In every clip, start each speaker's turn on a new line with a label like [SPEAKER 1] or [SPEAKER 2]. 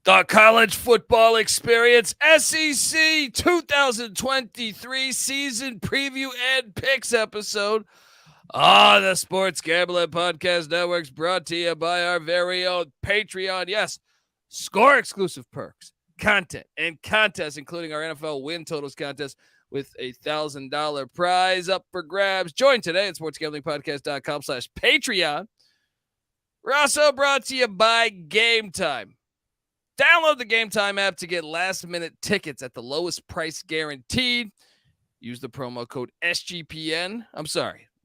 [SPEAKER 1] The College Football Experience SEC 2023 season preview and picks episode on the Sports Gambling Podcast Network's brought to you by our very own Patreon. Yes, score exclusive perks, content, and contests, including our NFL win totals contest with a $1,000 prize up for grabs. Join today at sportsgamblingpodcast.com/Patreon. We're also brought to you by Game Time. Download the Game Time app to get last-minute tickets at the lowest price guaranteed. Use the promo code SGPN.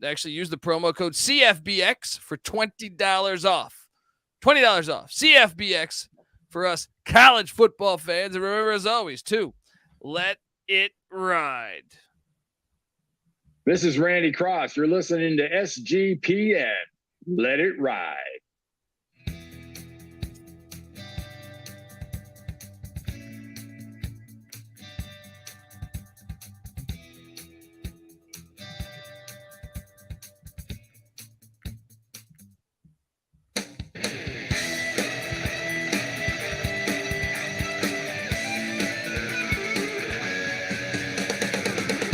[SPEAKER 1] Actually use the promo code CFBX for $20 off. $20 off. CFBX for us college football fans. And remember, as always, too, let it ride.
[SPEAKER 2] This is Randy Cross. You're listening to SGPN. Let it ride.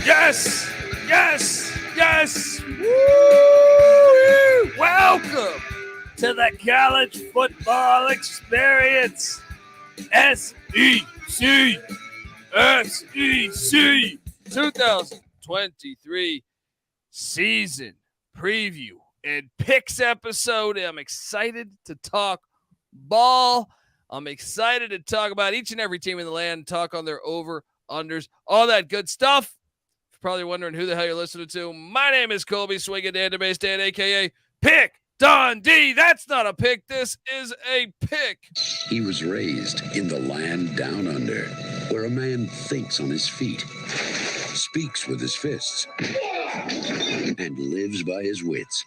[SPEAKER 1] Yes, yes, yes. Woo! Welcome to the College Football Experience. SEC 2023 season preview and picks episode. I'm excited to talk ball. I'm excited to talk about each and every team in the land, talk on their over, unders, all that good stuff. Probably wondering who the hell you're listening to. My name is Colby Swinging Dan DeBase Dan, a.k.a. Pick Dundee. That's not a pick. This is a pick.
[SPEAKER 3] He was raised in the land down under, where a man thinks on his feet, speaks with his fists, and lives by his wits.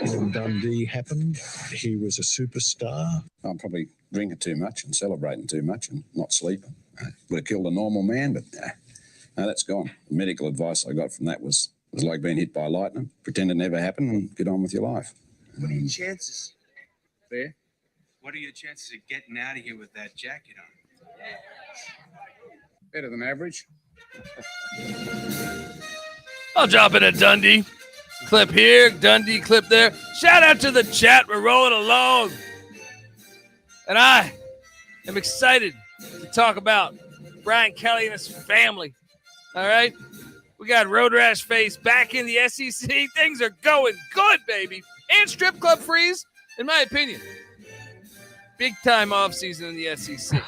[SPEAKER 4] When Dundee happened, he was a superstar.
[SPEAKER 5] I'm probably drinking too much and celebrating too much and not sleeping. Would have killed a normal man, but no, that's gone. The medical advice I got from that was like being hit by lightning. Pretend it never happened and get on with your life.
[SPEAKER 6] What are your chances?
[SPEAKER 5] Fair?
[SPEAKER 6] What are your chances of getting out of here with that jacket on?
[SPEAKER 5] Better than average.
[SPEAKER 1] I'll drop in a Dundee clip here, Dundee clip there. Shout out to the chat. We're rolling along. And I am excited to talk about Brian Kelly and his family. All right. We got Road Rash Face back in the SEC. Things are going good, baby. And strip club freeze, in my opinion. Big time offseason in the SEC.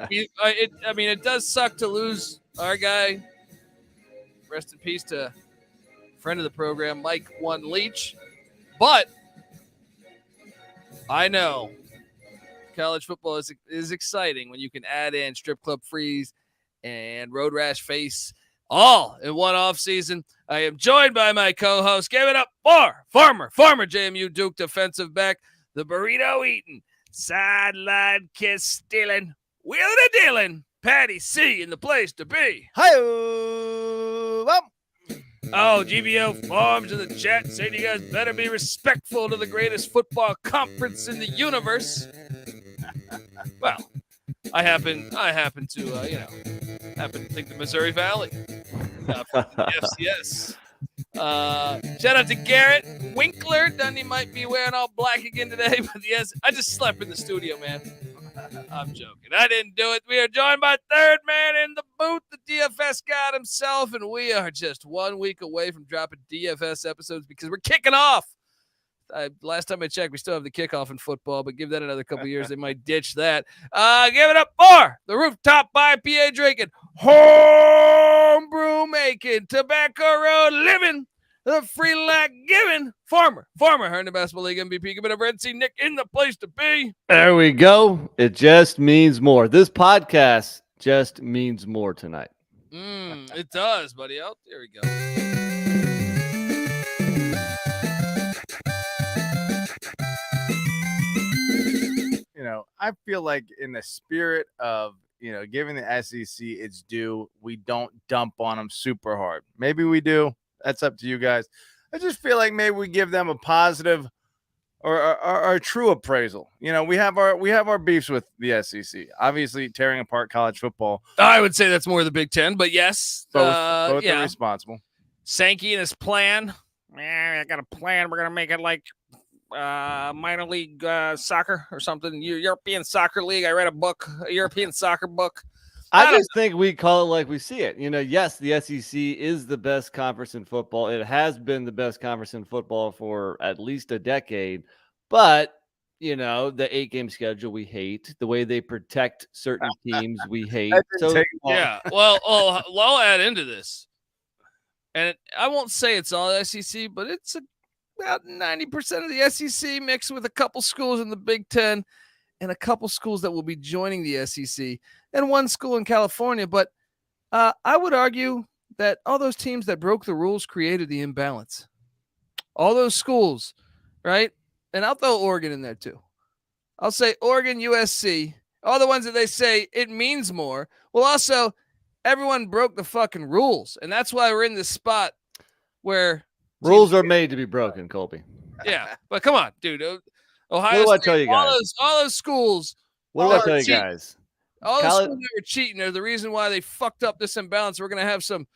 [SPEAKER 1] It does suck to lose our guy. Rest in peace to friend of the program, Mike One Leach. But I know college football is exciting when you can add in strip club freeze and Road Rash Face all in one offseason. I am joined by my co-host. Give it up for former JMU Duke defensive back, the burrito eating, sideline kiss stealing, wheeling and dealing, Patty C in the place to be.
[SPEAKER 7] Hi-oh.
[SPEAKER 1] Oh, GBO Farms in the chat saying you guys better be respectful to the greatest football conference in the universe. Well, I happen to think the Missouri Valley from the FCS. Shout out to Garrett Winkler. Dundee might be wearing all black again today, but yes, I just slept in the studio, man. I'm joking. I didn't do it. We are joined by third man in the booth, the DFS god himself, and we are just 1 week away from dropping DFS episodes because we're kicking off. Last time I checked, we still have the kickoff in football, but give that another couple years, they might ditch that. Give it up for the rooftop IPA drinking, homebrew making, tobacco road living, the free lack giving, former Herndon Basketball League MVP, give it up, Red Sea Nick in the place to be.
[SPEAKER 7] There we go. It just means more. This podcast just means more tonight.
[SPEAKER 1] It does, buddy. Oh, there we go.
[SPEAKER 8] I feel like in the spirit of, giving the SEC its due, we don't dump on them super hard. Maybe we do. That's up to you guys. I just feel like maybe we give them a positive our true appraisal. You know, we have our beefs with the SEC. Obviously, tearing apart college football.
[SPEAKER 1] I would say that's more the Big Ten, but yes,
[SPEAKER 8] Both
[SPEAKER 1] are
[SPEAKER 8] responsible.
[SPEAKER 1] Sankey and his plan. I got a plan. We're gonna make it like minor league soccer or something. European Soccer League. I read a book, a European soccer book.
[SPEAKER 7] I just think we call it like we see it. You know, yes, the SEC is the best conference in football. It has been the best conference in football for at least a decade. But, you know, the 8-game schedule we hate. The way they protect certain teams we hate. So,
[SPEAKER 1] yeah, well, I'll add into this. And I won't say it's all SEC, but it's about 90% of the SEC mixed with a couple schools in the Big Ten and a couple schools that will be joining the SEC and one school in California. But I would argue that all those teams that broke the rules created the imbalance. All those schools, right? And I'll throw Oregon in there too. I'll say Oregon, USC, all the ones that they say it means more. Well, also, everyone broke the fucking rules. And that's why we're in this spot where
[SPEAKER 7] rules are made to be broken, Colby.
[SPEAKER 1] Yeah, but come on, dude.
[SPEAKER 7] What
[SPEAKER 1] Ohio
[SPEAKER 7] do I
[SPEAKER 1] State,
[SPEAKER 7] tell you guys?
[SPEAKER 1] all those schools.
[SPEAKER 7] What do I tell you guys?
[SPEAKER 1] All those schools that were cheating are the reason why they fucked up this imbalance. We're gonna have some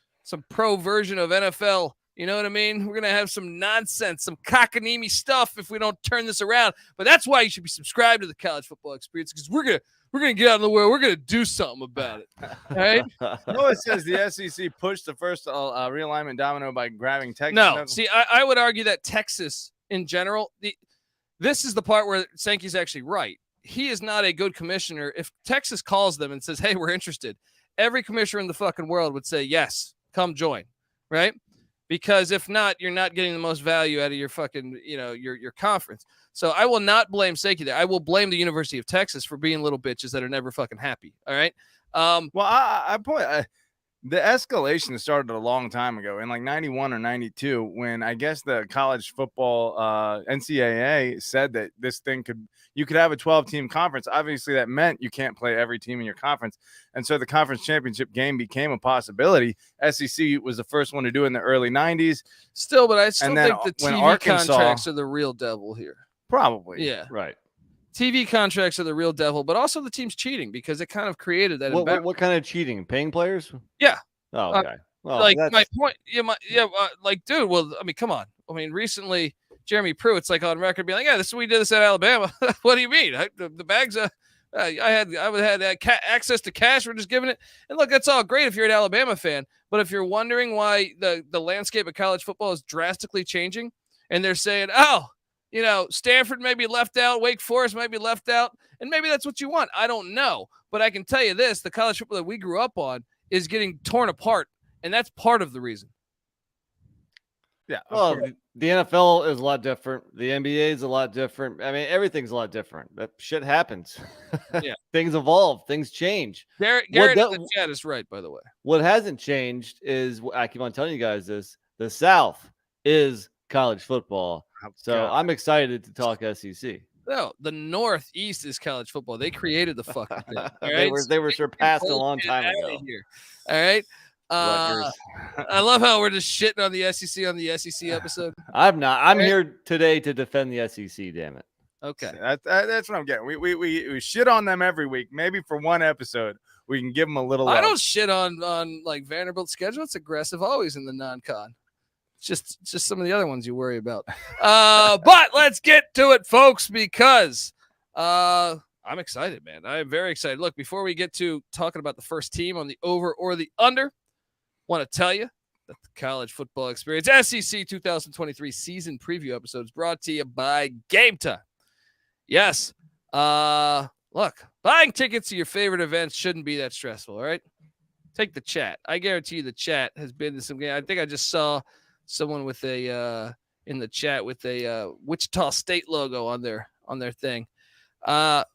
[SPEAKER 1] pro version of NFL. You know what I mean? We're gonna have some nonsense, some cockamamie stuff if we don't turn this around. But that's why you should be subscribed to the College Football Experience, because we're gonna get out in the world. We're gonna do something about it. All right?
[SPEAKER 8] No, it says the SEC pushed the first realignment domino by grabbing Texas.
[SPEAKER 1] No, see, I would argue that Texas in general. This is the part where Sankey's actually right. He is not a good commissioner. If Texas calls them and says, hey, we're interested, every commissioner in the fucking world would say, yes, come join, right? Because if not, you're not getting the most value out of your fucking, your conference. So I will not blame Sankey there. I will blame the University of Texas for being little bitches that are never fucking happy, all right?
[SPEAKER 8] The escalation started a long time ago in like 91 or 92 when I guess the college football NCAA said that you could have a 12-team conference. Obviously, that meant you can't play every team in your conference. And so the conference championship game became a possibility. SEC was the first one to do it in the early 90s.
[SPEAKER 1] Still, but I still think the TV contracts are the real devil here.
[SPEAKER 8] Probably.
[SPEAKER 1] Yeah.
[SPEAKER 7] Right.
[SPEAKER 1] TV contracts are the real devil, but also the team's cheating because it kind of created that.
[SPEAKER 7] What kind of cheating? Paying players?
[SPEAKER 1] Yeah.
[SPEAKER 7] Oh, okay. Well,
[SPEAKER 1] my point. Dude. Well, I mean, come on. I mean, recently Jeremy Pruitt's like on record being like, "Yeah, we did this at Alabama." What do you mean? The bags. I had access to cash. We're just giving it. And look, that's all great if you're an Alabama fan, but if you're wondering why the landscape of college football is drastically changing, and they're saying, "Oh, Stanford may be left out, Wake Forest might be left out, and maybe that's what you want. I don't know. But I can tell you this, the college football that we grew up on is getting torn apart, and that's part of the reason.
[SPEAKER 7] Yeah. Well, the NFL is a lot different. The NBA is a lot different. I mean, everything's a lot different. That shit happens.
[SPEAKER 1] Yeah.
[SPEAKER 7] Things evolve. Things change.
[SPEAKER 1] Garrett in the chat is right, by the way.
[SPEAKER 7] What hasn't changed is, I keep on telling you guys this, the South is college football. So I'm excited to talk SEC.
[SPEAKER 1] No, the Northeast is college football. They created the fucking thing. All
[SPEAKER 7] right? They were surpassed a long time ago.
[SPEAKER 1] All right. I love how we're just shitting on the SEC on the SEC episode.
[SPEAKER 7] I'm not. I'm here today to defend the SEC. Damn it.
[SPEAKER 1] Okay.
[SPEAKER 8] That's what I'm getting. We shit on them every week. Maybe for one episode we can give them a little.
[SPEAKER 1] I don't shit on like Vanderbilt's schedule. It's aggressive always in the non-con. Just some of the other ones you worry about. But let's get to it, folks, because I'm excited, man. I am very excited. Look, before we get to talking about the first team on the over or the under, want to tell you that the College Football Experience SEC 2023 season preview episode is brought to you by Game Time. Yes. Look, buying tickets to your favorite events shouldn't be that stressful, all right? Take the chat. I guarantee you the chat has been to some game. I think I just saw someone with a in the chat with a Wichita State logo on their thing. I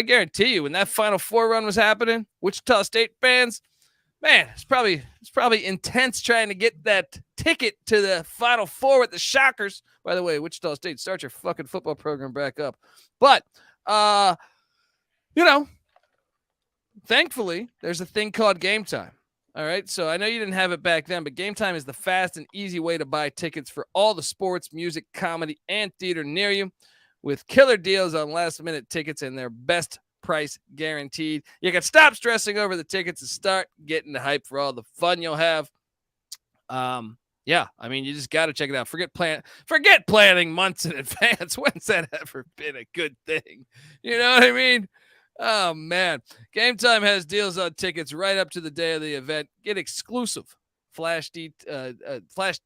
[SPEAKER 1] guarantee you when that Final Four run was happening, Wichita State fans, man, it's probably intense trying to get that ticket to the Final Four with the Shockers. By the way, Wichita State, start your fucking football program back up. But thankfully, there's a thing called Game Time. All right. So I know you didn't have it back then, but Game Time is the fast and easy way to buy tickets for all the sports, music, comedy, and theater near you with killer deals on last-minute tickets and their best price guaranteed. You can stop stressing over the tickets and start getting the hype for all the fun you'll have. Yeah, I mean, you just got to check it out. Forget planning months in advance. When's that ever been a good thing? You know what I mean? Oh, man. Game Time has deals on tickets right up to the day of the event. Get exclusive flash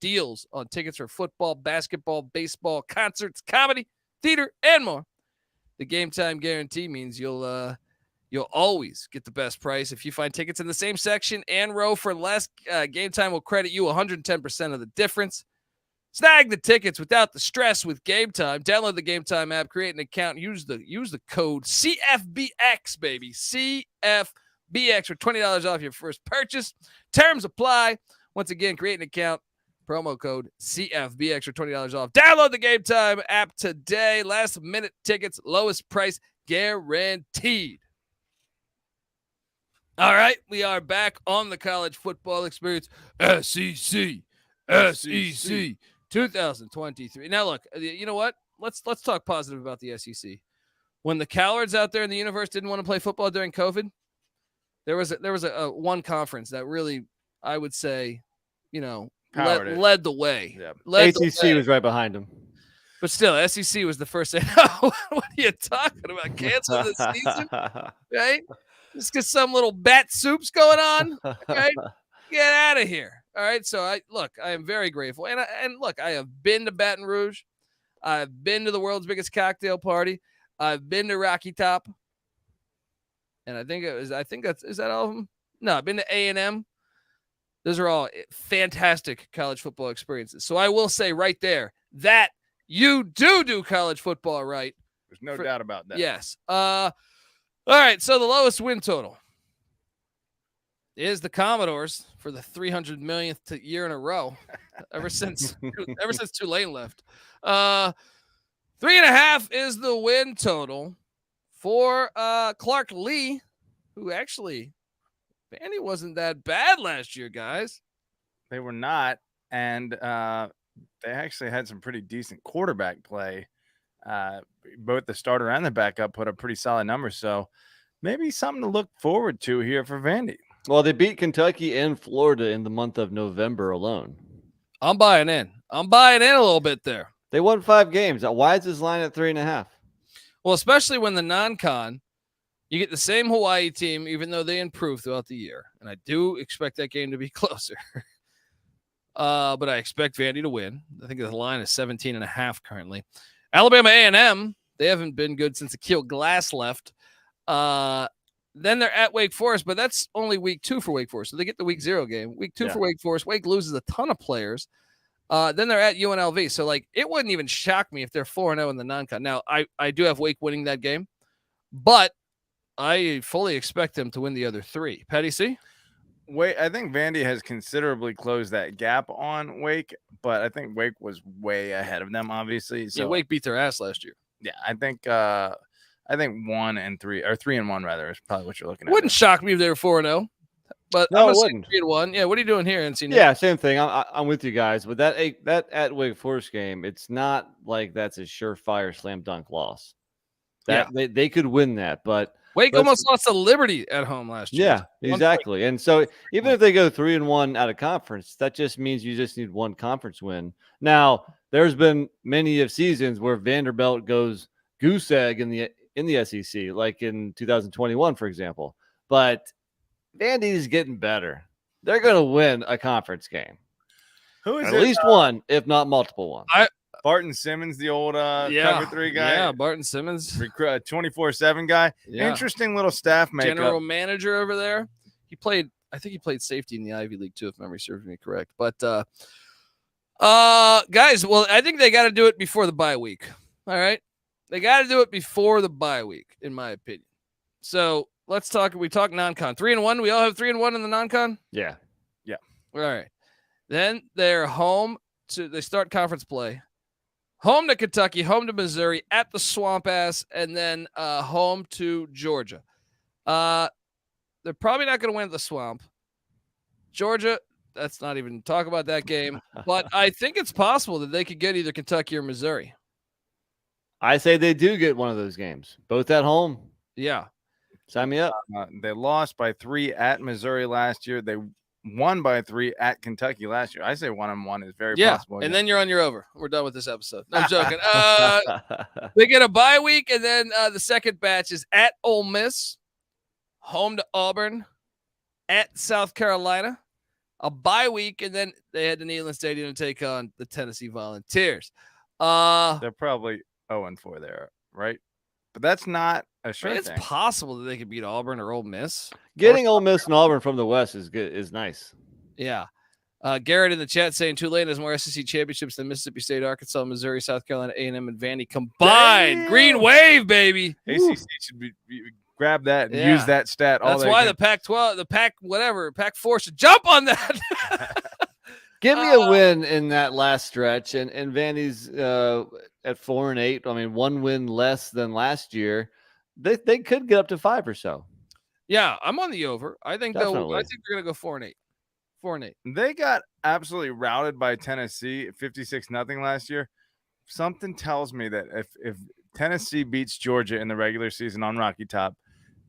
[SPEAKER 1] deals on tickets for football, basketball, baseball, concerts, comedy, theater, and more. The Game Time guarantee means you'll always get the best price. If you find tickets in the same section and row for less, Game Time will credit you 110% of the difference. Snag the tickets without the stress with Game Time. Download the Game Time app, create an account, use the code CFBX, baby. CFBX for $20 off your first purchase. Terms apply. Once again, create an account, promo code CFBX for $20 off. Download the Game Time app today. Last minute tickets, lowest price guaranteed. All right, we are back on the college football experience. SEC 2023. Now, look, you know what? Let's talk positive about the SEC. When the cowards out there in the universe didn't want to play football during COVID, there was a one conference that really, I would say, led the way.
[SPEAKER 7] Yeah. ACC was right behind him.
[SPEAKER 1] But still, SEC was the first. What are you talking about? Cancel the season, right? Let's get some little bat soups going on. Okay, get out of here. All right. So I am very grateful, and look, I have been to Baton Rouge, I've been to the world's biggest cocktail party, I've been to Rocky Top, and is that all of them? No, I've been to A&M. Those are all fantastic college football experiences. So I will say right there that you do college football right.
[SPEAKER 8] There's no doubt about that.
[SPEAKER 1] Yes. All right, so the lowest win total is the Commodores for the 300 millionth year in a row, ever since Tulane left. 3.5 is the win total for Clark Lee, who actually, Vandy wasn't that bad last year, guys.
[SPEAKER 8] They were not, and they actually had some pretty decent quarterback play. Both the starter and the backup put up pretty solid numbers, so maybe something to look forward to here for Vandy.
[SPEAKER 7] Well, they beat Kentucky and Florida in the month of November alone.
[SPEAKER 1] I'm buying in a little bit there.
[SPEAKER 7] They won 5 games. Why is this line at 3.5?
[SPEAKER 1] Well, especially when the non-con, you get the same Hawaii team, even though they improve throughout the year, and I do expect that game to be closer. But I expect Vandy to win. I think the line is 17.5 currently. Alabama A&M, they haven't been good since Akil Glass left. Then they're at Wake Forest, but that's only week 2 for Wake Forest. So they get the week 0 game. Week 2 for Wake Forest. Wake loses a ton of players. Then they're at UNLV. So, it wouldn't even shock me if they're 4-0 in the non-con. Now, I do have Wake winning that game, but I fully expect them to win the other 3. Patty C?
[SPEAKER 8] Wait, I think Vandy has considerably closed that gap on Wake, but I think Wake was way ahead of them, obviously. So
[SPEAKER 1] Wake beat their ass last year.
[SPEAKER 8] Yeah, I think 1-3 or 3-1 rather is probably what you're looking at.
[SPEAKER 1] Wouldn't shock me if they were 4-0, but
[SPEAKER 7] no,
[SPEAKER 1] I'm
[SPEAKER 7] it wouldn't.
[SPEAKER 1] 3-1. Yeah, what are you doing here, NC?
[SPEAKER 7] Yeah, same thing. I'm with you guys, but that at Wake Forest game, it's not like that's a surefire slam dunk loss. They could win that, but
[SPEAKER 1] Wake almost lost to Liberty at home last year.
[SPEAKER 7] Yeah, exactly. And so even if they go 3-1 out of conference, that just means you just need one conference win. Now, there's been many of seasons where Vanderbilt goes goose egg in the SEC, like in 2021, for example. But Vandy's getting better. They're going to win a conference game.
[SPEAKER 8] Who is
[SPEAKER 7] at least one, if not multiple ones.
[SPEAKER 8] Barton Simmons, the old cover 3 guy.
[SPEAKER 1] Yeah, Barton Simmons.
[SPEAKER 8] 24/7 guy. Yeah. Interesting little staff makeup.
[SPEAKER 1] General manager over there. I think he played safety in the Ivy League too, if memory serves me correct. But guys, well, I think they got to do it before the bye week. All right. They got to do it before the bye week, in my opinion. So let's talk. We talk non-con. 3-1. We all have 3-1 in the non-con?
[SPEAKER 7] Yeah.
[SPEAKER 1] All right. Then they're home they start conference play. Home to Kentucky, home to Missouri, at the Swamp Ass, and then home to Georgia. They're probably not going to win at the Swamp. Georgia, let's not even talk about that game. But I think it's possible that they could get either Kentucky or Missouri.
[SPEAKER 7] I say they do get one of those games, both at home.
[SPEAKER 1] Yeah.
[SPEAKER 7] Sign me up.
[SPEAKER 8] They lost by 3 at Missouri last year. They won by 3 at Kentucky last year. I say 1-1 is very possible.
[SPEAKER 1] And then you're on your over. We're done with this episode. No, I'm joking. They get a bye week, and then the second batch is at Ole Miss, home to Auburn, at South Carolina, a bye week, and then they head to Neyland Stadium to take on the Tennessee Volunteers.
[SPEAKER 8] They're probably 0-4 there, right? But that's not a sure
[SPEAKER 1] it's
[SPEAKER 8] thing.
[SPEAKER 1] possible that they could beat Auburn or Ole Miss.
[SPEAKER 7] Getting Ole Miss and Auburn from the West is good. Is nice.
[SPEAKER 1] Yeah. Garrett in the chat saying Tulane has more SEC championships than Mississippi State, Arkansas, Missouri, South Carolina, A&M, and Vandy combined.
[SPEAKER 8] Damn.
[SPEAKER 1] Green wave, baby.
[SPEAKER 8] ACC should grab that and use that stat.
[SPEAKER 1] That's why the Pac-12, the Pac-4 should jump on that.
[SPEAKER 7] Give me a win in that last stretch, and Vandy's at 4-8. I mean, 1 win less than last year. They could get up to 5 or so.
[SPEAKER 1] Yeah, I'm on the over. I think they're gonna go 4-8. 4-8.
[SPEAKER 8] They got absolutely routed by Tennessee 56-0 last year. Something tells me that if Tennessee beats Georgia in the regular season on Rocky Top,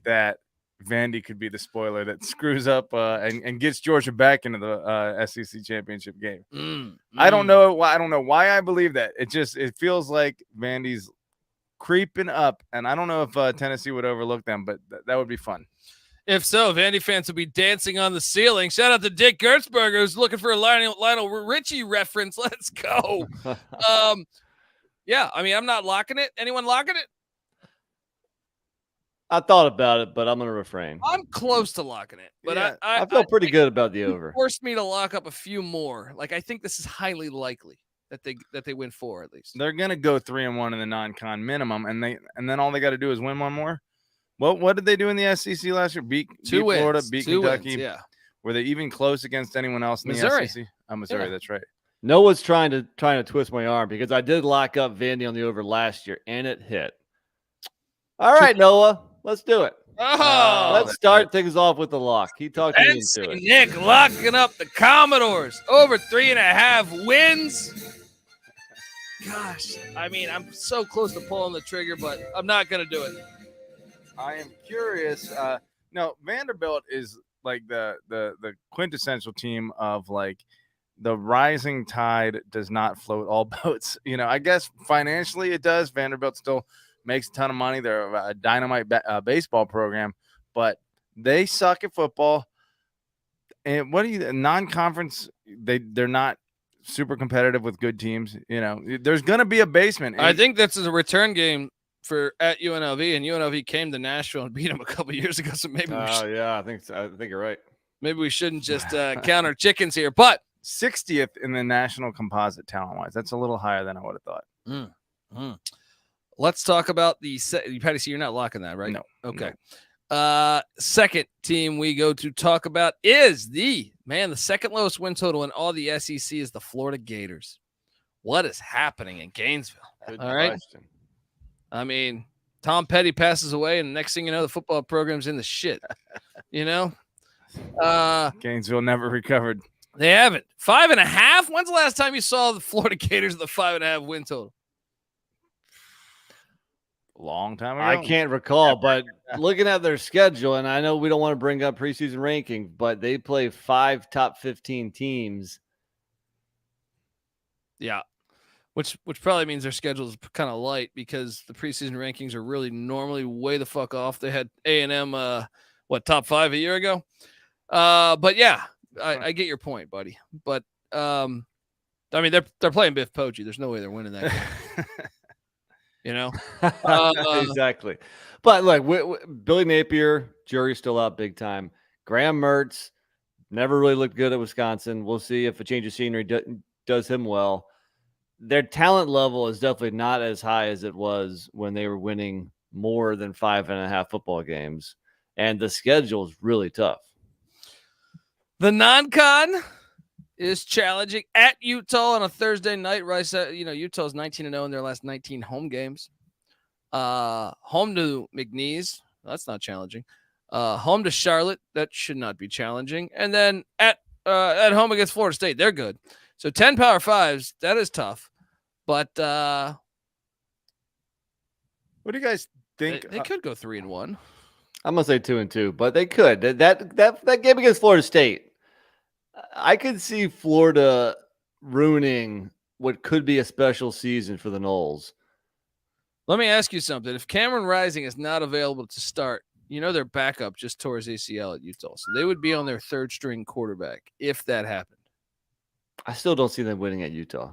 [SPEAKER 8] that Vandy could be the spoiler that screws up and gets Georgia back into the SEC championship game. I don't know why I believe that. It feels like Vandy's creeping up, and I don't know if Tennessee would overlook them, but that would be fun.
[SPEAKER 1] If so, Vandy fans will be dancing on the ceiling. Shout out to Dick Gertzberger, who's looking for a Lionel Richie reference. Let's go. Yeah, I mean, I'm not locking it. Anyone locking it?
[SPEAKER 7] I thought about it, but I'm going to refrain.
[SPEAKER 1] I'm close to locking it, but
[SPEAKER 8] Yeah,
[SPEAKER 7] I feel pretty good about the over.
[SPEAKER 1] Forced me to lock up a few more. Like, I think this is highly likely that they win 4 at least.
[SPEAKER 8] They're gonna go 3-1 in the non-con minimum, and then all they got to do is win one more. Well, what did they do in the SEC last year? Beat Florida, beat Kentucky.
[SPEAKER 1] Wins, yeah.
[SPEAKER 8] Were they even close against anyone else in
[SPEAKER 1] Missouri.
[SPEAKER 8] the SEC? Oh, Missouri, that's right.
[SPEAKER 7] Noah's trying to twist my arm because I did lock up Vandy on the over last year, and it hit. All right, Noah, let's do it. Let's start things off with the lock. He talked me into it.
[SPEAKER 1] Nick locking up the Commodores over 3.5 wins. Gosh, I mean, I'm so close to pulling the trigger, but I'm not going to do it.
[SPEAKER 8] I am curious. No, Vanderbilt is like the quintessential team of like the rising tide does not float all boats. You know, I guess financially it does. Vanderbilt still makes a ton of money. They're a dynamite baseball program, but they suck at football. And non-conference? They're not super competitive with good teams. You know, there's going to be a basement.
[SPEAKER 1] I think that's a return game at UNLV, and UNLV came to Nashville and beat them a couple of years ago. So maybe
[SPEAKER 7] yeah, I think you're right.
[SPEAKER 1] Maybe we shouldn't just count our chickens here. But
[SPEAKER 8] 60th in the national composite talent-wise. That's a little higher than I would have thought.
[SPEAKER 1] Let's talk about Patty C, you're not locking that, right?
[SPEAKER 8] No.
[SPEAKER 1] Okay. No. Second team we go to talk about is the second lowest win total in all the SEC is the Florida Gators. What is happening in Gainesville?
[SPEAKER 7] Good
[SPEAKER 1] all right.
[SPEAKER 7] question.
[SPEAKER 1] I mean, Tom Petty passes away, and the next thing you know, the football program's in the shit. You know?
[SPEAKER 8] Gainesville never recovered.
[SPEAKER 1] They haven't. 5.5? When's the last time you saw the Florida Gators at the 5.5 win total?
[SPEAKER 8] Long time ago.
[SPEAKER 7] I can't recall, but looking at their schedule, and I know we don't want to bring up preseason ranking, but they play 5 top 15 teams.
[SPEAKER 1] Yeah. Which probably means their schedule is kind of light because the preseason rankings are really normally way the fuck off. They had A&M, top 5 a year ago? But yeah, I get your point, buddy. But I mean, they're playing Biff Poggi. There's no way they're winning that game. You know?
[SPEAKER 7] Exactly. But look, Billy Napier, jury's still out big time. Graham Mertz never really looked good at Wisconsin. We'll see if a change of scenery does him well. Their talent level is definitely not as high as it was when they were winning more than 5.5 football games. And the schedule is really tough.
[SPEAKER 1] The non-con is challenging at Utah on a Thursday night. Right, Utah's 19-0 in their last 19 home games. Home to McNeese, that's not challenging. Home to Charlotte, that should not be challenging. And then at at home against Florida State. They're good. So 10 Power Fives, that is tough. But
[SPEAKER 8] What do you guys think?
[SPEAKER 1] they could go 3-1.
[SPEAKER 7] I'm gonna say 2-2, but they could. That game against Florida State, I could see Florida ruining what could be a special season for the Noles.
[SPEAKER 1] Let me ask you something. If Cameron Rising is not available to start, their backup just tore his ACL at Utah. So they would be on their third string quarterback if that happened.
[SPEAKER 7] I still don't see them winning at Utah.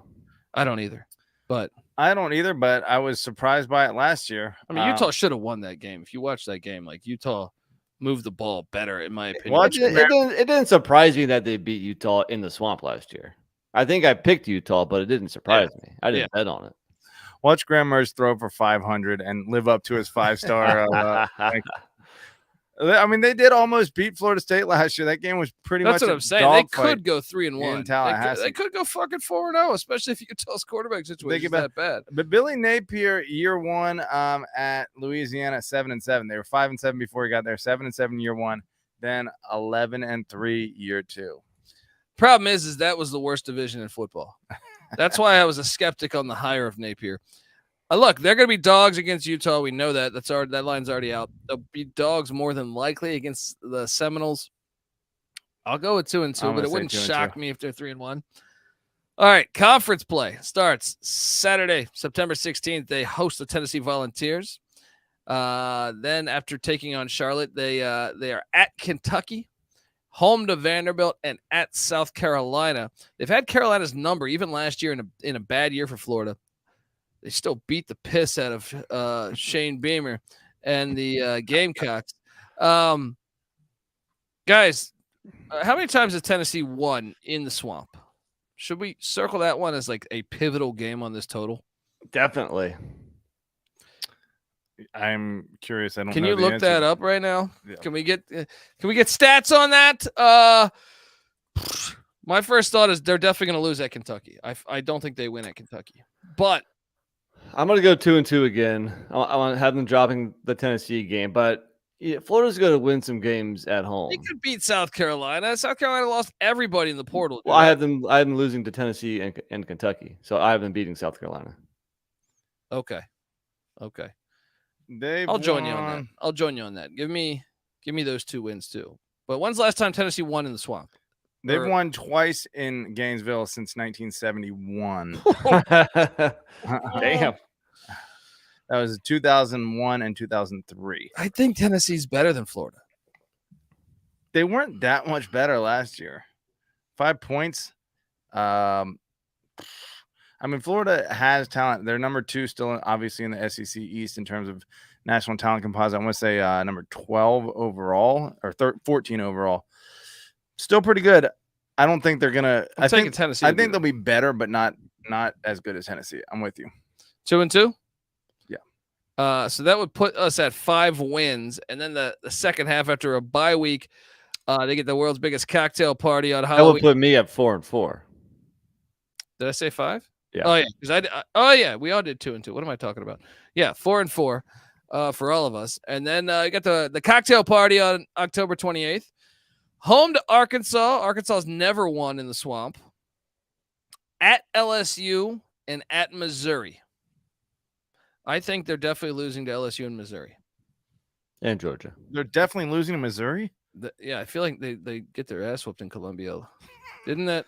[SPEAKER 1] I don't either. But
[SPEAKER 8] I don't either, but I was surprised by it last year.
[SPEAKER 1] I mean, Utah should have won that game. If you watch that game, like Utah moved the ball better, in my opinion.
[SPEAKER 7] It didn't surprise me that they beat Utah in the swamp last year. I think I picked Utah, but it didn't surprise me. I didn't bet on it.
[SPEAKER 8] Watch Graham Mertz throw for 500 and live up to his 5-star. I mean, they did almost beat Florida State last year. That game was pretty much.
[SPEAKER 1] That's what I'm saying. They could go 3-1.
[SPEAKER 8] In Tallahassee.
[SPEAKER 1] They could go fucking 4-0, especially if Utah's quarterback situation is that bad.
[SPEAKER 8] But Billy Napier, year one at Louisiana, 7-7. They were 5-7 before he got there. 7-7 year one, then 11-3 year two.
[SPEAKER 1] Problem is that was the worst division in football. That's why I was a skeptic on the hire of Napier. Look, they're going to be dogs against Utah. We know that. That line's already out. They'll be dogs more than likely against the Seminoles. I'll go with 2-2, but it wouldn't shock me if they're 3-1. All right, conference play starts Saturday, September 16th. They host the Tennessee Volunteers. Then after taking on Charlotte, they are at Kentucky, home to Vanderbilt, and at South Carolina. They've had Carolina's number even last year in a bad year for Florida. They still beat the piss out of Shane Beamer and the Gamecocks. Guys, how many times has Tennessee won in the swamp? Should we circle that one as like a pivotal game on this total?
[SPEAKER 7] Definitely.
[SPEAKER 8] I'm curious. I don't.
[SPEAKER 1] Can
[SPEAKER 8] know
[SPEAKER 1] you
[SPEAKER 8] the
[SPEAKER 1] look
[SPEAKER 8] answer.
[SPEAKER 1] that up right now?
[SPEAKER 8] Yeah.
[SPEAKER 1] Can we get stats on that? My first thought is they're definitely going to lose at Kentucky. I don't think they win at Kentucky, but
[SPEAKER 7] I'm going to go 2-2 again. I want to have them dropping the Tennessee game, but Florida's going to win some games at home.
[SPEAKER 1] they could beat South Carolina. South Carolina lost everybody in the portal.
[SPEAKER 7] Well, I have them losing to Tennessee and Kentucky, so I have them beating South Carolina.
[SPEAKER 1] Okay.
[SPEAKER 8] They've
[SPEAKER 1] I'll join you on
[SPEAKER 8] won-
[SPEAKER 1] that. I'll join you on that. Give me those 2 wins too. But when's the last time Tennessee won in the swamp?
[SPEAKER 8] They've won twice in Gainesville since 1971.
[SPEAKER 7] Damn.
[SPEAKER 8] That was 2001 and 2003.
[SPEAKER 1] I think Tennessee's better than Florida.
[SPEAKER 8] They weren't that much better last year. 5 points. I mean, Florida has talent. They're number 2 still, obviously, in the SEC East in terms of national talent composite. I want to say number 12 overall or 14 overall. Still pretty good. I don't think they're gonna. I think
[SPEAKER 1] Tennessee.
[SPEAKER 8] I think they'll be better, but not as good as Tennessee. I'm with you.
[SPEAKER 1] 2-2.
[SPEAKER 8] Yeah.
[SPEAKER 1] So that would put us at 5 wins, and then the second half after a bye week, they get the world's biggest cocktail party on
[SPEAKER 7] That would
[SPEAKER 1] Halloween.
[SPEAKER 7] put me at 4-4.
[SPEAKER 1] Did I say 5?
[SPEAKER 7] Yeah.
[SPEAKER 1] Oh yeah, because we all did 2-2. What am I talking about? Yeah, 4-4 for all of us, and then you got the cocktail party on October 28th. Home to Arkansas. Arkansas's never won in the swamp. At LSU and at Missouri. I think they're definitely losing to LSU and Missouri.
[SPEAKER 7] And Georgia.
[SPEAKER 8] They're definitely losing to Missouri.
[SPEAKER 1] Yeah, I feel like they get their ass whooped in Columbia. Isn't that?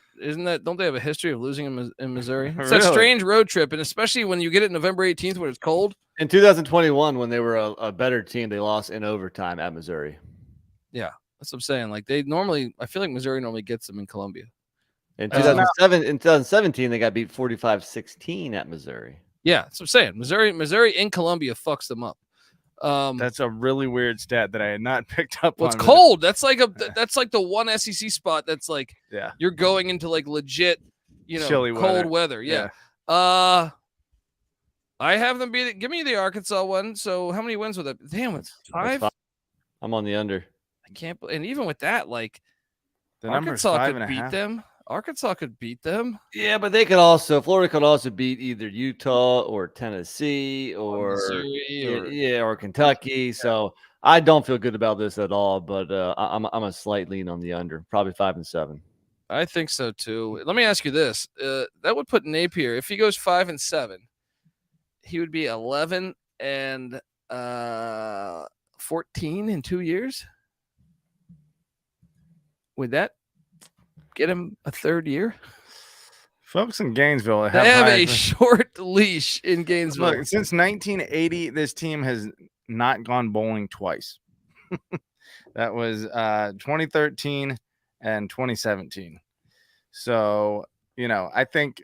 [SPEAKER 1] Don't they have a history of losing in Missouri? It's a
[SPEAKER 8] Really?
[SPEAKER 1] strange road trip, and especially when you get it November 18th when it's cold.
[SPEAKER 7] In 2021, when they were a better team, they lost in overtime at Missouri.
[SPEAKER 1] Yeah, that's what I'm saying. Like I feel like Missouri normally gets them in Columbia.
[SPEAKER 7] In 2017, they got beat 45-16 at Missouri.
[SPEAKER 1] Yeah, that's what I'm saying. Missouri in Columbia fucks them up.
[SPEAKER 8] That's a really weird stat that I had not picked up
[SPEAKER 1] Well,
[SPEAKER 8] on.
[SPEAKER 1] it's cold. That's like the one SEC spot that's like
[SPEAKER 8] Yeah.
[SPEAKER 1] you're going into like legit,
[SPEAKER 8] Chilly
[SPEAKER 1] cold
[SPEAKER 8] weather.
[SPEAKER 1] weather. Yeah. I have them beat it. Give me the Arkansas one. So how many wins with it? Damn, it's 5.
[SPEAKER 7] That's 5. I'm on the under.
[SPEAKER 1] I can't. And even with that, like
[SPEAKER 8] The number's
[SPEAKER 1] Arkansas could
[SPEAKER 8] 5.5.
[SPEAKER 1] beat them. Arkansas could beat them.
[SPEAKER 7] Yeah, but Florida could also beat either Utah or Tennessee or
[SPEAKER 1] Missouri
[SPEAKER 7] or Kentucky. So I don't feel good about this at all. But I'm a slight lean on the under, probably 5-7.
[SPEAKER 1] I think so too. Let me ask you this: that would put Napier, if he goes 5-7, he would be 11 and 14 in 2 years. Would that get him a third year?
[SPEAKER 8] Folks in Gainesville
[SPEAKER 1] They have a short leash in Gainesville.
[SPEAKER 8] Look, since 1980, this team has not gone bowling twice. That was 2013 and 2017. So, I think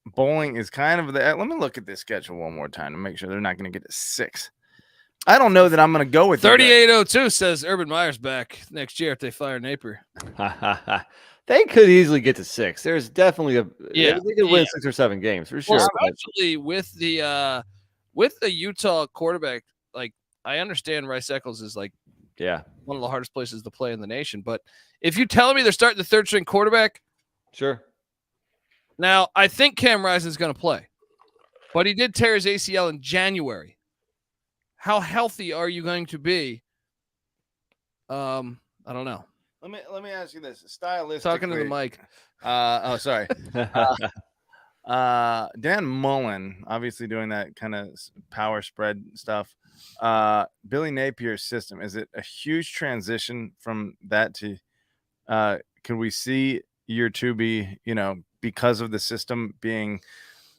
[SPEAKER 8] bowling is kind of let me look at this schedule one more time to make sure they're not going to get to 6. I don't know that I'm going to go with
[SPEAKER 1] 3802 says Urban Meyer's back next year if they fire Napier.
[SPEAKER 7] They could easily get to 6. There's definitely
[SPEAKER 1] Yeah,
[SPEAKER 7] they could win 6 or 7 games for sure.
[SPEAKER 1] Well, especially with the Utah quarterback, like I understand Rice Eccles is like one of the hardest places to play in the nation. But if you tell me they're starting the third string quarterback,
[SPEAKER 7] sure.
[SPEAKER 1] Now I think Cam Rising is going to play, but he did tear his ACL in January. How healthy are you going to be? I don't know.
[SPEAKER 8] Let me ask you this. Stylistically,
[SPEAKER 1] Talking to the mic.
[SPEAKER 8] Sorry. Dan Mullen, obviously doing that kind of power spread stuff. Billy Napier's system, is it a huge transition from that to can we see year 2 be, because of the system being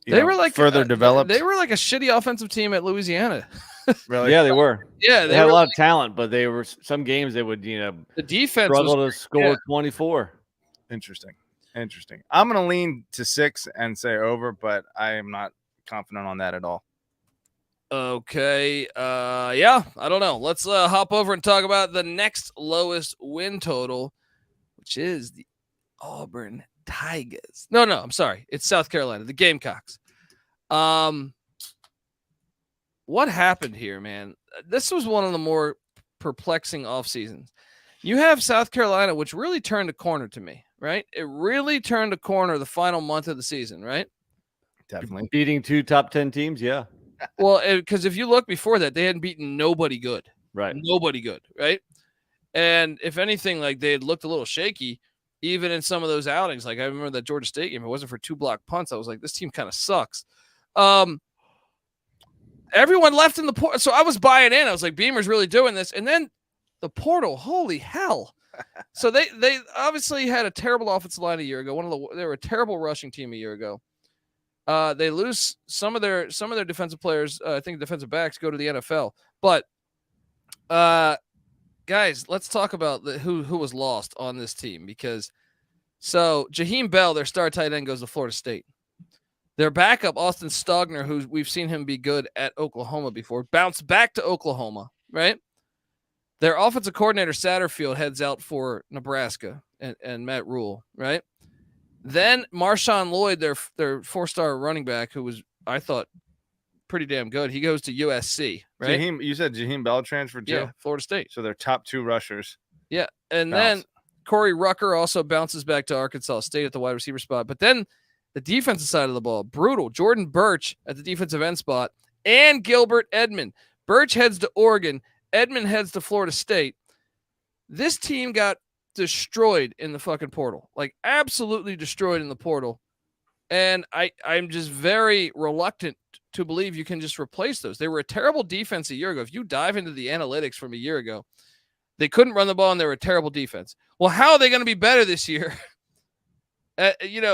[SPEAKER 1] they were like
[SPEAKER 8] further developed?
[SPEAKER 1] They were like a shitty offensive team at Louisiana.
[SPEAKER 8] Really?
[SPEAKER 7] Yeah, they were.
[SPEAKER 1] Yeah,
[SPEAKER 7] they had a lot of talent, but they were some games they would,
[SPEAKER 1] the defense
[SPEAKER 7] struggle to score 24.
[SPEAKER 8] Interesting. I'm going to lean to 6 and say over, but I am not confident on that at all.
[SPEAKER 1] Okay. Yeah, I don't know. Let's hop over and talk about the next lowest win total, which is the Auburn Tigers. No, I'm sorry. It's South Carolina, the Gamecocks. What happened here, man? This was one of the more perplexing off seasons. You have South Carolina, which really turned a corner to me, right? It really turned a corner the final month of the season, right?
[SPEAKER 8] Definitely.
[SPEAKER 7] Beating 2 top 10 teams, yeah.
[SPEAKER 1] Well, because if you look before that, they hadn't beaten nobody good.
[SPEAKER 7] Right.
[SPEAKER 1] Nobody good, right? And if anything, like they had looked a little shaky, even in some of those outings. Like I remember that Georgia State game, if it wasn't for 2 block punts, I was like, this team kind of sucks. Everyone left in the portal. So I was buying in. I was like, Beamer's really doing this. And then the portal, holy hell. So they obviously had a terrible offensive line a year ago. They were a terrible rushing team a year ago. They lose some of their defensive players. I think defensive backs go to the NFL. But guys, let's talk about who was lost on this team, because Jaheim Bell, their star tight end, goes to Florida State. Their backup, Austin Stogner, who we've seen him be good at Oklahoma before, bounced back to Oklahoma, right? Their offensive coordinator, Satterfield, heads out for Nebraska and Matt Rule, right? Then Marshawn Lloyd, their 4-star running back, who was, I thought, pretty damn good. He goes to USC, right?
[SPEAKER 8] You said Jaheim Bell transferred too?
[SPEAKER 1] Yeah, Florida State.
[SPEAKER 8] So their top 2 rushers.
[SPEAKER 1] Yeah, and then Corey Rucker also bounces back to Arkansas State at the wide receiver spot. But then the defensive side of the ball, brutal. Jordan Birch at the defensive end spot and Gilbert Edmond. Birch heads to Oregon. Edmond heads to Florida State. This team got destroyed in the fucking portal, like absolutely destroyed in the portal. And I'm just very reluctant to believe you can just replace those. They were a terrible defense a year ago. If you dive into the analytics from a year ago, they couldn't run the ball and they were a terrible defense. Well, how are they going to be better this year?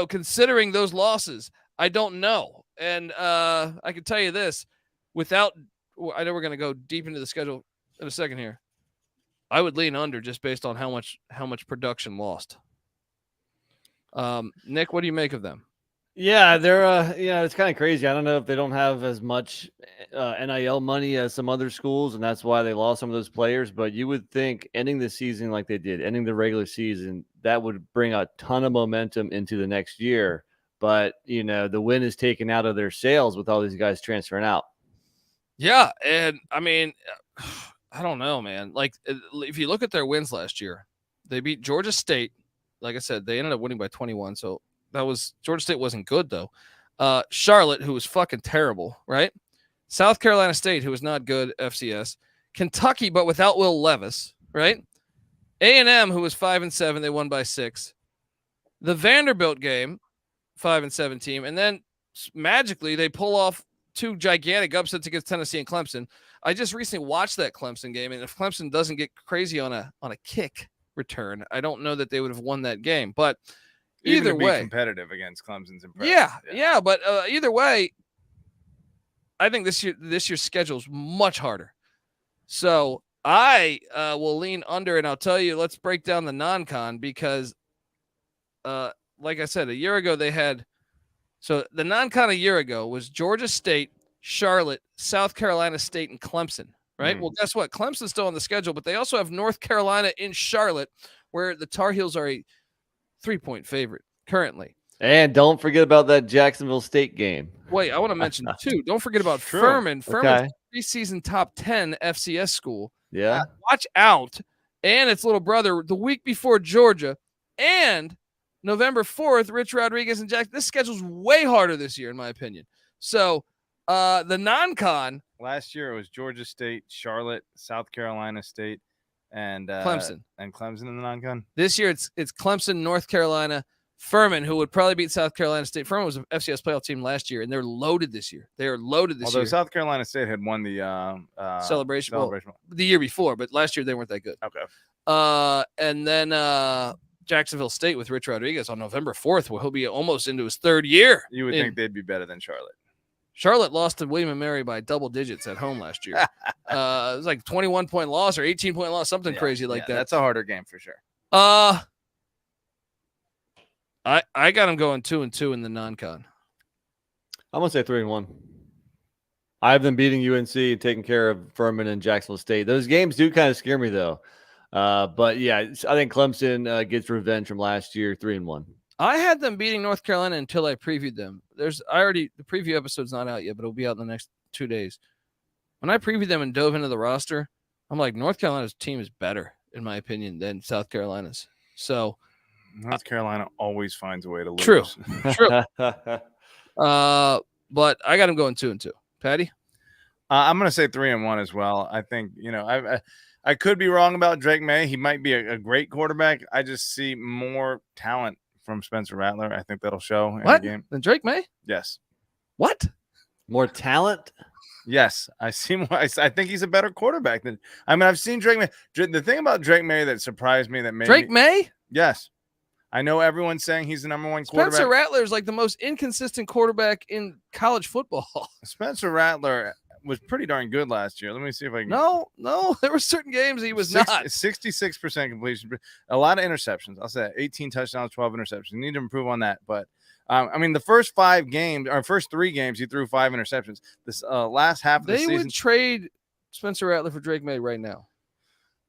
[SPEAKER 1] Considering those losses, I don't know. And I can tell you this, I know we're going to go deep into the schedule in a second here. I would lean under just based on how much production lost. Nick, what do you make of them?
[SPEAKER 7] Yeah, they're it's kind of crazy. I don't know if they don't have as much NIL money as some other schools, and that's why they lost some of those players. But you would think ending the season like they did, ending the regular season, that would bring a ton of momentum into the next year. But the wind is taken out of their sails with all these guys transferring out.
[SPEAKER 1] Yeah, and I mean, I don't know, man. Like, if you look at their wins last year, they beat Georgia State. Like I said, they ended up winning by 21. So Georgia State wasn't good though. Charlotte, who was fucking terrible, right? South Carolina State, who was not good, FCS. Kentucky, but without Will Levis, right? A&M, who was 5-7, they won by 6. the Vanderbilt game, 5-7 team, and then magically they pull off 2 gigantic upsets against Tennessee and Clemson. I just recently watched that Clemson game, and if Clemson doesn't get crazy on a kick return, I don't know that they would have won that game. But
[SPEAKER 8] Even
[SPEAKER 1] either
[SPEAKER 8] to be
[SPEAKER 1] way,
[SPEAKER 8] competitive against Clemson's impressive.
[SPEAKER 1] yeah. But either way, I think this year's schedule is much harder. So I will lean under, and I'll tell you, let's break down the non-con because, like I said, a year ago they had. So the non-con a year ago was Georgia State, Charlotte, South Carolina State, and Clemson. Right. Well, guess what? Clemson's still on the schedule, but they also have North Carolina in Charlotte, where the Tar Heels are a 3-point favorite currently.
[SPEAKER 7] And don't forget about that Jacksonville State game.
[SPEAKER 1] Wait, I want to mention too. Don't forget about
[SPEAKER 8] True.
[SPEAKER 1] Furman. Furman's
[SPEAKER 7] Okay.
[SPEAKER 1] preseason top 10 FCS school.
[SPEAKER 7] Yeah.
[SPEAKER 1] Watch out. And its little brother the week before Georgia. And November 4th, Rich Rodriguez and Jack. This schedule's way harder this year, in my opinion. So the non-con.
[SPEAKER 8] Last year it was Georgia State, Charlotte, South Carolina State, and
[SPEAKER 1] Clemson.
[SPEAKER 8] And Clemson in the non-con.
[SPEAKER 1] This year it's Clemson, North Carolina, Furman, who would probably beat South Carolina State. Furman was an FCS playoff team last year, and they're loaded this year. They are loaded this
[SPEAKER 8] Although
[SPEAKER 1] year.
[SPEAKER 8] South Carolina State had won the
[SPEAKER 1] Celebration. Well, the year before, but last year they weren't that good.
[SPEAKER 8] Okay.
[SPEAKER 1] And then Jacksonville State with Rich Rodriguez on November 4th, where he'll be almost into his 3rd year.
[SPEAKER 8] You would think they'd be better than Charlotte.
[SPEAKER 1] Charlotte lost to William & Mary by double digits at home last year. It was like 21-point loss or 18-point loss, something crazy like that.
[SPEAKER 8] That's a harder game for sure.
[SPEAKER 1] I got them going 2-2 in the non-con.
[SPEAKER 7] I'm gonna say 3-1. I have them beating UNC and taking care of Furman and Jacksonville State. Those games do kind of scare me though. But yeah, I think Clemson gets revenge from last year, 3-1.
[SPEAKER 1] I had them beating North Carolina until I previewed them. The preview episode's not out yet, but it'll be out in the next 2 days. When I previewed them and dove into the roster, I'm like, North Carolina's team is better, in my opinion, than South Carolina's. So
[SPEAKER 8] North Carolina always finds a way to lose.
[SPEAKER 1] True. But I got them going 2-2. Patty?
[SPEAKER 8] I'm going to say 3-1 as well. I think, I could be wrong about Drake May. He might be a great quarterback. I just see more talent from Spencer Rattler. I think that'll show in the game.
[SPEAKER 1] Than Drake May?
[SPEAKER 8] Yes.
[SPEAKER 1] What?
[SPEAKER 7] More talent?
[SPEAKER 8] Yes. I see more. I think he's a better quarterback than. I've seen Drake May. The thing about Drake May that surprised me that made
[SPEAKER 1] Drake May?
[SPEAKER 8] Yes. I know everyone's saying he's the number one quarterback.
[SPEAKER 1] Spencer Rattler is like the most inconsistent quarterback in college football.
[SPEAKER 8] Spencer Rattler was pretty darn good last year. Let me see if I can.
[SPEAKER 1] No, there were certain games he was not.
[SPEAKER 8] 66% completion, a lot of interceptions. I'll say 18 touchdowns, 12 interceptions. You need to improve on that. But the first 5 games or first 3 games, he threw 5 interceptions. This last half of the season,
[SPEAKER 1] they would trade Spencer Rattler for Drake May right now.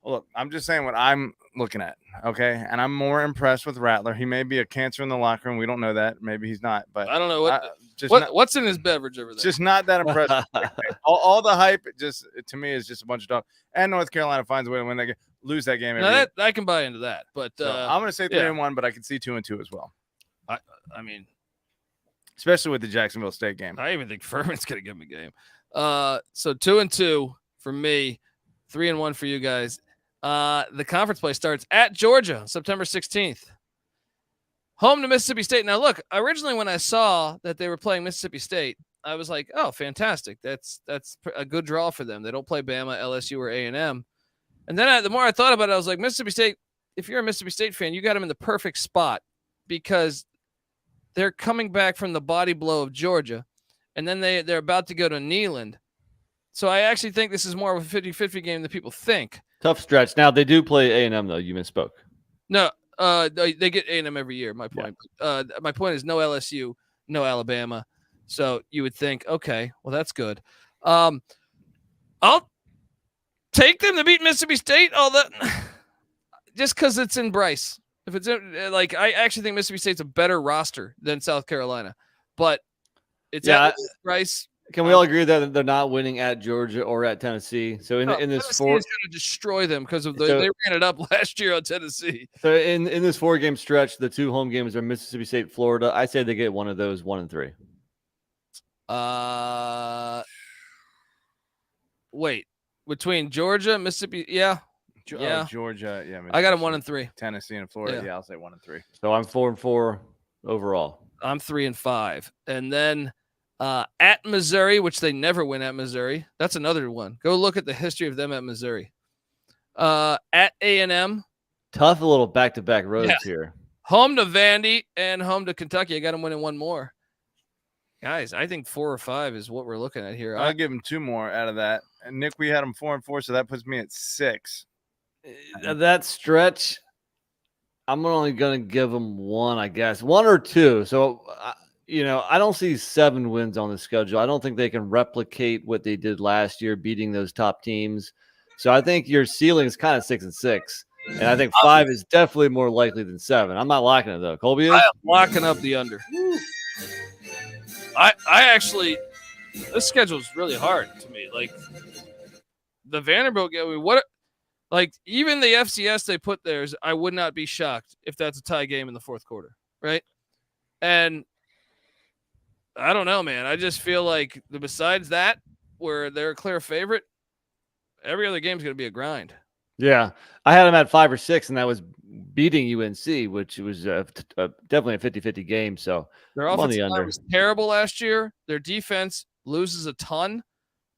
[SPEAKER 8] Well, look, I'm just saying what I'm looking at, okay? And I'm more impressed with Rattler. He may be a cancer in the locker room. We don't know that. Maybe he's not. But
[SPEAKER 1] I don't know what's in his beverage over there.
[SPEAKER 8] Just not that impressive. all the hype, to me, is just a bunch of talk. And North Carolina finds a way to win that game, lose that game.
[SPEAKER 1] I can buy into that. But
[SPEAKER 8] so I'm going to say 3-1, but I can see 2-2 as well.
[SPEAKER 1] I mean,
[SPEAKER 8] especially with the Jacksonville State game.
[SPEAKER 1] I even think Furman's going to give him a game. So 2-2 for me, 3-1 for you guys. The conference play starts at Georgia, September 16th. Home to Mississippi State. Now, look, originally when I saw that they were playing Mississippi State, I was like, oh, fantastic. That's a good draw for them. They don't play Bama, LSU, or A&M. And then the more I thought about it, I was like, Mississippi State, if you're a Mississippi State fan, you got them in the perfect spot because they're coming back from the body blow of Georgia, and then they're about to go to Neyland. So I actually think this is more of a 50-50 game than people think.
[SPEAKER 7] Tough stretch. Now, they do play A&M, though. You misspoke.
[SPEAKER 1] No, they get A&M every year, my point. Yeah. My point is no LSU, no Alabama. So you would think, okay, well, that's good. I'll take them to beat Mississippi State, just because it's in Bryce. If it's I actually think Mississippi State's a better roster than South Carolina. But it's at Bryce.
[SPEAKER 7] Can we all agree that they're not winning at Georgia or at Tennessee? So in this
[SPEAKER 1] Tennessee is going to destroy them because of they ran it up last year on Tennessee.
[SPEAKER 7] So in this 4-game stretch, the 2 home games are Mississippi State, Florida. I say they get one of those 1-3.
[SPEAKER 1] Wait, between Georgia, Mississippi, yeah. Yeah.
[SPEAKER 8] Georgia. Yeah,
[SPEAKER 1] I got them
[SPEAKER 8] Mississippi,
[SPEAKER 1] 1-3.
[SPEAKER 8] Tennessee and Florida.
[SPEAKER 1] Yeah.
[SPEAKER 8] Yeah, I'll say 1-3.
[SPEAKER 7] So I'm 4-4 overall.
[SPEAKER 1] I'm 3-5. And then at Missouri, which they never win at Missouri. That's another one. Go look at the history of them at Missouri. At A&M.
[SPEAKER 7] Tough little back-to-back roads here.
[SPEAKER 1] Home to Vandy and home to Kentucky. I got them winning one more. Guys, I think 4 or 5 is what we're looking at here.
[SPEAKER 8] I'll give them 2 more out of that. And Nick, we had them 4-4, so that puts me at 6.
[SPEAKER 7] That stretch, I'm only going to give them 1, I guess. 1 or 2. So, I don't see 7 wins on the schedule. I don't think they can replicate what they did last year, beating those top teams. So I think your ceiling is kind of 6-6. And I think 5 is definitely more likely than 7. I'm not locking it, though. Colby is?
[SPEAKER 1] I am locking up the under. I actually, this schedule is really hard to me. Like, the Vanderbilt game, even the FCS they put theirs, I would not be shocked if that's a tie game in the fourth quarter, right? And I don't know, man. I just feel like besides that, where they're a clear favorite, every other game is going to be a grind.
[SPEAKER 7] Yeah. I had them at 5 or 6, and that was beating UNC, which was definitely a 50-50 game. So
[SPEAKER 1] their offensive line was terrible last year. Their defense loses a ton.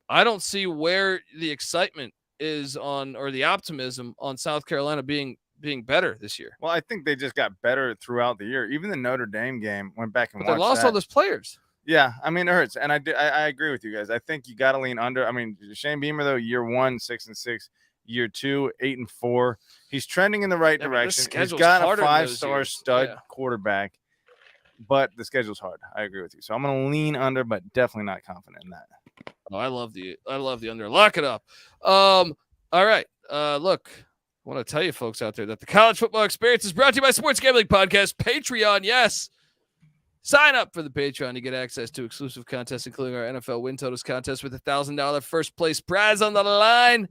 [SPEAKER 1] I don't see where the excitement is on, or the optimism on South Carolina being better this year.
[SPEAKER 8] Well, I think they just got better throughout the year. Even the Notre Dame game, went back and
[SPEAKER 1] watched. They lost all those players.
[SPEAKER 8] Yeah, I mean, it hurts, and I agree with you guys. I think you got to lean under. I mean, Shane Beamer though, year 1 6-6, year 2 8-4. He's trending in the right direction. He's got a 5-star stud quarterback, but the schedule's hard. I agree with you. So I'm going to lean under, but definitely not confident in that.
[SPEAKER 1] Oh, I love the under. Lock it up. All right. Look, I want to tell you folks out there that the college football experience is brought to you by Sports Gambling Podcast, Patreon. Yes. Sign up for the Patreon to get access to exclusive contests, including our NFL win totals contest with $1,000 first place prize on the line.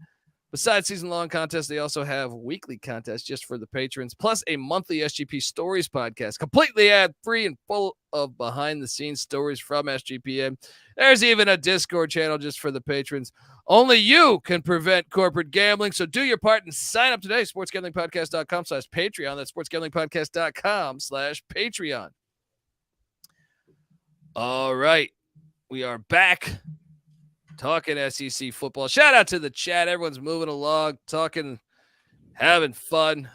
[SPEAKER 1] Besides season-long contests, they also have weekly contests just for the patrons, plus a monthly SGP Stories podcast, completely ad-free and full of behind-the-scenes stories from SGPN. There's even a Discord channel just for the patrons. Only you can prevent corporate gambling, so do your part and sign up today. SportsGamblingPodcast.com/Patreon. That's SportsGamblingPodcast.com/Patreon. All right. We are back talking SEC football. Shout out to the chat. Everyone's moving along, talking, having fun.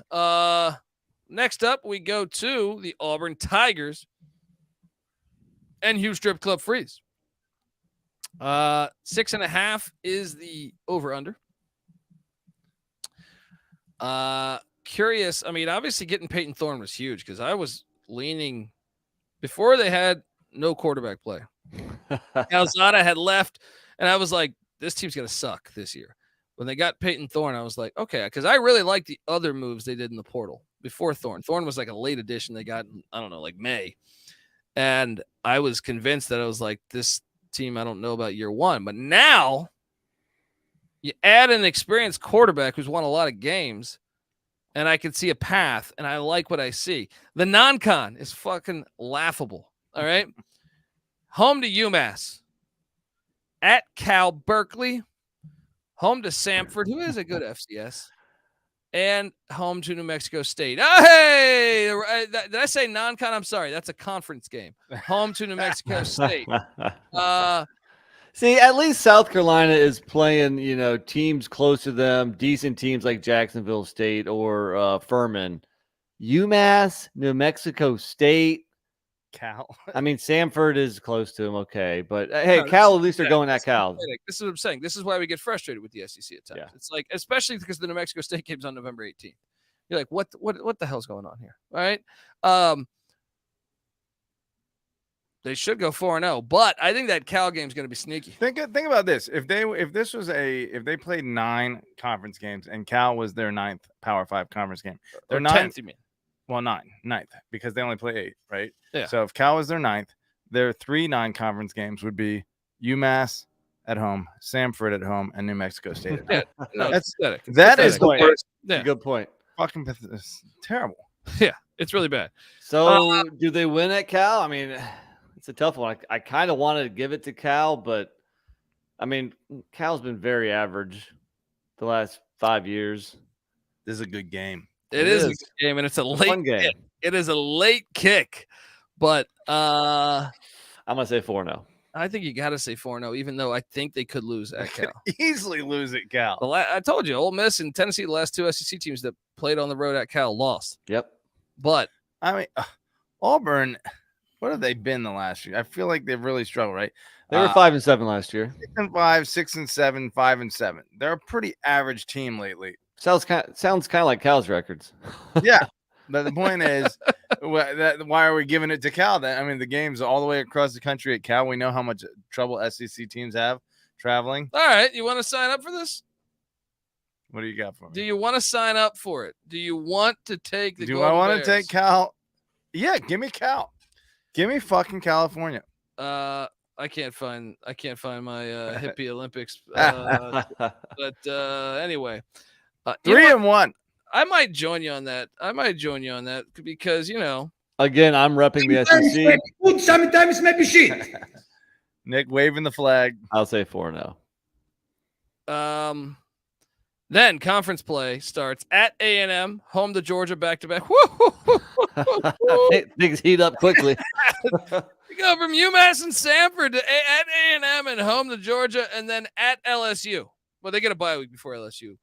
[SPEAKER 1] Next up, we go to the Auburn Tigers and Hugh Strip Club Freeze. 6.5 is the over-under. Curious. I mean, obviously getting Peyton Thorne was huge because I was leaning before they had no quarterback play. Calzada had left, and I was like, this team's going to suck this year. When they got Peyton Thorne, I was like, okay, because I really liked the other moves they did in the portal before Thorne. Thorne was like a late addition they got in, I don't know, like May. And I was convinced that I was like, this team, I don't know about year 1. But now you add an experienced quarterback who's won a lot of games, and I can see a path, and I like what I see. The non-con is fucking laughable. All right. Home to UMass. At Cal Berkeley. Home to Samford, who is a good FCS. And home to New Mexico State. Oh, hey! Did I say non-con? I'm sorry. That's a conference game. Home to New Mexico State.
[SPEAKER 7] See, at least South Carolina is playing, teams close to them, decent teams like Jacksonville State or Furman. UMass, New Mexico State.
[SPEAKER 8] Cal.
[SPEAKER 7] I mean, Samford is close to him, okay. But, hey, no, Cal, at least they're going at Cal.
[SPEAKER 1] This is what I'm saying. This is why we get frustrated with the SEC at times. Yeah. It's like, especially because the New Mexico State game's on November 18th. You're like, what the hell's going on here? All right. They should go 4-0, but I think that Cal game is going to be sneaky.
[SPEAKER 8] Think about this: if they played 9 conference games and Cal was their 9th Power 5 conference game, they're
[SPEAKER 1] 10th, you mean?
[SPEAKER 8] Well, 9th, because they only play 8, right?
[SPEAKER 1] Yeah.
[SPEAKER 8] So if Cal was their 9th, their 3 non-conference games would be UMass at home, Samford at home, and New Mexico State at home.
[SPEAKER 1] No,
[SPEAKER 8] that's
[SPEAKER 1] pathetic.
[SPEAKER 8] That is the worst.
[SPEAKER 7] Yeah. Good point.
[SPEAKER 8] Fucking terrible.
[SPEAKER 1] Yeah, it's really bad.
[SPEAKER 7] So do they win at Cal? I mean, it's a tough one. I kind of wanted to give it to Cal, but I mean, Cal's been very average the last 5 years.
[SPEAKER 8] This is a good game.
[SPEAKER 1] It is a good game, and it's a late
[SPEAKER 7] fun game.
[SPEAKER 1] kick. It is a late kick, but
[SPEAKER 7] I'm gonna say 4-0.
[SPEAKER 1] I think you got to say 4-0, even though I think they could lose at Cal.
[SPEAKER 8] Easily lose at Cal.
[SPEAKER 1] I told you, Ole Miss and Tennessee, the last two SEC teams that played on the road at Cal, lost.
[SPEAKER 7] Yep.
[SPEAKER 1] But
[SPEAKER 8] I mean, Auburn, what have they been the last year? I feel like they've really struggled, right?
[SPEAKER 7] They were 5-7 last year.
[SPEAKER 8] 6-5, 6-7, 5-7. They're a pretty average team lately.
[SPEAKER 7] Sounds kind of like Cal's records.
[SPEAKER 8] Yeah. But the point is, why are we giving it to Cal then? I mean, the game's all the way across the country at Cal. We know how much trouble SEC teams have traveling.
[SPEAKER 1] All right. You want to sign up for this?
[SPEAKER 8] What do you got for me?
[SPEAKER 1] Do you want to sign up for it? Do you want to take the
[SPEAKER 8] Do
[SPEAKER 1] Golden
[SPEAKER 8] I want
[SPEAKER 1] Bears?
[SPEAKER 8] to take Cal? Yeah, give me Cal. Give me fucking California.
[SPEAKER 1] I can't find my hippie Olympics. But anyway,
[SPEAKER 8] 3-1.
[SPEAKER 1] I might join you on that. Because
[SPEAKER 7] Again, I'm repping the SEC.
[SPEAKER 9] Good, sometimes maybe shit.
[SPEAKER 8] Nick waving the flag.
[SPEAKER 7] I'll say 4-0.
[SPEAKER 1] Then conference play starts at A&M, home to Georgia, back-to-back.
[SPEAKER 7] Things heat up quickly.
[SPEAKER 1] We go from UMass and Samford to at A&M and home to Georgia, and then at LSU. Well, they get a bye week before LSU.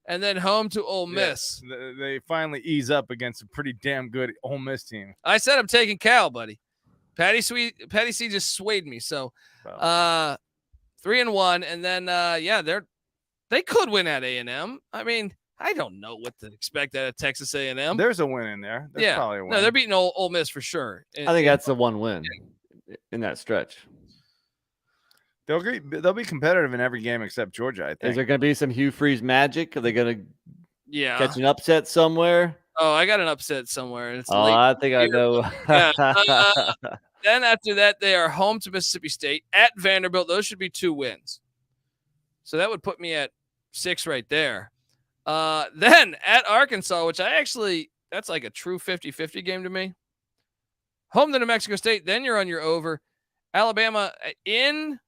[SPEAKER 1] And then home to Ole Miss.
[SPEAKER 8] Yes, they finally ease up against a pretty damn good Ole Miss team.
[SPEAKER 1] I said I'm taking Cal, buddy. Patty C just swayed me. So 3-1, and then they could win at A&M. I mean, I don't know what to expect out of Texas A&M.
[SPEAKER 8] There's a win in there. There's probably a win.
[SPEAKER 1] No, they're beating Ole Miss for sure.
[SPEAKER 7] I think that's the one win in that stretch.
[SPEAKER 8] They'll be competitive in every game except Georgia, I think.
[SPEAKER 7] Is there going to be some Hugh Freeze magic? Are they going to catch an upset somewhere?
[SPEAKER 1] Oh, I got an upset somewhere. It's
[SPEAKER 7] I think I know.
[SPEAKER 1] Then after that, they are home to Mississippi State, at Vanderbilt. Those should be 2 wins. So that would put me at 6 right there. Then at Arkansas, which that's like a true 50-50 game to me. Home to New Mexico State. Then you're on your over. Alabama in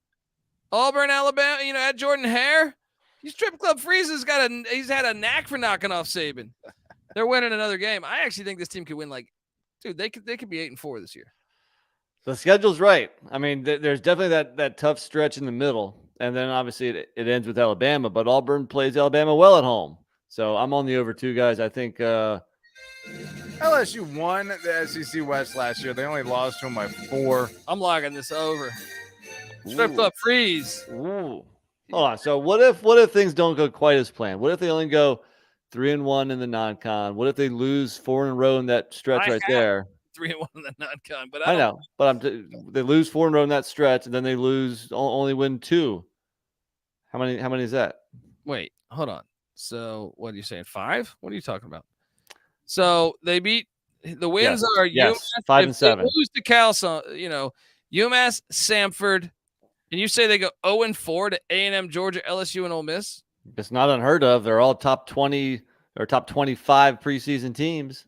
[SPEAKER 1] Auburn, Alabama, at Jordan Hare. He's Strip Club Freeze he's had a knack for knocking off Saban. They're winning another game. I actually think this team could win they could be 8-4 this year.
[SPEAKER 7] The schedule's right. I mean, there's definitely that tough stretch in the middle. And then obviously it ends with Alabama, but Auburn plays Alabama well at home. So I'm on the over 2, guys. I think
[SPEAKER 8] LSU won the SEC West last year. They only lost to them by 4.
[SPEAKER 1] I'm logging this over. Strip Club Freeze.
[SPEAKER 7] Ooh. Hold on. So what if things don't go quite as planned? What if they only go 3-1 in the non-con? What if they lose 4 in a row in that stretch right there?
[SPEAKER 1] 3-1 in the non-con, but
[SPEAKER 7] I know. But they lose 4 in a row in that stretch, and then they only win 2. How many is that?
[SPEAKER 1] Wait, hold on. So what are you saying? 5? What are you talking about? So they beat the wins are UMass
[SPEAKER 7] 5 and 7.
[SPEAKER 1] They lose to Cal, UMass, Samford, and you say they go 0-4 to A&M, Georgia, LSU, and Ole Miss.
[SPEAKER 7] It's not unheard of. They're all top 20 or top 25 preseason teams.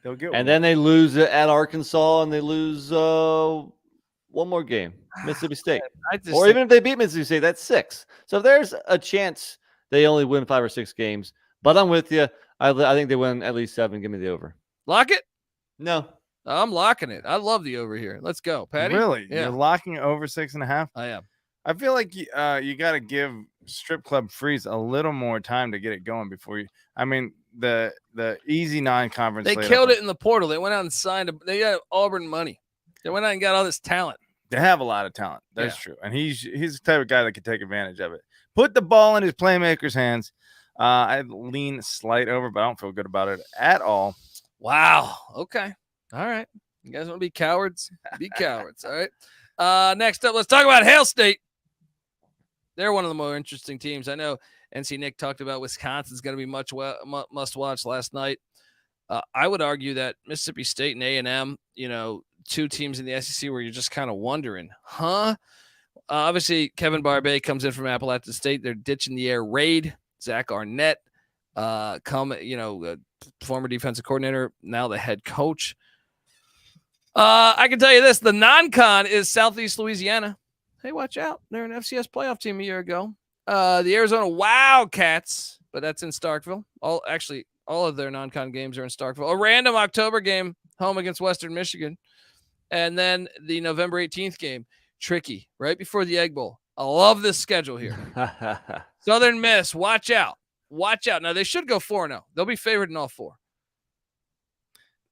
[SPEAKER 8] They'll get
[SPEAKER 7] and then they lose at Arkansas, and they lose one more game, Mississippi State. Or even if they beat Mississippi State, that's 6. So there's a chance they only win 5 or 6 games. But I'm with you. I think they win at least 7. Give me the over.
[SPEAKER 1] Lock it?
[SPEAKER 7] No.
[SPEAKER 1] I'm locking it. I love the over here. Let's go, Patty.
[SPEAKER 8] Really?
[SPEAKER 1] Yeah.
[SPEAKER 8] You're locking over 6.5?
[SPEAKER 1] I am.
[SPEAKER 8] I feel like you got to give Strip Club Freeze a little more time to get it going before you. I mean, the easy non-conference.
[SPEAKER 1] They killed it in the portal. They went out and signed. They got Auburn money. They went out and got all this talent.
[SPEAKER 8] They have a lot of talent. That's true, and he's the type of guy that can take advantage of it. Put the ball in his playmakers' hands. I lean slight over, but I don't feel good about it at all.
[SPEAKER 1] Wow. Okay. All right. You guys want to be cowards? Be cowards. All right. Next up, let's talk about Hail State. They're one of the more interesting teams. I know NC Nick talked about Wisconsin's going to be must watch last night. I would argue that Mississippi State and A&M, 2 teams in the SEC where you're just kind of wondering, obviously, Kevin Barbay comes in from Appalachian State. They're ditching the air raid. Zach Arnett, former defensive coordinator, now the head coach. I can tell you this: the non-con is Southeast Louisiana. Hey, watch out! They're an FCS playoff team a year ago. The Arizona Wildcats, but that's in Starkville. All of their non-con games are in Starkville. A random October game, home against Western Michigan. And then the November 18th game, tricky, right before the Egg Bowl. I love this schedule here. Southern Miss, watch out. Watch out. Now, they should go 4-0. They'll be favored in all 4.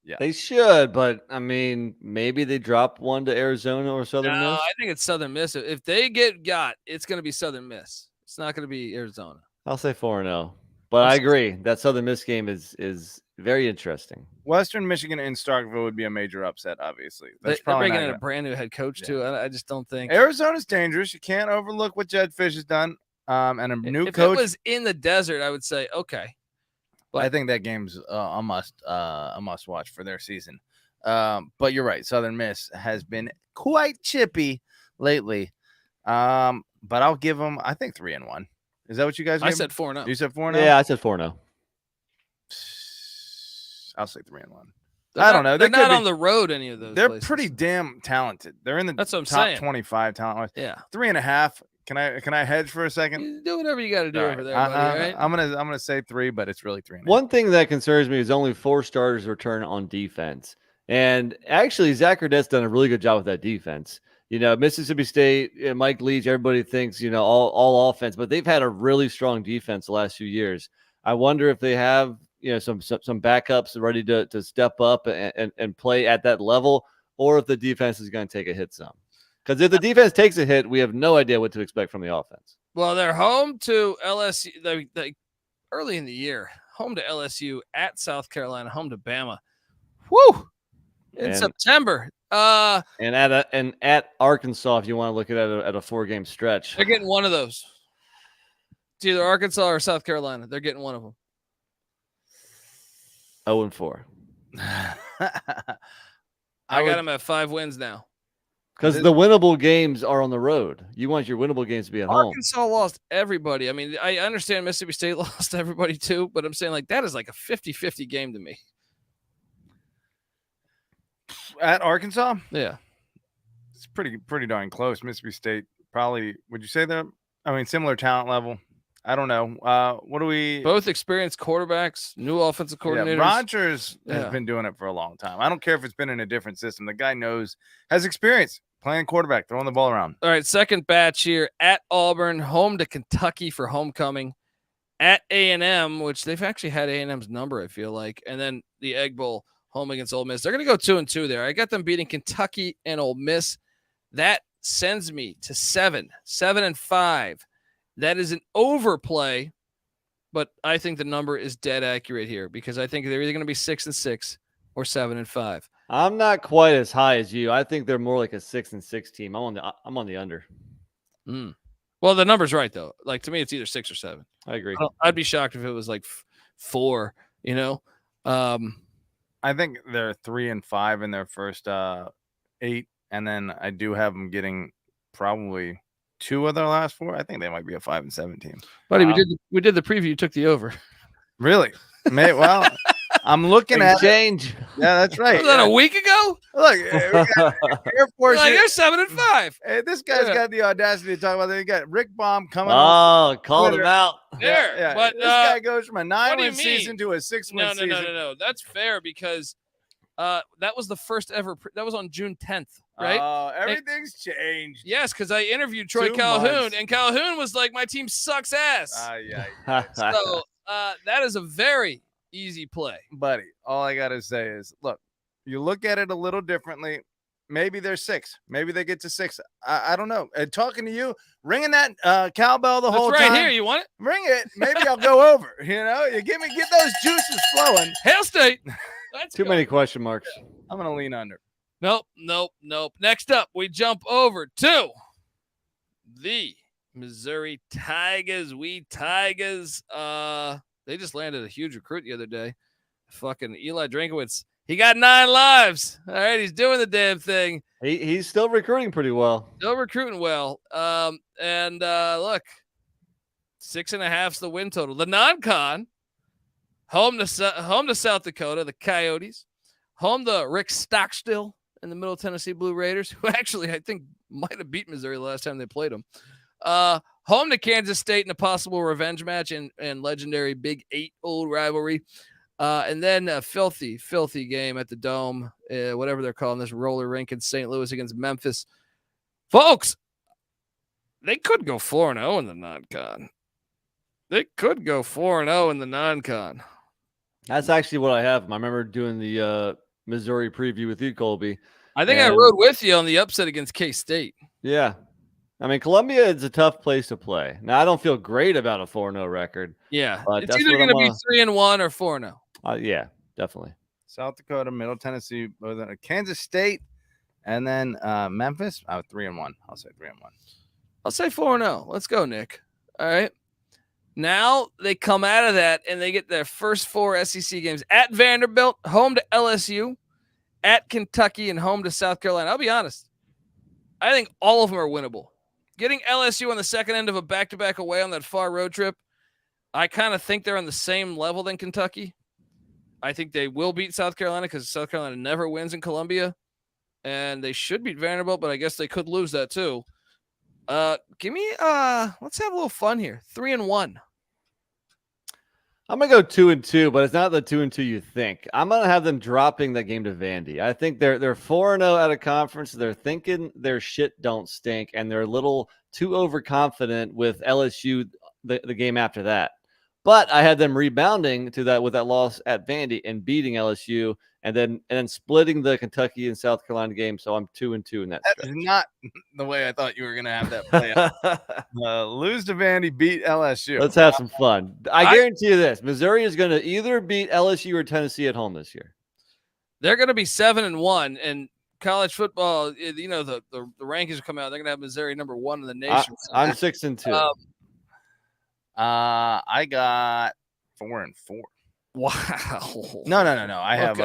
[SPEAKER 7] Yeah, they should, but I mean, maybe they drop one to Arizona or Southern Miss.
[SPEAKER 1] I think it's Southern Miss. If they get got, it's going to be Southern Miss. It's not going to be Arizona.
[SPEAKER 7] I'll say 4-0, but I agree that Southern Miss game is very interesting.
[SPEAKER 8] Western Michigan in Starkville would be a major upset. Obviously,
[SPEAKER 1] They're bringing in a brand new head coach too. I just don't think
[SPEAKER 8] Arizona's dangerous. You can't overlook what Jed Fish has done. And a new
[SPEAKER 1] if
[SPEAKER 8] coach.
[SPEAKER 1] If it was in the desert, I would say okay.
[SPEAKER 8] But I think that game's a must watch for their season. But you're right. Southern Miss has been quite chippy lately. But I'll give them, I think, 3-1. Is that what you guys?
[SPEAKER 1] I said 4-0.
[SPEAKER 8] You said 4-0?
[SPEAKER 7] Yeah, I said 4-0.
[SPEAKER 8] I'll say 3-1.
[SPEAKER 1] I don't know. They're not on the road. Any of those.
[SPEAKER 8] They're
[SPEAKER 1] places.
[SPEAKER 8] pretty damn talented. They're in the
[SPEAKER 1] That's what I'm
[SPEAKER 8] top
[SPEAKER 1] saying.
[SPEAKER 8] 25 talent.
[SPEAKER 1] Yeah,
[SPEAKER 8] 3.5. Can I hedge for a second?
[SPEAKER 1] You do whatever you got to do over there, buddy. All right?
[SPEAKER 8] I'm gonna say 3, but it's really 3.5.
[SPEAKER 7] One thing that concerns me is only 4 starters return on defense, and actually Zach Ardette's done a really good job with that defense. You know, Mississippi State, Mike Leach, everybody thinks all offense, but they've had a really strong defense the last few years. I wonder if they have some backups ready to step up and play at that level, or if the defense is going to take a hit some. Because if the defense takes a hit, we have no idea what to expect from the offense.
[SPEAKER 1] Well, they're home to LSU early in the year. Home to LSU, at South Carolina, home to Bama. Woo! In September.
[SPEAKER 7] And at Arkansas, if you want to look at it at a 4-game stretch.
[SPEAKER 1] They're getting one of those. It's either Arkansas or South Carolina. They're getting one of them.
[SPEAKER 7] 0-4.
[SPEAKER 1] I got them at 5 wins now.
[SPEAKER 7] Because the winnable games are on the road. You want your winnable games to be at home.
[SPEAKER 1] Arkansas lost everybody. I mean, I understand Mississippi State lost everybody too, but I'm saying that is like a 50-50 game to me.
[SPEAKER 8] At Arkansas?
[SPEAKER 1] Yeah.
[SPEAKER 8] It's pretty darn close. Mississippi State probably, would you say that? I mean, similar talent level. I don't know. What do we?
[SPEAKER 1] Both experienced quarterbacks, new offensive coordinators.
[SPEAKER 8] Yeah, Rodgers has been doing it for a long time. I don't care if it's been in a different system. The guy has experience playing quarterback, throwing the ball around.
[SPEAKER 1] All right, second batch here at Auburn, home to Kentucky for homecoming. At A&M, which they've actually had A&M's number, I feel like. And then the Egg Bowl, home against Ole Miss. They're going to go 2-2 there. I got them beating Kentucky and Ole Miss. That sends me to 7-5. That is an overplay, but I think the number is dead accurate here because I think they're either going to be 6-6 or 7-5.
[SPEAKER 7] I'm not quite as high as you. I think they're more like a 6-6 team. I'm on the under.
[SPEAKER 1] Well, the number's right though. Like to me, it's either 6 or 7.
[SPEAKER 7] I agree.
[SPEAKER 1] I'd be shocked if it was like 4.
[SPEAKER 8] I think they're 3-5 in their first 8, and then I do have them getting probably 2 of their last 4. I think they might be a 5-7 team.
[SPEAKER 1] Buddy, we did the preview. You took the over.
[SPEAKER 8] Really? Well, I'm looking at
[SPEAKER 7] change.
[SPEAKER 8] Yeah, that's right.
[SPEAKER 1] Was that a week ago?
[SPEAKER 8] Look, we got Air Force.
[SPEAKER 1] They're 7-5.
[SPEAKER 8] Hey, this guy's got the audacity to talk about that. You got Rick Baum coming.
[SPEAKER 7] Oh, called him out.
[SPEAKER 1] There,
[SPEAKER 8] yeah.
[SPEAKER 1] But
[SPEAKER 8] this guy goes from a 9-win season to a 6-win season.
[SPEAKER 1] No. That's fair because that was the first ever. That was on June 10th, right?
[SPEAKER 8] Oh, everything's changed.
[SPEAKER 1] Yes, because I interviewed Troy
[SPEAKER 8] 2
[SPEAKER 1] Calhoun,
[SPEAKER 8] months.
[SPEAKER 1] and Calhoun was like, "My team sucks ass."
[SPEAKER 8] Yeah.
[SPEAKER 1] So that is a very easy play,
[SPEAKER 8] buddy. All I gotta say is, look, you look at it a little differently. Maybe they're 6. Maybe they get to 6. I don't know. Talking to you, ringing that cowbell the whole
[SPEAKER 1] right
[SPEAKER 8] time.
[SPEAKER 1] Here. You want it?
[SPEAKER 8] Ring it. Maybe I'll go over. You get those juices flowing.
[SPEAKER 1] Hail State.
[SPEAKER 7] Too many question marks.
[SPEAKER 8] I'm gonna lean under.
[SPEAKER 1] Nope. Next up, we jump over to the Missouri Tigers. We Tigers. They just landed a huge recruit the other day. Fucking Eli Drinkowitz. He got 9 lives. All right, he's doing the damn thing.
[SPEAKER 7] He's still recruiting pretty well.
[SPEAKER 1] Still recruiting well. And look, 6.5's the win total. The non-con, home to South Dakota, the Coyotes. Home to Rick Stockstill and the Middle Tennessee Blue Raiders, who actually I think might have beat Missouri the last time they played them. Home to Kansas State in a possible revenge match and legendary Big 8 old rivalry. And then a filthy game at the Dome, whatever they're calling this roller rink in St. Louis against Memphis. Folks, they could go 4-0 in the non-con. They could go 4-0 in the non-con.
[SPEAKER 7] That's actually what I have. I remember doing the Missouri preview with you, Colby.
[SPEAKER 1] I think I rode with you on the upset against K-State.
[SPEAKER 7] Yeah. I mean, Columbia is a tough place to play. Now, I don't feel great about a 4-0 record.
[SPEAKER 1] Yeah.
[SPEAKER 7] But
[SPEAKER 1] It's either going to be 3-1 or 4-0.
[SPEAKER 7] Yeah, definitely.
[SPEAKER 8] South Dakota, Middle Tennessee, Kansas State, and then Memphis. 3-1. I'll say 3-1.
[SPEAKER 1] I'll say 4-0. Let's go, Nick. All right. Now they come out of that and they get their first 4 SEC games at Vanderbilt, home to LSU, at Kentucky, and home to South Carolina. I'll be honest. I think all of them are winnable. Getting LSU on the second end of a back-to-back away on that far road trip, I kind of think they're on the same level than Kentucky. I think they will beat South Carolina because South Carolina never wins in Columbia, and they should beat Vanderbilt, but I guess they could lose that too. Give me let's have a little fun here. 3-1.
[SPEAKER 7] I'm gonna go 2-2, but it's not the 2-2 you think. I'm gonna have them dropping that game to Vandy. I think they're 4-0 out of conference. They're thinking their shit don't stink, and they're a little too overconfident with LSU the game after that. But I had them rebounding to that with that loss at Vandy and beating LSU, and then splitting the Kentucky and South Carolina game. So I'm 2-2 in that.
[SPEAKER 8] That is not the way I thought you were going to have that play out. Lose to Vandy, beat LSU.
[SPEAKER 7] Let's have some fun. I guarantee you this: Missouri is going to either beat LSU or Tennessee at home this year.
[SPEAKER 1] They're going to be 7-1, and college football, you know, the rankings are coming out. They're going to have Missouri number 1 in the nation.
[SPEAKER 7] I'm 6-2.
[SPEAKER 8] I got 4-4.
[SPEAKER 1] Wow.
[SPEAKER 8] No. I have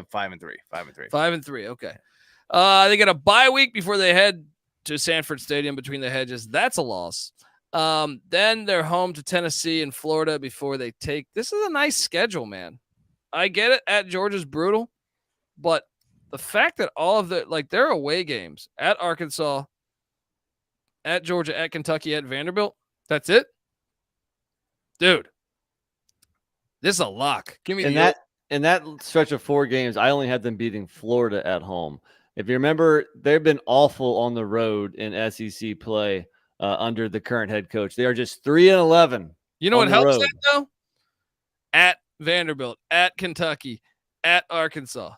[SPEAKER 8] 5-3.
[SPEAKER 1] 5-3. Okay. They get a bye week before they head to Sanford Stadium between the hedges. That's a loss. Then they're home to Tennessee and Florida before they take. This is a nice schedule, man. I get it. At Georgia's brutal, but the fact that all of their away games at Arkansas, at Georgia, at Kentucky, at Vanderbilt, that's it. Dude, this is a lock. Give me
[SPEAKER 7] in that stretch of 4 games. I only had them beating Florida at home. If you remember, they've been awful on the road in SEC play under the current head coach. They are just 3-11.
[SPEAKER 1] You know what helps that though? At Vanderbilt, at Kentucky, at Arkansas.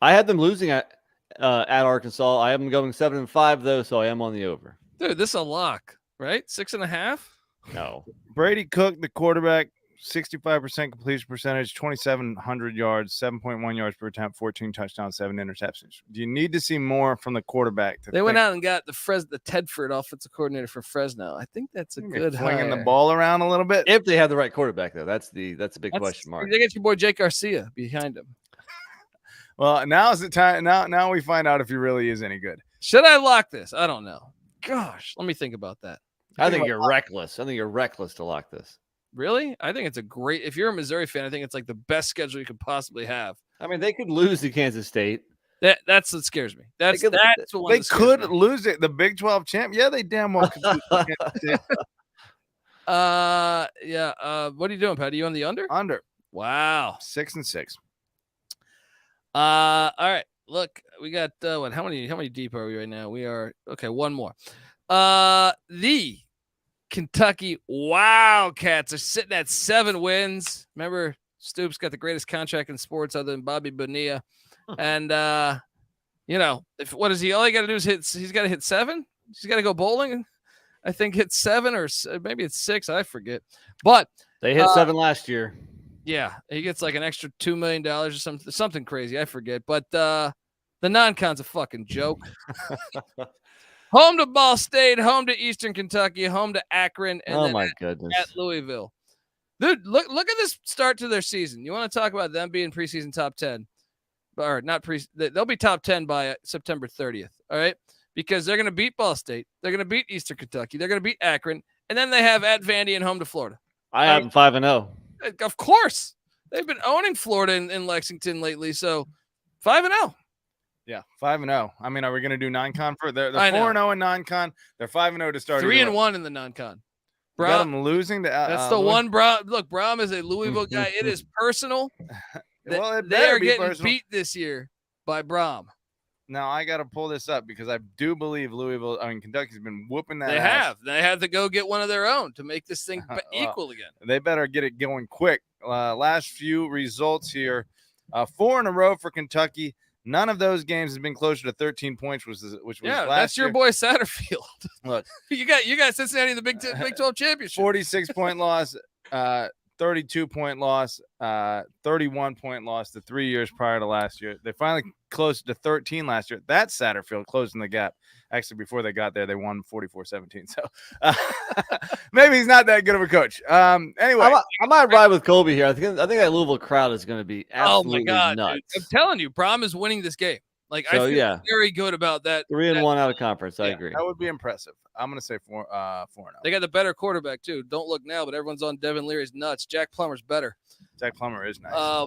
[SPEAKER 7] I had them losing at Arkansas. I have them going 7-5 though, so I am on the over.
[SPEAKER 1] Dude, this is a lock, right? 6.5.
[SPEAKER 7] No.
[SPEAKER 8] Brady Cook, the quarterback, 65% completion percentage, 2,700 yards, 7.1 yards per attempt, 14 touchdowns, 7 interceptions. Do you need to see more from the quarterback?
[SPEAKER 1] They went out and got the Tedford offensive coordinator for Fresno. I think that's a good
[SPEAKER 8] flinging
[SPEAKER 1] hire.
[SPEAKER 8] the ball around a little bit.
[SPEAKER 7] If they have the right quarterback, though, that's a big question mark.
[SPEAKER 1] They get your boy Jake Garcia behind him.
[SPEAKER 8] Well, now's the time. Now we find out if he really is any good.
[SPEAKER 1] Should I lock this? I don't know. Gosh, let me think about that.
[SPEAKER 7] I think you're reckless. I think you're reckless to lock this.
[SPEAKER 1] Really? I think it's a great. If you're a Missouri fan, I think it's like the best schedule you could possibly have.
[SPEAKER 7] I mean, they could lose to Kansas State.
[SPEAKER 1] That's what scares me. That's what
[SPEAKER 8] they could lose it. The Big 12 champ. Yeah, they damn well could lose to Kansas State.
[SPEAKER 1] Yeah. What are you doing, Pat? Are you on the under?
[SPEAKER 8] Under.
[SPEAKER 1] Wow.
[SPEAKER 8] 6-6.
[SPEAKER 1] All right. Look, we got what? How many deep are we right now? We are okay. One more. The Kentucky Wildcats are sitting at 7 wins. Remember, Stoops got the greatest contract in sports other than Bobby Bonilla. And, what is he? All he got to do is he's got to hit 7. He's got to go bowling. I think hit 7 or maybe it's 6. I forget. But
[SPEAKER 7] they hit 7 last year.
[SPEAKER 1] Yeah. He gets like an extra $2 million or something crazy. I forget. But the non-con's a fucking joke. Home to Ball State, home to Eastern Kentucky, home to Akron, and
[SPEAKER 7] goodness,
[SPEAKER 1] at Louisville. Dude, look at this start to their season. You want to talk about them being preseason top 10? Or not they'll be top 10 by September 30th, all right? Because they're going to beat Ball State. They're going to beat Eastern Kentucky. They're going to beat Akron. And then they have at Vandy and home to Florida.
[SPEAKER 7] I have them 5-0.
[SPEAKER 1] Of course. They've been owning Florida in Lexington lately, so 5-0.
[SPEAKER 8] Yeah, 5-0. I mean, are we going to do non-con for? They're
[SPEAKER 1] I know.
[SPEAKER 8] 4-0 in non-con. They're 5-0 to start.
[SPEAKER 1] 3-1 in the non-con.
[SPEAKER 8] You got them losing to.
[SPEAKER 1] That's the one. Look, Braum is a Louisville guy. It is personal.
[SPEAKER 8] Well, it
[SPEAKER 1] They
[SPEAKER 8] better
[SPEAKER 1] are
[SPEAKER 8] be
[SPEAKER 1] getting
[SPEAKER 8] personal.
[SPEAKER 1] beat this year by Braum.
[SPEAKER 8] Now I got to pull this up because I do believe Kentucky's been whooping that.
[SPEAKER 1] They
[SPEAKER 8] ass.
[SPEAKER 1] have. They had to go get one of their own to make this thing
[SPEAKER 8] Well,
[SPEAKER 1] equal again.
[SPEAKER 8] They better get it going quick. Last few results here, 4 in a row for Kentucky. None of those games has been closer to 13 points, which was last
[SPEAKER 1] that's your
[SPEAKER 8] year.
[SPEAKER 1] boy Satterfield.
[SPEAKER 8] Look,
[SPEAKER 1] you got Cincinnati in the Big 12 championship.
[SPEAKER 8] 46-point loss, 32-point loss, 31-point loss the 3 years prior to last year. They finally closed to 13 last year. That's Satterfield closing the gap. Actually, before they got there, they won 44-17. So maybe he's not that good of a coach. Anyway,
[SPEAKER 7] I might ride with Colby here. I think that Louisville crowd is going to be absolutely
[SPEAKER 1] nuts.
[SPEAKER 7] Dude.
[SPEAKER 1] I'm telling you, Braum is winning this game. Like
[SPEAKER 7] So,
[SPEAKER 1] I feel
[SPEAKER 7] yeah.
[SPEAKER 1] very good about that.
[SPEAKER 7] 3-1 out of conference. I agree.
[SPEAKER 8] that would be impressive. I'm going to say 4-0.
[SPEAKER 1] They got the better quarterback too. Don't look now, but everyone's on Devin Leary's nuts. Jack Plummer's better.
[SPEAKER 8] Jack Plummer is nice.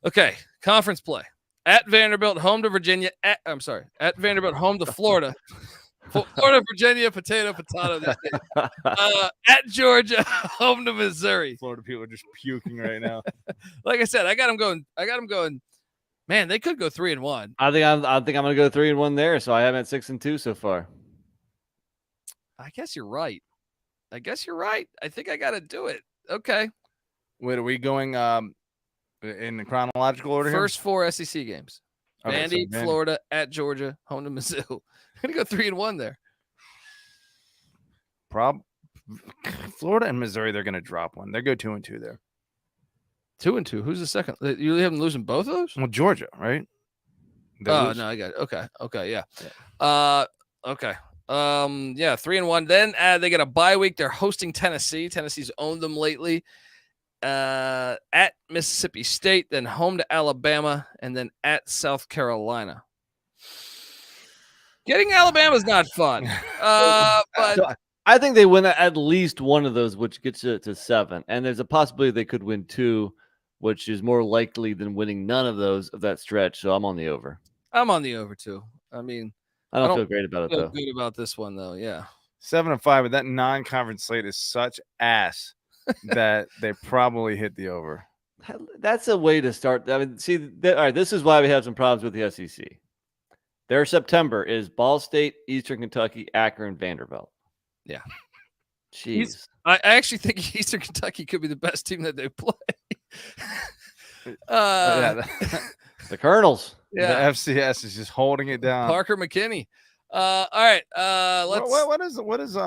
[SPEAKER 1] Okay, conference play. At Vanderbilt, home to Virginia. At Vanderbilt, home to Florida. Florida, Virginia, potato. This game. At Georgia, home to Missouri.
[SPEAKER 8] Florida people are just puking right now.
[SPEAKER 1] Like I said, I got them going. Man, they could go 3-1.
[SPEAKER 7] I think I'm going to go 3-1 there. So I am at 6-2 so far.
[SPEAKER 1] I guess you're right. I think I got to do it. Okay.
[SPEAKER 8] Wait, are we going in the chronological order?
[SPEAKER 1] First 4 SEC games.
[SPEAKER 8] Okay,
[SPEAKER 1] Vandy,
[SPEAKER 8] so Vandy.
[SPEAKER 1] Florida, at Georgia, home to Mizzou. I'm going to go 3-1 there.
[SPEAKER 8] Florida and Missouri, they're going to drop one. They go 2-2 there.
[SPEAKER 1] 2-2. Who's the second? You have them losing both of those?
[SPEAKER 8] Well, Georgia, right? They
[SPEAKER 1] Oh
[SPEAKER 8] lose.
[SPEAKER 1] no, I got it. Okay, yeah. Okay. 3-1. Then they get a bye week. They're hosting Tennessee. Tennessee's owned them lately. At Mississippi State, then home to Alabama, and then at South Carolina. Getting Alabama's not fun. But
[SPEAKER 7] So I think they win at least one of those, which gets it to 7. And there's a possibility they could win 2, which is more likely than winning none of those of that stretch. So I'm on the over.
[SPEAKER 1] I'm on the over too. I mean,
[SPEAKER 7] I don't feel great about it
[SPEAKER 1] feel
[SPEAKER 7] though.
[SPEAKER 1] good about this one though. Yeah.
[SPEAKER 8] 7-5, but that non-conference slate is such ass that they probably hit the over.
[SPEAKER 7] That's a way to start. I mean, see, all right, this is why we have some problems with the SEC. Their September is Ball State, Eastern Kentucky, Akron, Vanderbilt.
[SPEAKER 1] Yeah.
[SPEAKER 7] Jeez.
[SPEAKER 1] I actually think Eastern Kentucky could be the best team that they play.
[SPEAKER 7] The Colonels.
[SPEAKER 1] Yeah.
[SPEAKER 8] The FCS is just holding it down.
[SPEAKER 1] Parker McKinney. All right. Let's.
[SPEAKER 8] What has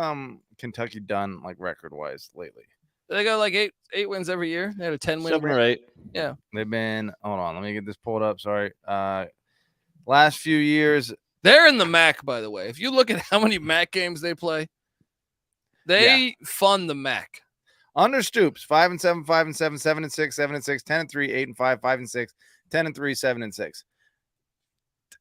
[SPEAKER 8] Kentucky done like record wise lately?
[SPEAKER 1] They got like eight wins every year. They had a 10-win.
[SPEAKER 7] 7 or 8.
[SPEAKER 1] Yeah.
[SPEAKER 8] They've been. Hold on, let me get this pulled up. Sorry. Last few years,
[SPEAKER 1] They're in the MAC, by the way. If you look at how many MAC games they play, they fund the MAC.
[SPEAKER 8] under Stoops, 5-7, 5-7, 7-6, 7-6, 10-3, 8-5, 5-6, 10-3, 7-6.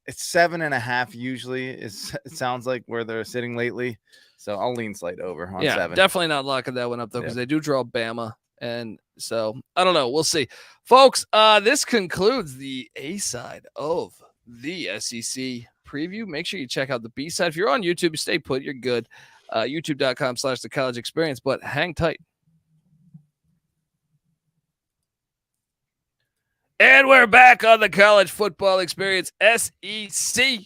[SPEAKER 8] It's 7.5 usually. It sounds like where they're sitting lately. So I'll lean slight over on 7.
[SPEAKER 1] Definitely not locking that one up though, because they do draw Bama, and so I don't know. We'll see, folks. This concludes the A side of the SEC preview. Make sure you check out the B side. If you're on YouTube, stay put. You're good. YouTube.com/The College Experience. But hang tight. And we're back on the College Football Experience SEC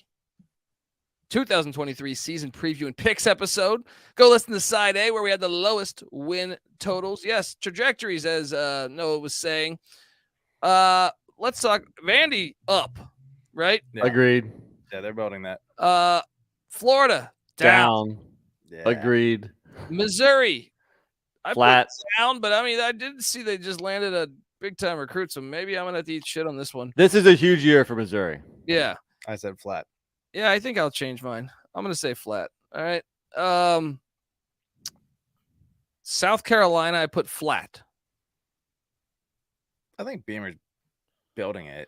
[SPEAKER 1] 2023 season preview and picks episode. Go listen to side A where we had the lowest win totals. Yes, trajectories, as Noah was saying. Let's talk Vandy up, right?
[SPEAKER 8] Yeah.
[SPEAKER 7] Agreed.
[SPEAKER 8] Yeah, they're building that.
[SPEAKER 1] Florida down.
[SPEAKER 8] Yeah.
[SPEAKER 7] Agreed.
[SPEAKER 1] Missouri I
[SPEAKER 7] Flat.
[SPEAKER 1] put down, but I mean I didn't see they just landed a big time recruit, so maybe I'm gonna have to eat shit on this one.
[SPEAKER 7] This is a huge year for Missouri.
[SPEAKER 1] Yeah.
[SPEAKER 8] I said flat.
[SPEAKER 1] Yeah, I think I'll change mine. I'm going to say flat. All right. South Carolina, I put flat.
[SPEAKER 8] I think Beamer's building it.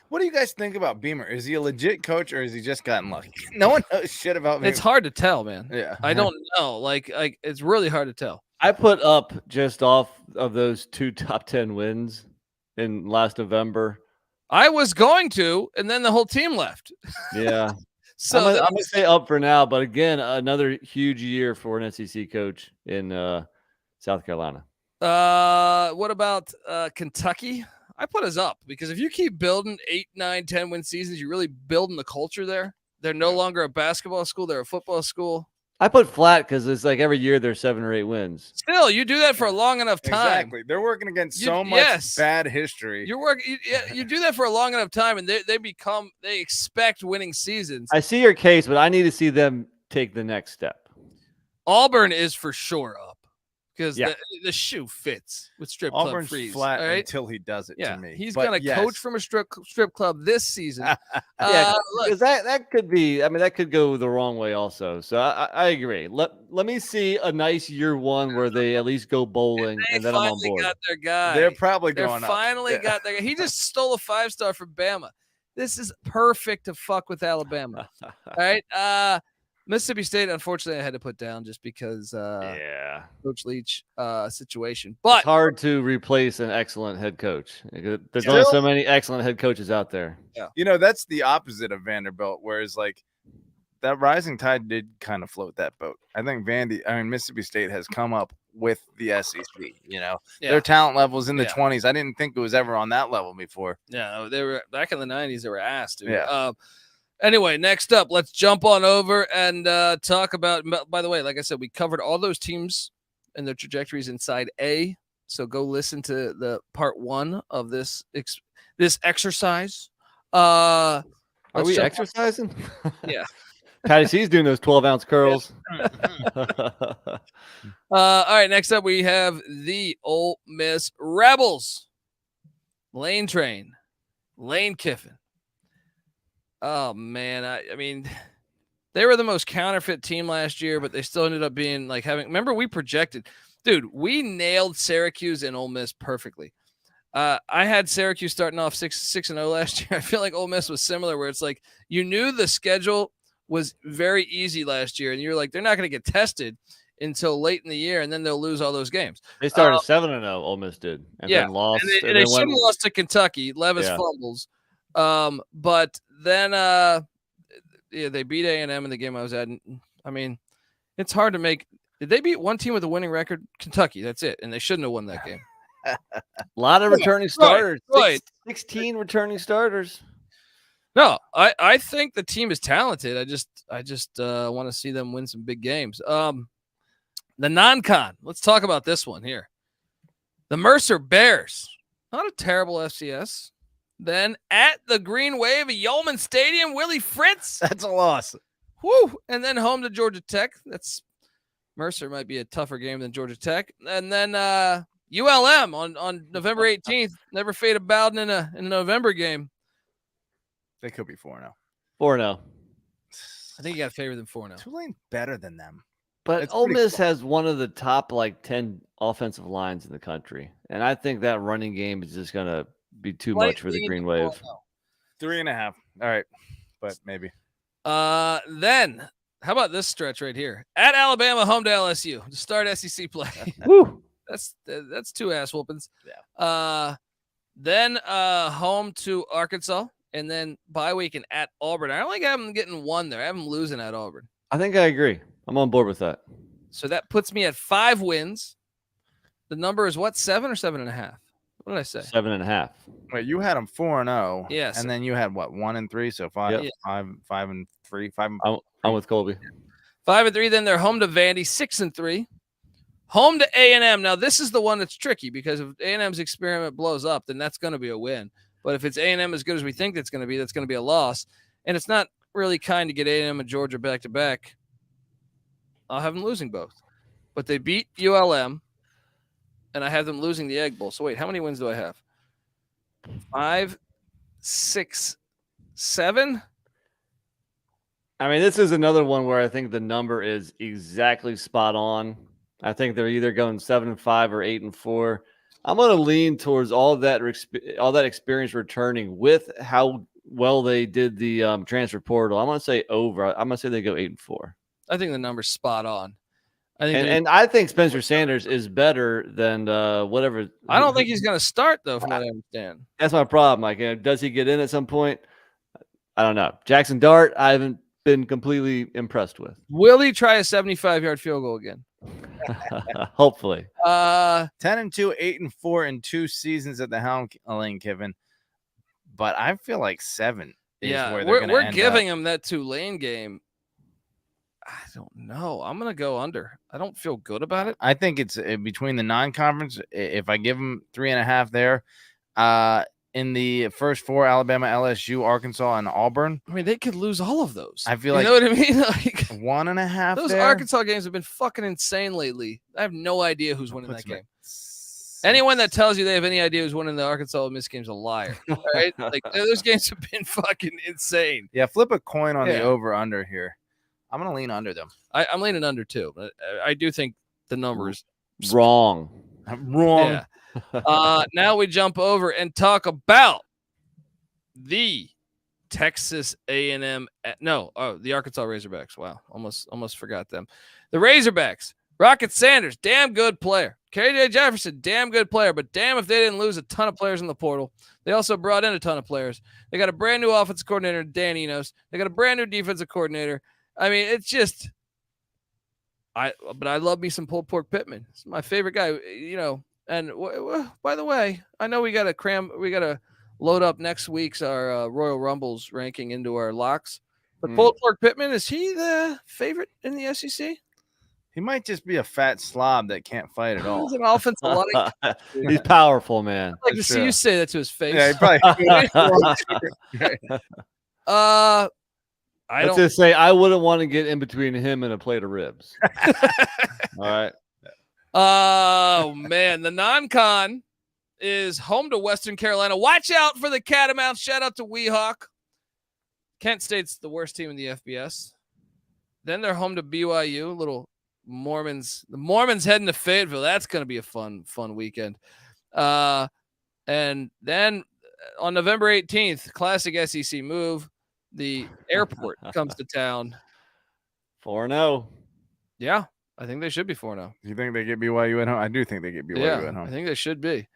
[SPEAKER 8] What do you guys think about Beamer? Is he a legit coach or has he just gotten lucky? No one knows shit about me.
[SPEAKER 1] It's hard to tell, man.
[SPEAKER 8] Yeah.
[SPEAKER 1] I don't know. Like it's really hard to tell.
[SPEAKER 7] I put up just off of those 2 top 10 wins in last November.
[SPEAKER 1] I was going to, and then the whole team left.
[SPEAKER 7] Yeah.
[SPEAKER 1] So
[SPEAKER 7] I'm gonna stay up for now, but again, another huge year for an SEC coach in South Carolina.
[SPEAKER 1] What about Kentucky? I put us up because if you keep building 8, 9, 10 win seasons, you're really building the culture there. They're no longer a basketball school; they're a football school.
[SPEAKER 7] I put flat because it's like every year there's 7 or 8 wins.
[SPEAKER 1] Still, you do that for a long enough time.
[SPEAKER 8] Exactly. They're working against so much bad history.
[SPEAKER 1] You're working. You do that for a long enough time, and they expect winning seasons.
[SPEAKER 7] I see your case, but I need to see them take the next step.
[SPEAKER 1] Auburn is for sure up because
[SPEAKER 7] Yeah.
[SPEAKER 1] the shoe fits with strip
[SPEAKER 8] Auburn's
[SPEAKER 1] club freeze.
[SPEAKER 8] flat
[SPEAKER 1] all right?
[SPEAKER 8] until he does it to me.
[SPEAKER 1] He's
[SPEAKER 8] But
[SPEAKER 1] going to coach from a strip club this season.
[SPEAKER 7] Yeah,
[SPEAKER 1] Look,
[SPEAKER 7] because that could be. I mean, that could go the wrong way also. So I agree. Let me see a nice year one where they at least go bowling, and then I'm on
[SPEAKER 1] finally
[SPEAKER 7] board.
[SPEAKER 1] got their guy.
[SPEAKER 8] They're probably
[SPEAKER 1] They're
[SPEAKER 8] going
[SPEAKER 1] finally
[SPEAKER 8] up.
[SPEAKER 1] got their guy. He just stole a 5-star from Bama. This is perfect to fuck with Alabama. All right. Mississippi State, unfortunately, I had to put down just because
[SPEAKER 7] Yeah,
[SPEAKER 1] Coach Leach situation.
[SPEAKER 7] it's
[SPEAKER 1] But
[SPEAKER 7] hard to replace an excellent head coach. There's only so many excellent head coaches out there.
[SPEAKER 8] You know, that's the opposite of Vanderbilt, whereas like that rising tide did kind of float that boat. I think Mississippi State has come up with the SEC. You know, their talent levels in the 20s. I didn't think it was ever on that level before.
[SPEAKER 1] Yeah, they were back in the 90s. They were asked. Dude.
[SPEAKER 8] Yeah.
[SPEAKER 1] Anyway, next up, let's jump on over and talk about. By the way, like I said, we covered all those teams and their trajectories inside A. So go listen to the part 1 of this exercise.
[SPEAKER 7] Are we exercising?
[SPEAKER 1] Yeah.
[SPEAKER 7] Patty C's doing those 12-ounce curls.
[SPEAKER 1] All right, next up we have the Ole Miss Rebels. Lane Train, Lane Kiffin. Oh man, I mean, they were the most counterfeit team last year, but they still ended up being like having. Remember, we projected, dude. We nailed Syracuse and Ole Miss perfectly. I had Syracuse starting off 6-0 last year. I feel like Ole Miss was similar, where it's like you knew the schedule was very easy last year, and you're like, they're not going to get tested until late in the year, and then they'll lose all those games.
[SPEAKER 7] They started 7-0. Ole Miss did, and then lost.
[SPEAKER 1] And they should have lost to Kentucky. Levis fumbles. But then they beat A&M in the game I was at. I mean, it's hard to make. Did they beat one team with a winning record? Kentucky. That's it, and they shouldn't have won that game.
[SPEAKER 7] A lot of returning starters.
[SPEAKER 1] Right.
[SPEAKER 7] 16 returning starters.
[SPEAKER 1] No, I think the team is talented. I just want to see them win some big games. The non-con. Let's talk about this one here. The Mercer Bears. Not a terrible FCS. Then at the Green Wave of Yeoman Stadium, Willie Fritz.
[SPEAKER 8] That's a loss.
[SPEAKER 1] Woo! And then home to Georgia Tech. Mercer might be a tougher game than Georgia Tech. And then ULM on November 18th. Never fade a Bowden in a November game.
[SPEAKER 8] They could be 4-0.
[SPEAKER 7] 4-0.
[SPEAKER 1] I think you got to favor them 4-0.
[SPEAKER 8] Tulane's better than them.
[SPEAKER 7] But
[SPEAKER 8] It's
[SPEAKER 7] Ole
[SPEAKER 8] pretty
[SPEAKER 7] Miss
[SPEAKER 8] close.
[SPEAKER 7] has one of the top 10 offensive lines in the country. And I think that running game is just going to be too much for the Green Wave.
[SPEAKER 8] 3.5. All right. But maybe.
[SPEAKER 1] Then how about this stretch right here? At Alabama, home to LSU to start SEC play.
[SPEAKER 7] Woo!
[SPEAKER 1] That's 2 ass whoopings.
[SPEAKER 8] Yeah.
[SPEAKER 1] Then home to Arkansas, and then bye week and at Auburn. I only have them getting 1 there. I have them losing at Auburn.
[SPEAKER 7] I think I agree. I'm on board with that.
[SPEAKER 1] So that puts me at 5 wins. The number is what, 7 or 7.5? What did I say?
[SPEAKER 7] 7.5.
[SPEAKER 8] Wait, you had them 4-0.
[SPEAKER 1] Yes.
[SPEAKER 8] And then you had what, 1-3? So 5,
[SPEAKER 7] Yep.
[SPEAKER 8] 5-3, 5.
[SPEAKER 7] I'm with Colby.
[SPEAKER 1] 5-3. Then they're home to Vandy, 6-3. Home to A&M. Now this is the one that's tricky because if A&M's experiment blows up, then that's going to be a win. But if it's A&M as good as we think it's going to be, that's going to be a loss. And it's not really kind to get A&M and Georgia back to back. I'll have them losing both. But they beat ULM, and I have them losing the Egg Bowl. So wait, how many wins do I have? 5, 6, 7.
[SPEAKER 7] I mean, this is another one where I think the number is exactly spot on. I think they're either going 7-5 or 8-4. I'm going to lean towards all that experience returning with how well they did the transfer portal. I'm going to say over. I'm going to say they go 8-4.
[SPEAKER 1] I think the number's spot on.
[SPEAKER 7] And I think Spencer Sanders is better than whatever.
[SPEAKER 1] I don't think he's going to start, though, from what I understand.
[SPEAKER 7] That's my problem. Like, does he get in at some point? I don't know. Jackson Dart, I haven't been completely impressed with.
[SPEAKER 1] Will he try a 75-yard field goal again?
[SPEAKER 7] Hopefully.
[SPEAKER 8] 10-2, 8-4 in 2 seasons at the helm, Lane Kiffin. But I feel like 7 is where they're going to
[SPEAKER 1] we're
[SPEAKER 8] end
[SPEAKER 1] giving
[SPEAKER 8] up.
[SPEAKER 1] him that Tulane game. I don't know. I'm going to go under. I don't feel good about it.
[SPEAKER 8] I think it's between the non-conference. If I give them 3.5 there, in the first 4, Alabama, LSU, Arkansas, and Auburn.
[SPEAKER 1] I mean, they could lose all of those.
[SPEAKER 8] I feel
[SPEAKER 1] you
[SPEAKER 8] like
[SPEAKER 1] know what I mean. Like
[SPEAKER 8] 1.5.
[SPEAKER 1] Those
[SPEAKER 8] there.
[SPEAKER 1] Arkansas games have been fucking insane lately. I have no idea who's winning that
[SPEAKER 8] Puts them
[SPEAKER 1] game.
[SPEAKER 8] at 6.
[SPEAKER 1] Anyone that tells you they have any idea who's winning the Arkansas Ole Miss game is a liar. All right, like those games have been fucking insane.
[SPEAKER 8] Yeah, flip a coin on the
[SPEAKER 1] Yeah.
[SPEAKER 8] over/under here. I'm gonna lean under them.
[SPEAKER 1] I'm leaning under too, but I do think the numbers
[SPEAKER 7] Wrong.
[SPEAKER 8] I'm wrong.
[SPEAKER 1] Yeah. Now we jump over and talk about the Texas A&M. The Arkansas Razorbacks. Wow, almost forgot them. The Razorbacks. Rocket Sanders, damn good player. KJ Jefferson, damn good player. But damn if they didn't lose a ton of players in the portal. They also brought in a ton of players. They got a brand new offensive coordinator, Dan Enos. They got a brand new defensive coordinator. I mean, it's just. But I love me some pulled pork Pittman. It's my favorite guy. You know. And by the way, I know we got to load up next week's our Royal Rumbles ranking into our locks. But pulled pork Pittman, is he the favorite in the SEC?
[SPEAKER 8] He might just be a fat slob that can't fight at all.
[SPEAKER 1] He's an offensive line.
[SPEAKER 7] He's powerful, man.
[SPEAKER 1] I'd like to see you say that to his face.
[SPEAKER 8] Yeah, he probably.
[SPEAKER 7] Let's just say I wouldn't want to get in between him and a plate of ribs. All right.
[SPEAKER 1] Oh man, the non-con is home to Western Carolina. Watch out for the Catamounts. Shout out to Weehawk. Kent State's the worst team in the FBS. Then they're home to BYU. Little Mormons. The Mormons heading to Fayetteville. That's going to be a fun weekend. And then on November 18th, classic SEC move. The airport comes to town.
[SPEAKER 7] 4-0.
[SPEAKER 1] Yeah, I think they should be 4-0.
[SPEAKER 8] You think they get BYU at home? I do think they get BYU at home.
[SPEAKER 1] I think they should be.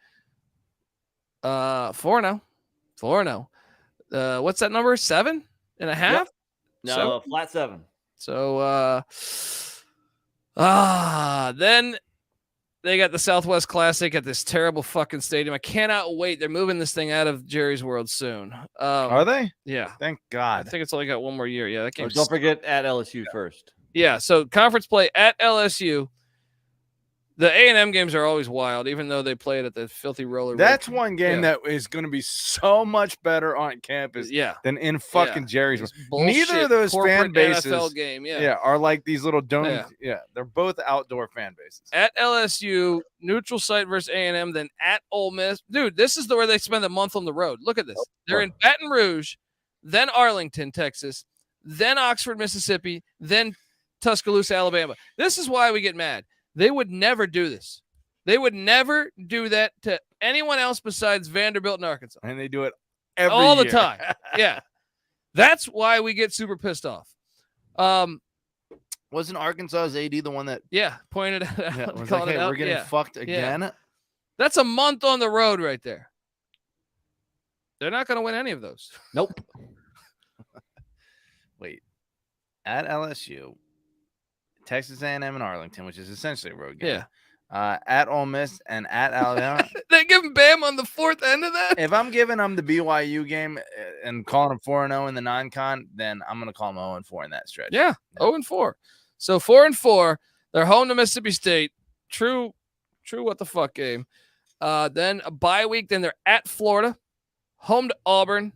[SPEAKER 1] 4-0. 4-0. What's that number? 7.5?
[SPEAKER 7] Yep. No,
[SPEAKER 1] So-
[SPEAKER 7] flat 7.
[SPEAKER 1] So then they got the Southwest Classic at this terrible fucking stadium. I cannot wait. They're moving this thing out of Jerry's World soon.
[SPEAKER 8] Are they?
[SPEAKER 1] Yeah.
[SPEAKER 8] Thank
[SPEAKER 1] I
[SPEAKER 8] God.
[SPEAKER 1] think it's only got one more year. Yeah, that game.
[SPEAKER 7] Don't forget at LSU first.
[SPEAKER 1] Yeah, so conference play at LSU. The A&M games are always wild, even though they play it at the filthy roller.
[SPEAKER 8] That's
[SPEAKER 1] rink.
[SPEAKER 8] one game that is going to be so much better on campus than in fucking Jerry's.
[SPEAKER 1] This
[SPEAKER 8] Neither of those
[SPEAKER 1] bullshit
[SPEAKER 8] fan
[SPEAKER 1] corporate
[SPEAKER 8] bases
[SPEAKER 1] NFL game, yeah.
[SPEAKER 8] are like these little domes.
[SPEAKER 1] Yeah.
[SPEAKER 8] Yeah, they're both outdoor fan bases.
[SPEAKER 1] At LSU, neutral site versus A&M, then at Ole Miss. Dude, this is where they spend a month on the road. Look at this. They're in Baton Rouge, then Arlington, Texas, then Oxford, Mississippi, then Tuscaloosa, Alabama. This is why we get mad. They would never do this. They would never do that to anyone else besides Vanderbilt and Arkansas.
[SPEAKER 8] And they do it
[SPEAKER 1] all
[SPEAKER 8] year.
[SPEAKER 1] the time. Yeah. That's why we get super pissed off.
[SPEAKER 8] Wasn't Arkansas's AD the one that
[SPEAKER 1] Pointed it out.
[SPEAKER 8] yeah, was
[SPEAKER 1] called
[SPEAKER 8] like,
[SPEAKER 1] it
[SPEAKER 8] hey,
[SPEAKER 1] out.
[SPEAKER 8] we're getting
[SPEAKER 1] Yeah.
[SPEAKER 8] fucked again?
[SPEAKER 1] That's a month on the road right there. They're not going to win any of those.
[SPEAKER 7] Nope.
[SPEAKER 8] Wait. At LSU, Texas A&M and Arlington, which is essentially a road game.
[SPEAKER 1] Yeah.
[SPEAKER 8] At Ole Miss and at Alabama.
[SPEAKER 1] They give them Bam on the fourth end of that?
[SPEAKER 8] If I'm giving them the BYU game and calling them 4-0 in the non-con, then I'm going to call them 0-4 in that stretch.
[SPEAKER 1] Yeah, 0-4. So 4-4. They're home to Mississippi State. True what the fuck game. Then a bye week. Then they're at Florida, home to Auburn,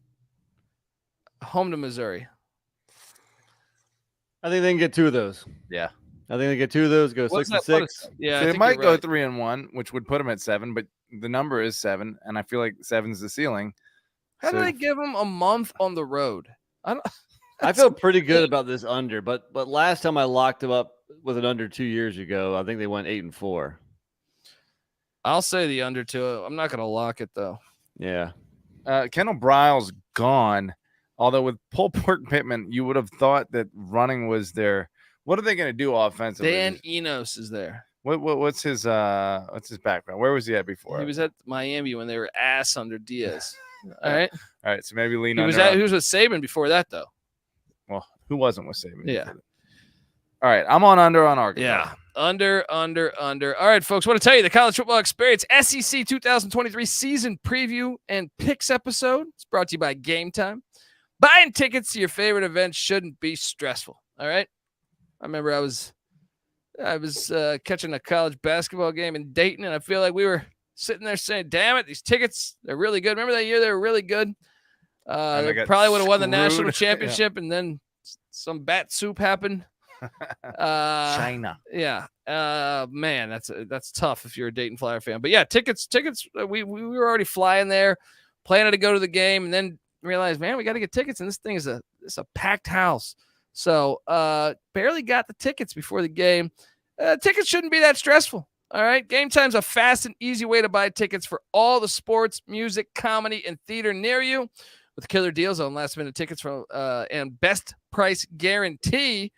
[SPEAKER 1] home to Missouri.
[SPEAKER 7] I think they can get 2 of those.
[SPEAKER 8] Yeah.
[SPEAKER 7] I think they get 2 of those, go
[SPEAKER 1] What's
[SPEAKER 7] 6-6.
[SPEAKER 1] Yeah,
[SPEAKER 8] So they might go 3-1, which would put them at 7, but the number is 7, and I feel like 7's the ceiling.
[SPEAKER 1] How do they give them a month on the road?
[SPEAKER 7] I feel pretty good about this under, but last time I locked them up with an under 2 years ago, I think they went 8-4.
[SPEAKER 1] I'll say the under 2. I'm not going to lock it though.
[SPEAKER 7] Yeah.
[SPEAKER 8] Kendall Briles gone. Although with Pulled Pork Pittman, you would have thought that running was their What are they going to do offensively?
[SPEAKER 1] Dan Enos is there.
[SPEAKER 8] What's his background? Where was he at before?
[SPEAKER 1] He was at Miami when they were ass under Diaz. All right.
[SPEAKER 8] All right. So maybe lean
[SPEAKER 1] He
[SPEAKER 8] on.
[SPEAKER 1] was with Saban before that, though.
[SPEAKER 8] Well, who wasn't with Saban?
[SPEAKER 1] Yeah.
[SPEAKER 8] before that? All right. I'm on Arkansas.
[SPEAKER 1] Yeah. Under. All right, folks. Want to tell you the college football experience SEC 2023 season preview and picks episode. It's brought to you by Game Time. Buying tickets to your favorite events shouldn't be stressful. All right. I remember I was catching a college basketball game in Dayton, and I feel like we were sitting there saying, damn it, these tickets, they're really good. Remember that year they were really good? They probably would have won the national championship, and then some bat soup happened.
[SPEAKER 8] China.
[SPEAKER 1] Yeah. Man, that's tough if you're a Dayton Flyer fan. But yeah, tickets. We were already flying there, planning to go to the game, and then realized, man, we got to get tickets, and this thing is a packed house. So barely got the tickets before the game. Tickets shouldn't be that stressful. All right. Game Time's a fast and easy way to buy tickets for all the sports, music, comedy, and theater near you. With killer deals on last-minute tickets and best price guarantee,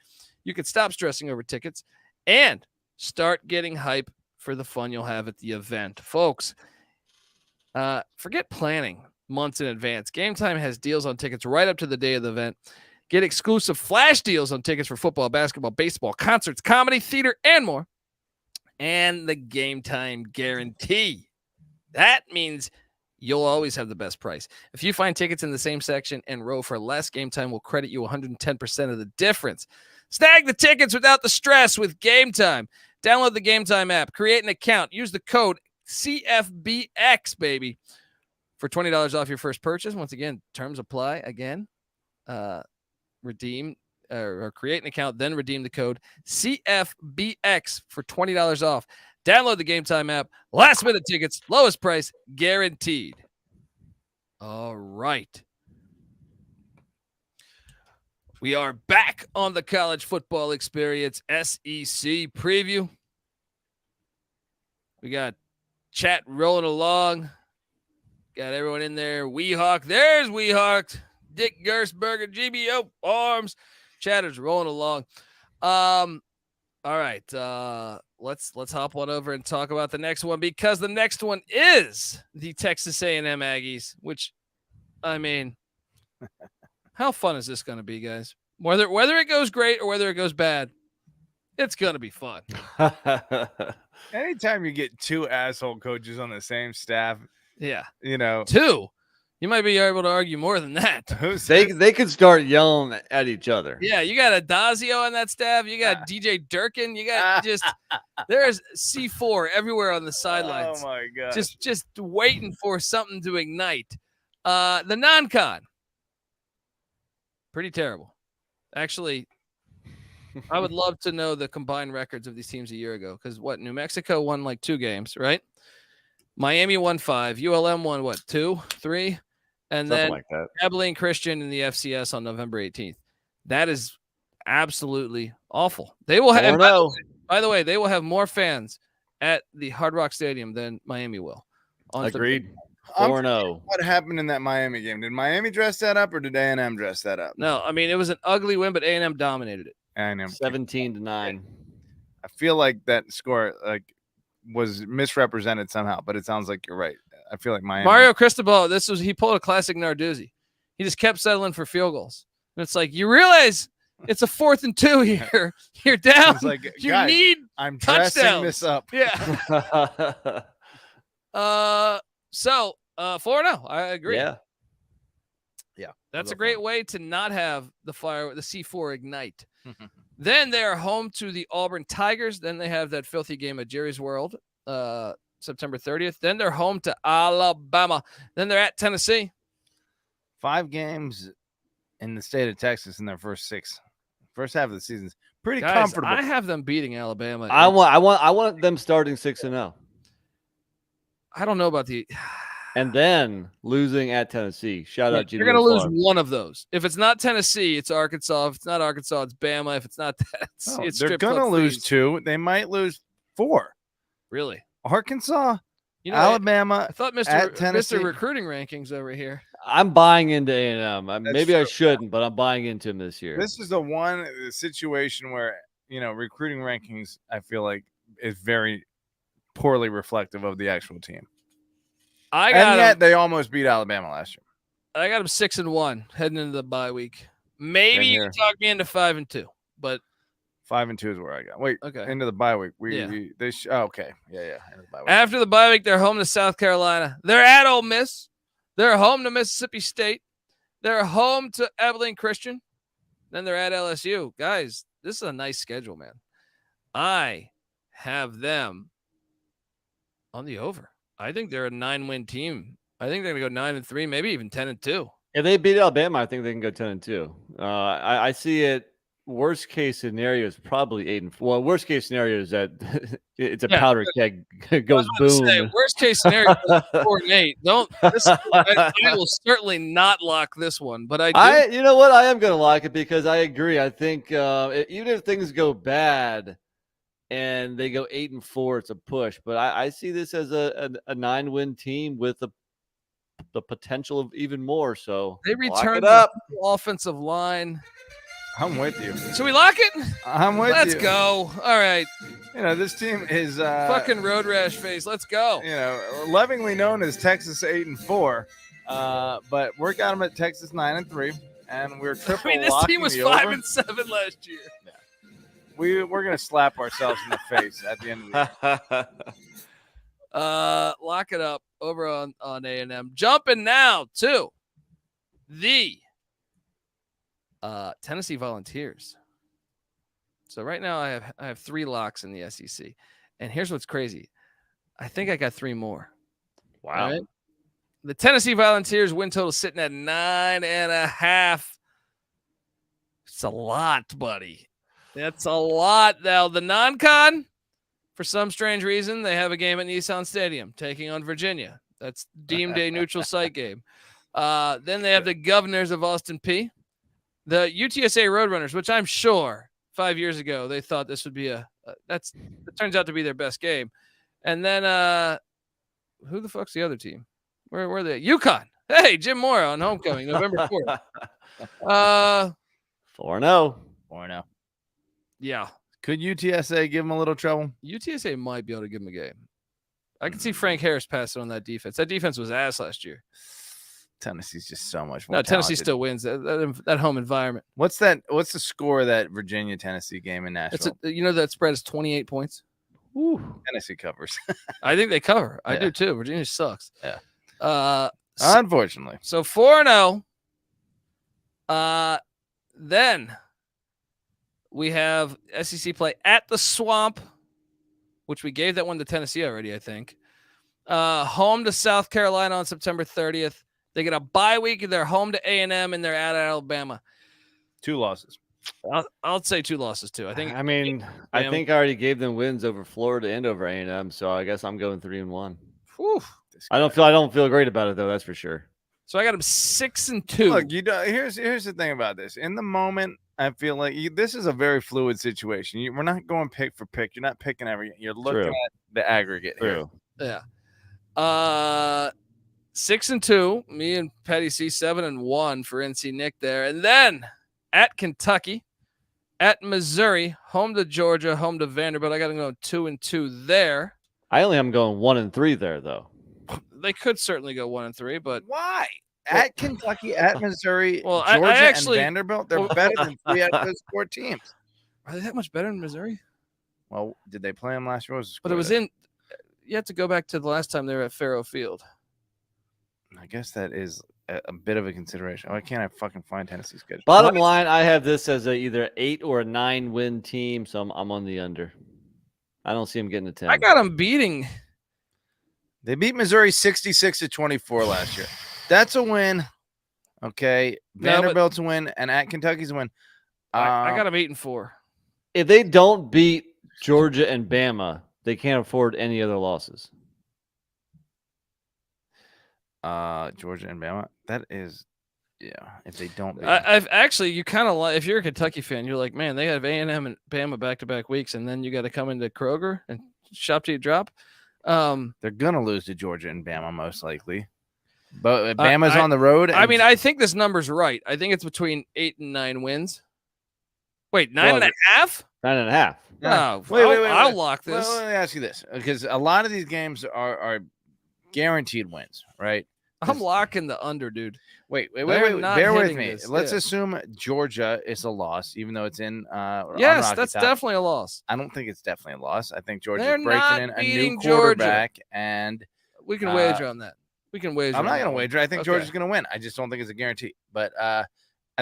[SPEAKER 1] you can stop stressing over tickets and start getting hype for the fun you'll have at the event. Folks, forget planning months in advance. Game Time has deals on tickets right up to the day of the event. Get exclusive flash deals on tickets for football, basketball, baseball, concerts, comedy, theater, and more. And the Game Time guarantee. That means you'll always have the best price. If you find tickets in the same section and row for less, Game Time will credit you 110% of the difference. Snag the tickets without the stress with Game Time. Download the Game Time app, create an account, use the code CFBX, baby, for $20 off your first purchase. Once again, terms apply. Again, redeem or create an account, then redeem the code CFBX for $20 off. Download the Game Time app. Last minute tickets, lowest price guaranteed. All right. We are back on the college football experience SEC preview. We got chat rolling along. Got everyone in there. Weehawk. There's Weehawk. Dick Gersberger, GBO Arms. Chatter's rolling along. All right. Let's hop on over and talk about the next one, because the next one is the Texas A&M Aggies, which, I mean, how fun is this going to be, guys? Whether it goes great or whether it goes bad, it's going to be fun.
[SPEAKER 8] Anytime you get two asshole coaches on the same staff,
[SPEAKER 1] yeah,
[SPEAKER 8] two.
[SPEAKER 1] You might be able to argue more than that.
[SPEAKER 7] They could start yelling at each other.
[SPEAKER 1] Yeah, you got Adazio on that staff. You got DJ Durkin. You got there's C4 everywhere on the sidelines.
[SPEAKER 8] Oh my god!
[SPEAKER 1] Just waiting for something to ignite. The non-con, pretty terrible. Actually, I would love to know the combined records of these teams a year ago, because New Mexico won like 2 games, right? Miami won 5. ULM won 2, 3. And
[SPEAKER 7] Something
[SPEAKER 1] then
[SPEAKER 7] like that.
[SPEAKER 1] Abilene Christian in the FCS on November 18th. That is absolutely awful. They will have, by the way, they will have more fans at the Hard Rock Stadium than Miami will.
[SPEAKER 7] Agreed. 4-0.
[SPEAKER 8] What happened in that Miami game? Did Miami dress that up, or did A&M dress that up?
[SPEAKER 1] No, I mean, it was an ugly win, but A&M dominated it.
[SPEAKER 8] A&M
[SPEAKER 7] 17-9.
[SPEAKER 8] I feel like that score was misrepresented somehow, but it sounds like you're right. I feel like
[SPEAKER 1] Mario Cristobal, he pulled a classic Narduzzi. He just kept settling for field goals. And it's like, you realize it's a 4th and 2 here. You're down.
[SPEAKER 8] It's like,
[SPEAKER 1] you
[SPEAKER 8] guys,
[SPEAKER 1] need
[SPEAKER 8] I'm
[SPEAKER 1] touchdowns.
[SPEAKER 8] dressing this up.
[SPEAKER 1] Yeah. So 4-0. I agree.
[SPEAKER 7] Yeah.
[SPEAKER 1] That's a great way to not have the C4 ignite. Then they're home to the Auburn Tigers. Then they have that filthy game at Jerry's World, September 30th. Then they're home to Alabama. Then they're at Tennessee.
[SPEAKER 8] 5 games in the state of Texas in their first 6. First half of the season's pretty comfortable.
[SPEAKER 1] I have them beating Alabama.
[SPEAKER 7] I want them starting 6-0.
[SPEAKER 1] I don't know about
[SPEAKER 7] and then losing at Tennessee. Shout out.
[SPEAKER 1] You're going to lose one of those. If it's not Tennessee, it's Arkansas. If it's not Arkansas, it's Bama. If it's not that, it's
[SPEAKER 8] they're going to lose 2. They might lose 4.
[SPEAKER 1] Really?
[SPEAKER 8] Arkansas, Alabama.
[SPEAKER 1] I thought Mr. Recruiting Rankings over here.
[SPEAKER 7] I'm buying into A&M. Maybe I shouldn't, but I'm buying into him this year.
[SPEAKER 8] This is the one situation where, recruiting rankings, I feel like is very poorly reflective of the actual team.
[SPEAKER 1] And
[SPEAKER 8] yet they almost beat Alabama last year.
[SPEAKER 1] I got them 6-1 heading into the bye week. Maybe you can talk me into 5-2, but
[SPEAKER 8] 5-2 is where I got. Wait,
[SPEAKER 1] okay.
[SPEAKER 8] Into the bye week.
[SPEAKER 1] Yeah.
[SPEAKER 8] Okay, yeah. Into the bye week.
[SPEAKER 1] After the bye week, they're home to South Carolina. They're at Ole Miss. They're home to Mississippi State. They're home to Abilene Christian. Then they're at LSU. Guys, this is a nice schedule, man. I have them on the over. I think they're a 9-win team. I think they're going to go 9-3, maybe even 10-2.
[SPEAKER 7] If they beat Alabama, I think they can go 10-2. I see it. Worst case scenario is probably 8-4. Well, worst case scenario is that it's a powder keg goes boom.
[SPEAKER 1] Worst case snenario 4-8. I will certainly not lock this one, but
[SPEAKER 7] you know what? I am going to lock it because I agree. I think even if things go bad and they go 8-4, it's a push. But I see this as a 9-win team with the potential of even more. So
[SPEAKER 1] they return the offensive line.
[SPEAKER 8] I'm with you.
[SPEAKER 1] Should we lock it?
[SPEAKER 8] I'm with you.
[SPEAKER 1] Let's go. All right.
[SPEAKER 8] This team is
[SPEAKER 1] fucking road rash face. Let's go.
[SPEAKER 8] Lovingly known as Texas 8-4, but we're got them at Texas 9-3, and we're triple.
[SPEAKER 1] This team was 5-7 last year.
[SPEAKER 8] Yeah. We're gonna slap ourselves in the face at the end of the year.
[SPEAKER 1] Lock it up over on A&M. Jumping now to the Tennessee Volunteers. So right now I have 3 locks in the SEC, and here's what's crazy. I think I got 3 more.
[SPEAKER 7] Wow.
[SPEAKER 1] Right? The Tennessee Volunteers win total sitting at 9.5. It's a lot, buddy. That's a lot. Now the non-con, for some strange reason, they have a game at Nissan Stadium taking on Virginia. That's deemed a neutral site game. Then they have the Governors of Austin Peay. The UTSA Roadrunners, which I'm sure 5 years ago they thought this would be it turns out to be their best game. And then who the fuck's the other team? Where were they? UConn. Hey, Jim Mora on homecoming, November 4th.
[SPEAKER 7] 4-0.
[SPEAKER 8] 4-0.
[SPEAKER 1] Yeah.
[SPEAKER 8] Could UTSA give them a little trouble?
[SPEAKER 1] UTSA might be able to give them a game. I can see Frank Harris passing on that defense. That defense was ass last year.
[SPEAKER 8] Tennessee's just so much more.
[SPEAKER 1] No, Tennessee still wins that home environment.
[SPEAKER 8] What's the score of that Virginia-Tennessee game in Nashville?
[SPEAKER 1] That spread is 28 points.
[SPEAKER 8] Ooh. Tennessee covers.
[SPEAKER 1] I think they cover. I do too. Virginia sucks.
[SPEAKER 8] Yeah. Unfortunately.
[SPEAKER 1] So 4-0. Then we have SEC play at the Swamp, which we gave that one to Tennessee already, I think. Home to South Carolina on September 30th. They get a bye week. They're home to A&M, and they're at Alabama.
[SPEAKER 8] 2 losses.
[SPEAKER 1] I'll say 2 losses too. I think
[SPEAKER 7] I already gave them wins over Florida and over A&M, so I guess I'm going 3-1.
[SPEAKER 1] Whew.
[SPEAKER 7] I don't feel great about it though. That's for sure.
[SPEAKER 1] So I got them 6-2.
[SPEAKER 8] Look, here's the thing about this. In the moment, I feel like this is a very fluid situation. We're not going pick for pick. You're not picking everything. You're looking at the aggregate here.
[SPEAKER 1] Yeah. 6-2. Me and Petty C 7-1 for NC Nick there, and then at Kentucky, at Missouri, home to Georgia, home to Vanderbilt. I got to go 2-2 there.
[SPEAKER 7] I only am going 1-3 there though.
[SPEAKER 1] They could certainly go 1-3, but
[SPEAKER 8] why? At Kentucky, at Missouri,
[SPEAKER 1] Georgia,
[SPEAKER 8] and Vanderbilt, they're better than 3 out of those 4 teams.
[SPEAKER 1] Are they that much better than Missouri?
[SPEAKER 8] Well, did they play them last year?
[SPEAKER 1] But it was in. You have to go back to the last time they were at Faro Field.
[SPEAKER 8] I guess that is a bit of a consideration. Why can't I fucking find Tennessee's schedule?
[SPEAKER 7] Bottom line, I have this as either 8 or a 9-win team, so I'm on the under. I don't see them getting a 10.
[SPEAKER 1] I got them beating.
[SPEAKER 8] They beat Missouri 66-24 last year. That's a win. Okay. Vanderbilt's a win, and at Kentucky's a win.
[SPEAKER 1] I got them 8-4.
[SPEAKER 7] If they don't beat Georgia and Bama, they can't afford any other losses.
[SPEAKER 8] Georgia and Bama. That is, if they don't beat
[SPEAKER 1] I've actually, you kind of like, if you're a Kentucky fan, you're like, man, they have A&M and Bama back-to-back weeks, and then you got to come into Kroger and shop till you drop.
[SPEAKER 8] They're gonna lose to Georgia and Bama most likely, but Bama's on the road.
[SPEAKER 1] I think this number's right. I think it's between 8 and 9 wins. Wait, 9.5?
[SPEAKER 7] 9.5.
[SPEAKER 1] Oh,
[SPEAKER 8] Wait.
[SPEAKER 1] I'll lock this.
[SPEAKER 8] Well, let me ask you this, because a lot of these games are guaranteed wins, right?
[SPEAKER 1] I'm locking the under, dude.
[SPEAKER 8] Wait.
[SPEAKER 1] They're not
[SPEAKER 8] Bear with
[SPEAKER 1] hitting
[SPEAKER 8] me.
[SPEAKER 1] this,
[SPEAKER 8] Let's
[SPEAKER 1] yeah.
[SPEAKER 8] assume Georgia is a loss, even though it's in.
[SPEAKER 1] Yes,
[SPEAKER 8] on
[SPEAKER 1] that's
[SPEAKER 8] Rocky Top.
[SPEAKER 1] definitely a loss.
[SPEAKER 8] I don't think it's definitely a loss. I think Georgia's
[SPEAKER 1] They're
[SPEAKER 8] breaking
[SPEAKER 1] not
[SPEAKER 8] in a
[SPEAKER 1] beating
[SPEAKER 8] new
[SPEAKER 1] Georgia.
[SPEAKER 8] quarterback, and
[SPEAKER 1] We can wager on that. We can wager.
[SPEAKER 8] I'm not
[SPEAKER 1] on
[SPEAKER 8] going
[SPEAKER 1] that
[SPEAKER 8] to
[SPEAKER 1] one.
[SPEAKER 8] wager. I think
[SPEAKER 1] Okay.
[SPEAKER 8] Georgia's going to win. I just don't think it's a guarantee. But I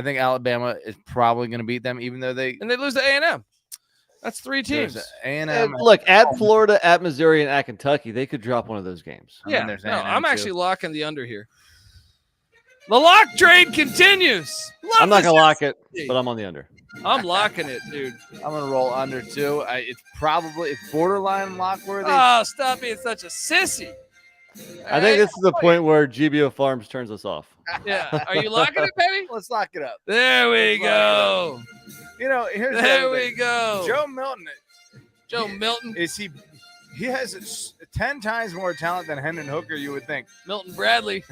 [SPEAKER 8] think Alabama is probably going to beat them, even though they
[SPEAKER 1] lose to A&M. That's 3 teams.
[SPEAKER 8] A&M.
[SPEAKER 7] Look, at Florida, at Missouri, and at Kentucky, they could drop one of those games.
[SPEAKER 1] Yeah,
[SPEAKER 8] there's
[SPEAKER 1] no,
[SPEAKER 8] A&M
[SPEAKER 1] I'm
[SPEAKER 8] too.
[SPEAKER 1] actually locking the under here. The lock trade continues.
[SPEAKER 7] I'm not going to lock it, but I'm on the under.
[SPEAKER 1] I'm locking it, dude.
[SPEAKER 8] I'm going to roll under too. It's borderline lock worthy.
[SPEAKER 1] Oh, stop being such a sissy.
[SPEAKER 7] I think this is the point where GBO Farms turns us off.
[SPEAKER 1] Yeah. Are you locking it, baby?
[SPEAKER 8] Let's lock it up.
[SPEAKER 1] There we
[SPEAKER 8] Let's lock
[SPEAKER 1] go.
[SPEAKER 8] You know, here's the
[SPEAKER 1] There
[SPEAKER 8] other
[SPEAKER 1] we
[SPEAKER 8] thing.
[SPEAKER 1] go.
[SPEAKER 8] Joe Milton.
[SPEAKER 1] Milton.
[SPEAKER 8] He has 10 times more talent than Hendon Hooker, you would think.
[SPEAKER 1] Milton Bradley,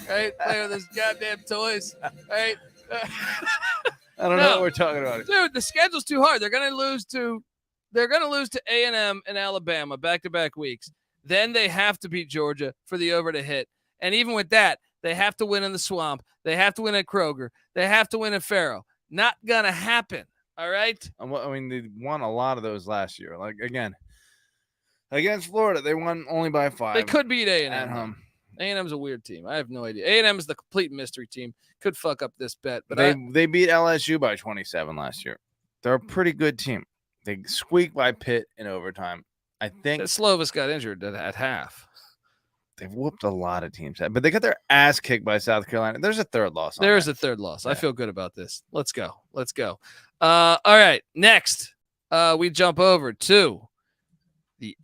[SPEAKER 1] right? Playing with his goddamn toys, right?
[SPEAKER 8] I don't know what we're talking about.
[SPEAKER 1] Dude, the schedule's too hard. They're gonna lose to A&M and Alabama back-to-back weeks. Then they have to beat Georgia for the over to hit. And even with that, they have to win in the Swamp. They have to win at Kroger. They have to win at Faro. Not gonna happen. All right.
[SPEAKER 8] I mean, they won a lot of those last year. Like, again, against Florida, they won only by 5.
[SPEAKER 1] They could beat A&M
[SPEAKER 8] at home.
[SPEAKER 1] A&M's a weird team. I have no idea. A&M is the complete mystery team. Could fuck up this bet, but
[SPEAKER 8] They beat LSU by 27 last year. They're a pretty good team. They squeaked by Pitt in overtime. I think
[SPEAKER 1] Slovis got injured at half.
[SPEAKER 8] they've whooped a lot of teams, but they got their ass kicked by South Carolina. There's a third loss.
[SPEAKER 1] There is a third loss.
[SPEAKER 8] Yeah.
[SPEAKER 1] I feel good about this. Let's go. All right. Next, we jump over to the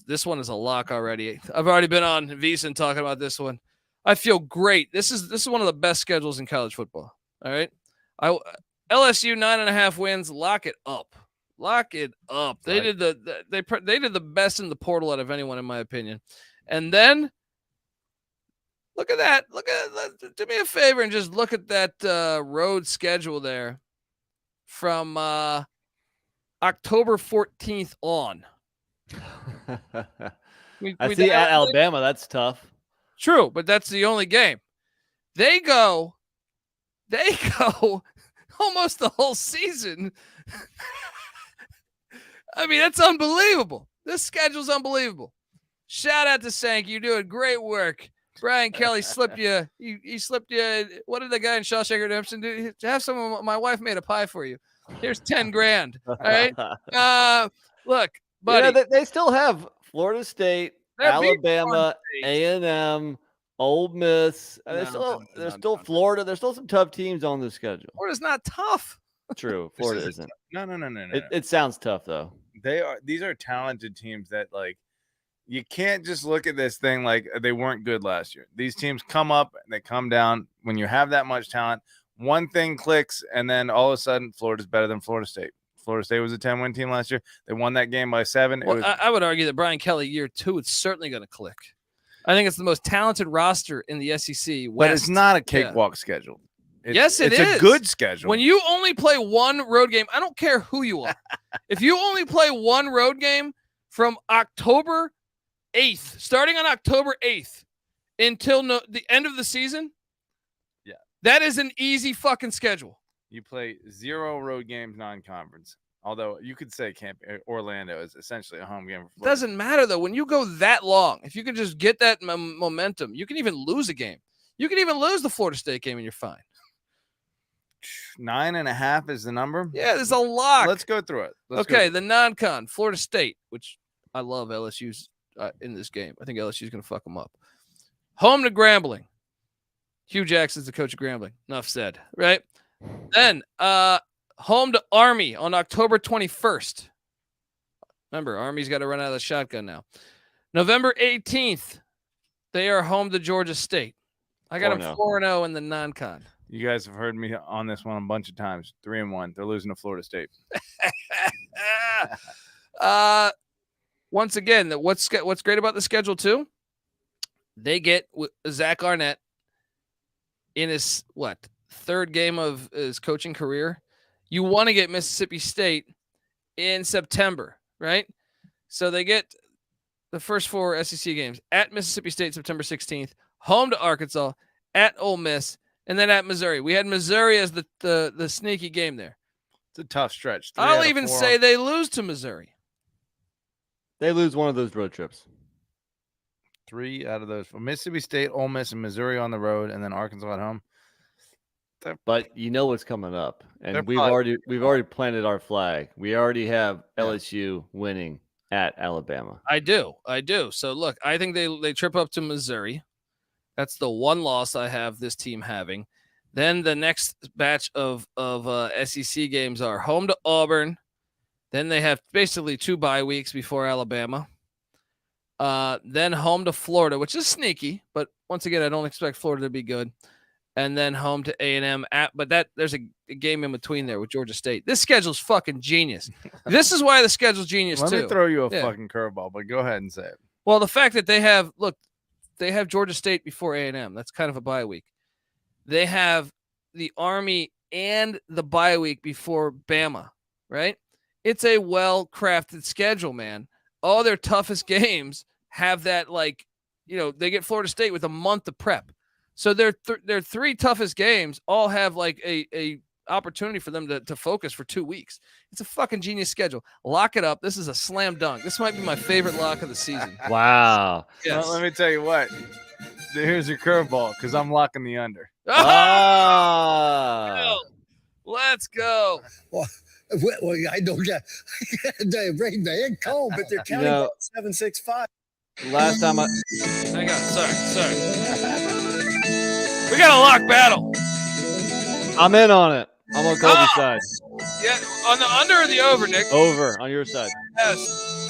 [SPEAKER 1] this one is a lock already. I've already been on VSiN talking about this one. I feel great. This is one of the best schedules in college football. All right. LSU 9.5 wins. Lock it up. Lock it up. They
[SPEAKER 8] Right.
[SPEAKER 1] did they did the best in the portal out of anyone, in my opinion. And then look at that. Do me a favor and just look at that road schedule there from October 14th on.
[SPEAKER 7] I see at Alabama. That's tough.
[SPEAKER 1] True, but that's the only game. They go almost the whole season. I mean, that's unbelievable. This schedule's unbelievable. Shout out to Sank. You're doing great work. Brian Kelly slipped you. He slipped you. What did the guy in Shawshank Redemption do? Have some of my wife made a pie for you. Here's $10,000. All right. Look, buddy.
[SPEAKER 7] Yeah, they still have Florida State,
[SPEAKER 1] They're beating
[SPEAKER 7] Alabama,
[SPEAKER 1] Florida
[SPEAKER 7] A&M, Ole Miss. There's still Florida. There's still some tough teams on the schedule.
[SPEAKER 1] Florida's not tough.
[SPEAKER 7] True, Florida isn't.
[SPEAKER 8] No.
[SPEAKER 7] It sounds tough though.
[SPEAKER 8] These are talented teams that, like, you can't just look at this thing like they weren't good last year. These teams come up and they come down. When you have that much talent, one thing clicks, and then all of a sudden, Florida's better than Florida State. Florida State was a 10-win team last year. They won that game by 7.
[SPEAKER 1] Well, I would argue that Brian Kelly year 2 is certainly going to click. I think it's the most talented roster in the SEC West.
[SPEAKER 8] But it's not a cakewalk schedule.
[SPEAKER 1] Yes, it
[SPEAKER 8] is.
[SPEAKER 1] is.
[SPEAKER 8] It's a good schedule.
[SPEAKER 1] When you only play one road game, I don't care who you are. If you only play one road game from October 8th, starting on October 8th until the end of the season,
[SPEAKER 8] yeah,
[SPEAKER 1] that is an easy fucking schedule.
[SPEAKER 8] You play 0 road games non-conference. Although you could say Orlando is essentially a home game.
[SPEAKER 1] It doesn't matter, though. When you go that long, if you can just get that momentum, you can even lose a game. You can even lose the Florida State game and you're fine.
[SPEAKER 8] 9.5 is the number.
[SPEAKER 1] Yeah, there's a lock.
[SPEAKER 8] Let's go through it.
[SPEAKER 1] Okay, the non-con, Florida State, which I love LSU's in this game. I think LSU's going to fuck them up. Home to Grambling. Hugh Jackson's the coach of Grambling. Enough said, right? Then home to Army on October 21st. Remember, Army's got to run out of the shotgun now. November 18th, they are home to Georgia State. I got them 4-0 in the non-con.
[SPEAKER 8] You guys have heard me on this one a bunch of times. 3-1. They're losing to Florida State.
[SPEAKER 1] Once again, what's great about the schedule too? They get Zach Arnett in his third game of his coaching career. You want to get Mississippi State in September, right? So they get the first 4 SEC games at Mississippi State, September 16th, home to Arkansas, at Ole Miss, and then at Missouri. We had Missouri as the sneaky game there.
[SPEAKER 8] It's a tough stretch.
[SPEAKER 1] I'll even say they lose to Missouri.
[SPEAKER 7] They lose one of those road trips.
[SPEAKER 8] 3 out of those. Mississippi State, Ole Miss, and Missouri on the road, and then Arkansas at home.
[SPEAKER 7] But you know what's coming up,
[SPEAKER 8] They're
[SPEAKER 7] and we've
[SPEAKER 8] probably-
[SPEAKER 7] already planted our flag. We already have LSU winning at Alabama.
[SPEAKER 1] I do. So look, I think they trip up to Missouri. That's the one loss I have this team having. Then the next batch of SEC games are home to Auburn. Then they have basically 2 bye weeks before Alabama. Then home to Florida, which is sneaky, but once again, I don't expect Florida to be good. And then home to A&M. But there's a game in between there with Georgia State. This schedule's fucking genius. This is why the schedule's genius
[SPEAKER 8] Let
[SPEAKER 1] too.
[SPEAKER 8] me throw you a fucking curveball, but go ahead and say it.
[SPEAKER 1] Well, the fact that they have Georgia State before A&M. That's kind of a bye week. They have the Army and the bye week before Bama, right? It's a well-crafted schedule, man. All their toughest games have that, they get Florida State with a month of prep. So their 3 toughest games all have a opportunity for them to focus for 2 weeks. It's a fucking genius schedule. Lock it up. This is a slam dunk. This might be my favorite lock of the season.
[SPEAKER 7] Wow.
[SPEAKER 1] Yes.
[SPEAKER 8] Well, let me tell you what. Here's your curveball because I'm locking the under.
[SPEAKER 7] Ah.
[SPEAKER 1] Let's go.
[SPEAKER 4] Well, I know that the rain man cold, but they're counting on 765.
[SPEAKER 7] Last time
[SPEAKER 1] Hang on. Sorry. We got a lock battle.
[SPEAKER 7] I'm in on it. I'm on Kobe's side.
[SPEAKER 1] Yeah, on the under or the over, Nick?
[SPEAKER 7] Over on your side.
[SPEAKER 1] Yes,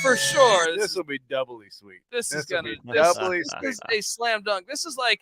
[SPEAKER 1] for sure.
[SPEAKER 8] This will be doubly sweet.
[SPEAKER 1] This is gonna
[SPEAKER 8] be doubly
[SPEAKER 1] this
[SPEAKER 8] sweet.
[SPEAKER 1] is a slam dunk. This is like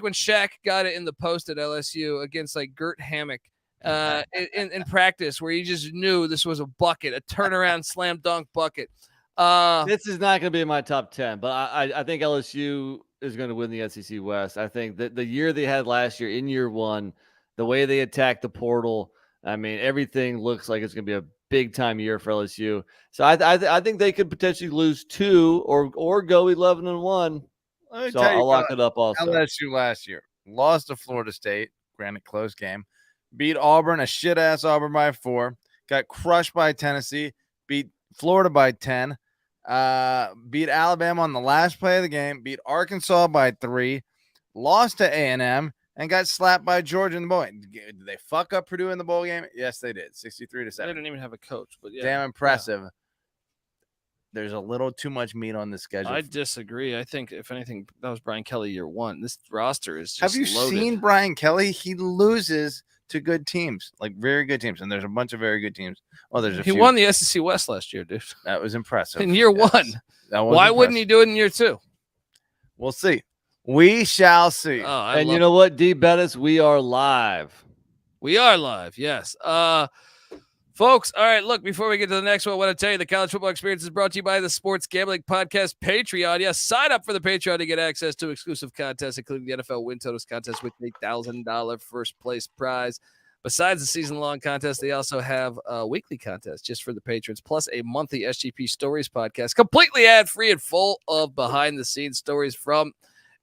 [SPEAKER 1] when Shaq got it in the post at LSU against Gert Hammock in practice, where you just knew this was a bucket, a turnaround slam dunk bucket.
[SPEAKER 7] This is not going to be in my top 10, but I think LSU is going to win the SEC West. I think that the year they had last year, in year 1, the way they attacked the portal, I mean, everything looks like it's going to be a big time year for LSU. So I think they could potentially lose 2 or go 11-1. So I'll lock it up also.
[SPEAKER 8] LSU last year lost to Florida State, granted close game, beat Auburn, a shit ass Auburn by 4, got crushed by Tennessee, beat Florida by 10. Beat Alabama on the last play of the game, beat Arkansas by 3, lost to A&M, and got slapped by Georgia in the bowl game. Did they fuck up Purdue in the bowl game? Yes, they did. 63-7.
[SPEAKER 1] They didn't even have a coach, but yeah.
[SPEAKER 8] Damn impressive. Yeah. There's a little too much meat on the schedule.
[SPEAKER 1] I disagree. I think, if anything, that was Brian Kelly year 1. This roster is just
[SPEAKER 8] Have you seen Brian Kelly? He loses to good teams, very good teams, and there's a bunch of very good teams. Oh, there's a few.
[SPEAKER 1] He won the SEC West last year, dude.
[SPEAKER 8] That was impressive.
[SPEAKER 1] In year 1. Why wouldn't he do it in year 2?
[SPEAKER 8] We'll see. We shall see.
[SPEAKER 7] And you know what, D. Bettis, we are live.
[SPEAKER 1] We are live, yes. Folks, all right, look, before we get to the next one, I want to tell you the college football experience is brought to you by the Sports Gambling Podcast Patreon. Yes, sign up for the Patreon to get access to exclusive contests, including the NFL Win Totals contest with a $1,000 first place prize. Besides the season-long contest, they also have a weekly contest just for the patrons, plus a monthly SGP Stories podcast, completely ad-free and full of behind-the-scenes stories from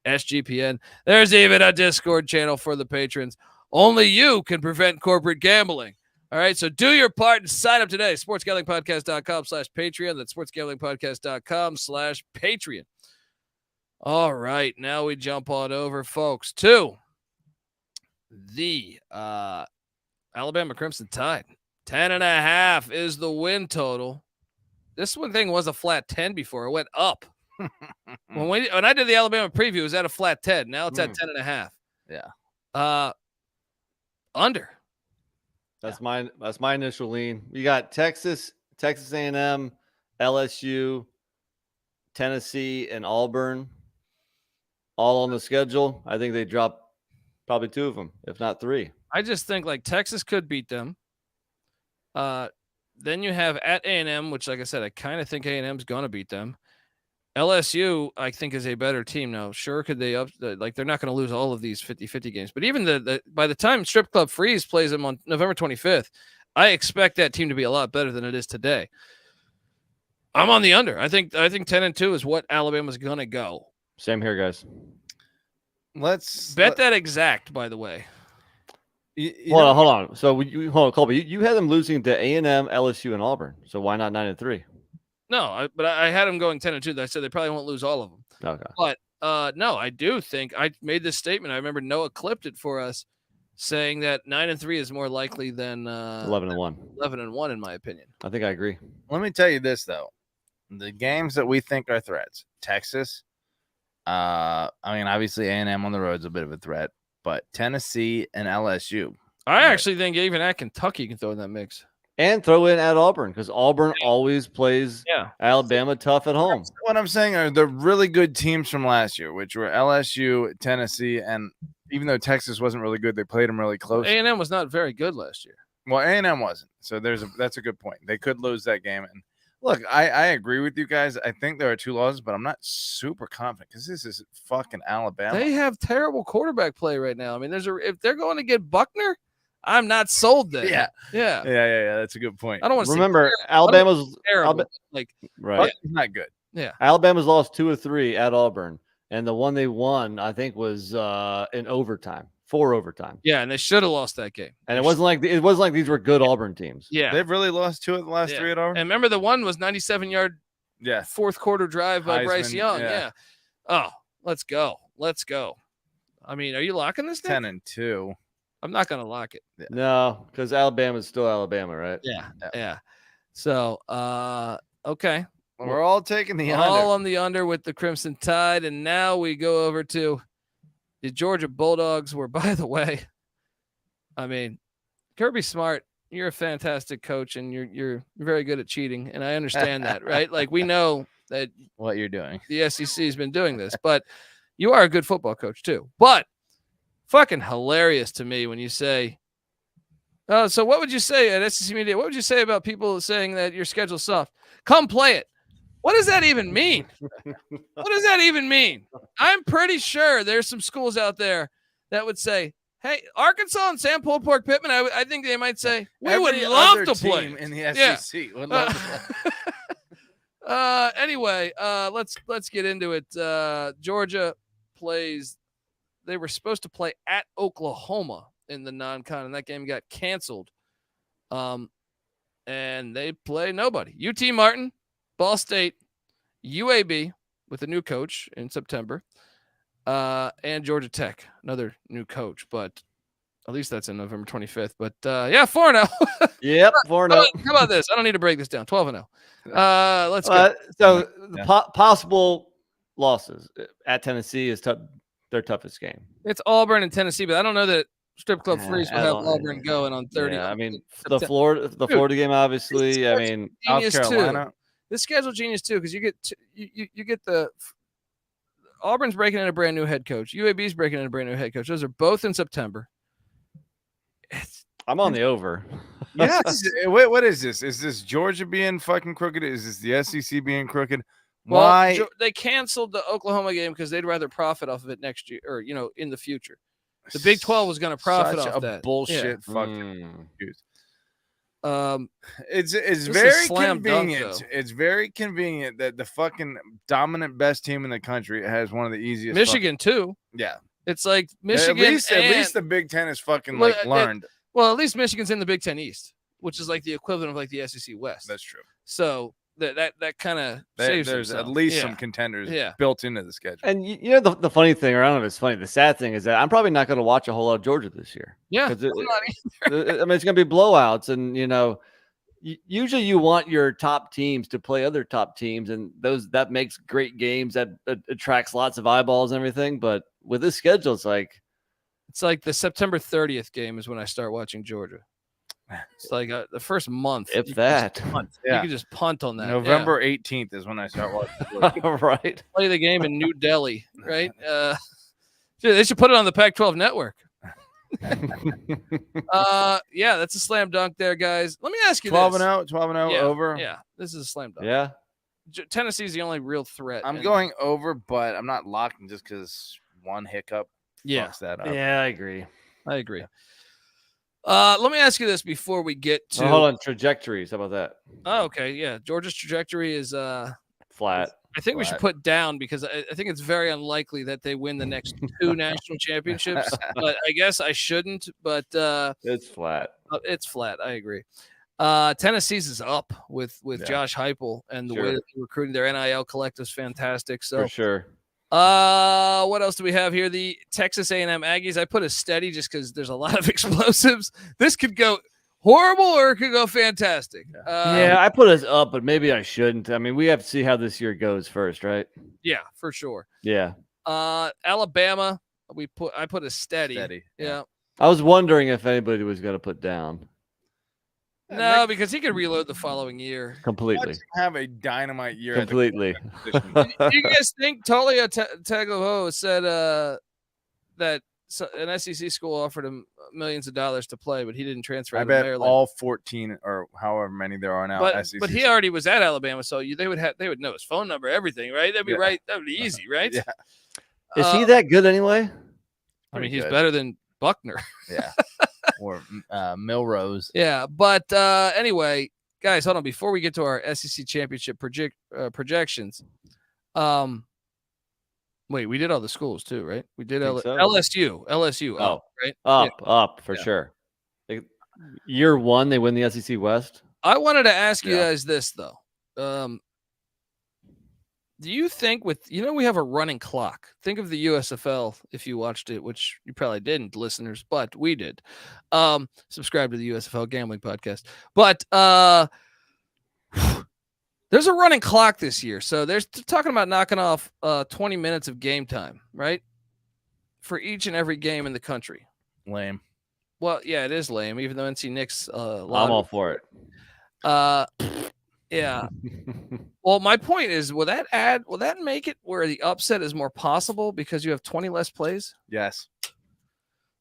[SPEAKER 1] SGPN. There's even a Discord channel for the patrons. Only you can prevent corporate gambling. All right, so do your part and sign up today. sportsgamblingpodcast.com/Patreon. That's sportsgamblingpodcast.com/Patreon. All right, now we jump on over, folks, to the Alabama Crimson Tide. 10.5 is the win total. This one thing was a flat 10 before. It went up. when I did the Alabama preview, it was at a flat 10. Now it's at 10.5.
[SPEAKER 8] Yeah.
[SPEAKER 1] Under.
[SPEAKER 7] That's my initial lean. You got Texas A&M, LSU, Tennessee, and Auburn all on the schedule. I think they drop probably 2 of them, if not 3.
[SPEAKER 1] I just think Texas could beat them. Then you have at A&M, which, like I said, I kind of think A&M is going to beat them. LSU, I think, is a better team now. Sure, could they they're not going to lose all of these 50-50 games, but even by the time Strip Club Freeze plays them on November 25th, I expect that team to be a lot better than it is today. I'm on the under. I think 10-2 is what Alabama's gonna go.
[SPEAKER 7] Same here, guys.
[SPEAKER 8] Let's
[SPEAKER 1] Bet that exact, by the way.
[SPEAKER 7] Hold on. So hold on, Colby. You had them losing to A&M, LSU, and Auburn. So why not 9-3?
[SPEAKER 1] No, but I had them going 10-2. I said they probably won't lose all of them.
[SPEAKER 7] Okay.
[SPEAKER 1] But no, I do think I made this statement. I remember Noah clipped it for us, saying that 9-3 is more likely than
[SPEAKER 7] 11-1.
[SPEAKER 1] 11-1, in my opinion.
[SPEAKER 7] I think I agree.
[SPEAKER 8] Let me tell you this though: the games that we think are threats, Texas. I mean, obviously A&M on the road is a bit of a threat, but Tennessee and LSU.
[SPEAKER 1] I actually think even at Kentucky can throw in that mix.
[SPEAKER 7] And throw in at Auburn, because Auburn always plays Alabama tough at home.
[SPEAKER 8] What I'm saying are the really good teams from last year, which were LSU, Tennessee, and even though Texas wasn't really good, they played them really close.
[SPEAKER 1] A&M was not very good last year.
[SPEAKER 8] Well, A&M wasn't. So that's a good point. They could lose that game. And look, I agree with you guys. I think there are 2 losses, but I'm not super confident because this is fucking Alabama.
[SPEAKER 1] They have terrible quarterback play right now. I mean, if they're going to get Buckner, I'm not sold there.
[SPEAKER 8] Yeah. That's a good point.
[SPEAKER 1] I don't want to
[SPEAKER 7] remember Alabama's
[SPEAKER 1] terrible.
[SPEAKER 7] Right.
[SPEAKER 8] It's not good.
[SPEAKER 1] Yeah.
[SPEAKER 7] Alabama's lost 2 of 3 at Auburn, and the one they won, I think, was in overtime, 4 overtime.
[SPEAKER 1] Yeah, and they should have lost that game.
[SPEAKER 7] And it wasn't like these were good Auburn teams.
[SPEAKER 1] Yeah,
[SPEAKER 8] they've really lost 2 of the last 3 at Auburn.
[SPEAKER 1] And remember, the one was 97-yard.
[SPEAKER 8] Yeah.
[SPEAKER 1] Fourth quarter drive by Bryce Young.
[SPEAKER 8] Yeah.
[SPEAKER 1] Oh, let's go. I mean, are you locking this thing?
[SPEAKER 8] 10-2.
[SPEAKER 1] I'm not going to lock it.
[SPEAKER 7] Yeah. No, because Alabama's still Alabama, right?
[SPEAKER 1] Yeah. So, okay.
[SPEAKER 8] Well, we're all taking the under.
[SPEAKER 1] All on the under with the Crimson Tide. And now we go over to the Georgia Bulldogs, where, by the way, I mean, Kirby Smart, you're a fantastic coach, and you're very good at cheating. And I understand that, right? Like, we know that
[SPEAKER 8] what you're doing.
[SPEAKER 1] The SEC has been doing this, but you are a good football coach too. But fucking hilarious to me when you say, so what would you say at SEC Media? What would you say about people saying that your schedule's soft? Come play it. What does that even mean? What does that even mean? I'm pretty sure there's some schools out there that would say, hey, Arkansas and Sam Pork Pittman, I think they might say, we would love to play
[SPEAKER 8] in the SEC. Would love to play.
[SPEAKER 1] Anyway, let's get into it. Georgia plays. They were supposed to play at Oklahoma in the non-con, and that game got canceled. And they play nobody. UT Martin, Ball State, UAB with a new coach in September, and Georgia Tech, another new coach, but at least that's in November 25th. But 4-0.
[SPEAKER 7] Yep, 4-0.
[SPEAKER 1] How about this? I don't need to break this down. 12-0. Let's go.
[SPEAKER 7] So possible losses at Tennessee is their toughest game.
[SPEAKER 1] It's Auburn and Tennessee, but I don't know that Strip Club Freeze will have Auburn going on 30.
[SPEAKER 7] Yeah, I mean, the Florida game, obviously. I mean,
[SPEAKER 8] South Carolina.
[SPEAKER 1] This schedule genius too, because you get the Auburn's breaking in a brand new head coach. UAB's breaking in a brand new head coach. Those are both in September.
[SPEAKER 7] I'm on the over.
[SPEAKER 8] Yeah. What is this? Is this Georgia being fucking crooked? Is this the SEC being crooked? Why?
[SPEAKER 1] Well, they canceled the Oklahoma game because they'd rather profit off of it next year, or in the future. The Big 12 was going to profit off that.
[SPEAKER 8] Bullshit fucking excuse. It's
[SPEAKER 1] This
[SPEAKER 8] very
[SPEAKER 1] is slam dunk,
[SPEAKER 8] convenient.
[SPEAKER 1] though.
[SPEAKER 8] It's very convenient that the fucking dominant best team in the country has one of the easiest.
[SPEAKER 1] Michigan too.
[SPEAKER 8] Yeah,
[SPEAKER 1] it's like Michigan.
[SPEAKER 8] At least the Big Ten is fucking learned.
[SPEAKER 1] At least Michigan's in the Big Ten East, which is like the equivalent of like the SEC West.
[SPEAKER 8] That's true.
[SPEAKER 1] So that kind of saves
[SPEAKER 8] there's
[SPEAKER 1] themselves.
[SPEAKER 8] at least some contenders built into the schedule.
[SPEAKER 7] And the funny thing, or I don't know if it's funny, the sad thing is that I'm probably not going to watch a whole lot of Georgia this year.
[SPEAKER 1] Yeah,
[SPEAKER 7] I mean, it's going to be blowouts, and usually you want your top teams to play other top teams, and that makes great games, that attracts lots of eyeballs and everything. But with this schedule, it's like
[SPEAKER 1] the September 30th game is when I start watching Georgia. It's like the first month.
[SPEAKER 7] If that.
[SPEAKER 1] You can just punt on that.
[SPEAKER 8] November 18th is when I start watching.
[SPEAKER 7] Right.
[SPEAKER 1] Play the game in New Delhi, right? They should put it on the Pac-12 network. That's a slam dunk there, guys. Let me ask you
[SPEAKER 8] 12-0 over.
[SPEAKER 1] Yeah, this is a slam dunk.
[SPEAKER 7] Yeah.
[SPEAKER 1] Tennessee's the only real threat.
[SPEAKER 8] I'm going over, but I'm not locking just because one hiccup fucks that up.
[SPEAKER 7] Yeah, I agree.
[SPEAKER 1] Let me ask you this before we get to.
[SPEAKER 7] Hold on, trajectories. How about that?
[SPEAKER 1] Oh, okay, yeah. Georgia's trajectory is
[SPEAKER 7] Flat.
[SPEAKER 1] I think we should put down because I think it's very unlikely that they win the next 2 national championships. But I guess I shouldn't. But
[SPEAKER 7] it's flat.
[SPEAKER 1] It's flat. I agree. Tennessee's is up with Josh Heupel and the way that they're recruiting. Their NIL collective is fantastic. So
[SPEAKER 7] for sure.
[SPEAKER 1] What else do we have here? The Texas A&M Aggies. I put a steady just because there's a lot of explosives. This could go horrible or it could go fantastic.
[SPEAKER 7] Yeah, I put us up, but maybe I shouldn't. I mean, we have to see how this year goes first, right?
[SPEAKER 1] Yeah, for sure.
[SPEAKER 7] Yeah.
[SPEAKER 1] Alabama. I put a steady. Yeah.
[SPEAKER 7] I was wondering if anybody was going to put down.
[SPEAKER 1] No, because he could reload the following year.
[SPEAKER 7] Completely.
[SPEAKER 8] Have a dynamite year.
[SPEAKER 7] Completely.
[SPEAKER 1] Do you guys think Tolia Tagovailoa said that an SEC school offered him millions of dollars to play, but he didn't transfer?
[SPEAKER 8] I
[SPEAKER 1] to
[SPEAKER 8] bet
[SPEAKER 1] Maryland.
[SPEAKER 8] all 14 or however many there are now.
[SPEAKER 1] But he already was at Alabama, so they would know his phone number, everything, right? That'd be right. That would be easy, right?
[SPEAKER 8] Yeah.
[SPEAKER 7] Is he that good anyway?
[SPEAKER 1] I mean, he's better than Buckner.
[SPEAKER 8] Yeah. Or Milrose.
[SPEAKER 1] Yeah, but anyway, guys, hold on. Before we get to our SEC championship projections, wait, we did all the schools too, right? We did LSU.
[SPEAKER 7] Oh,
[SPEAKER 1] right?
[SPEAKER 7] Up for sure. Year 1, they win the SEC West.
[SPEAKER 1] I wanted to ask you guys this though. Do you think we have a running clock? Think of the USFL if you watched it, which you probably didn't, listeners, but we did. Subscribe to the USFL Gambling Podcast. But there's a running clock this year. So they're talking about knocking off 20 minutes of game time, right? For each and every game in the country.
[SPEAKER 8] Lame.
[SPEAKER 1] Well, yeah, it is lame, even though NC Nick's
[SPEAKER 7] I'm all for it.
[SPEAKER 1] Yeah. Well, my point is, will that make it where the upset is more possible because you have 20 less plays?
[SPEAKER 8] Yes.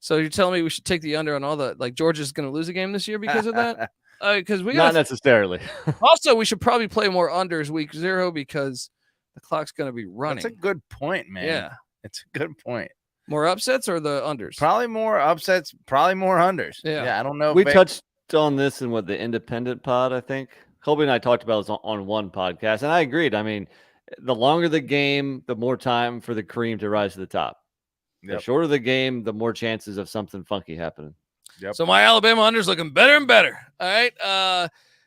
[SPEAKER 1] So you're telling me we should take the under on all the Georgia's going to lose a game this year because of that? Because
[SPEAKER 7] not necessarily.
[SPEAKER 1] Also, we should probably play more unders week 0 because the clock's going to be running.
[SPEAKER 8] That's a good point, man.
[SPEAKER 1] Yeah,
[SPEAKER 8] it's a good point.
[SPEAKER 1] More upsets or the unders?
[SPEAKER 8] Probably more upsets. Probably more unders.
[SPEAKER 1] Yeah,
[SPEAKER 8] I don't know.
[SPEAKER 7] We touched on this in the independent pod, I think. Colby and I talked about this on one podcast, and I agreed. I mean, the longer the game, the more time for the cream to rise to the top. Yep. The shorter the game, the more chances of something funky happening.
[SPEAKER 8] Yep.
[SPEAKER 1] So my Alabama under's looking better and better. All right.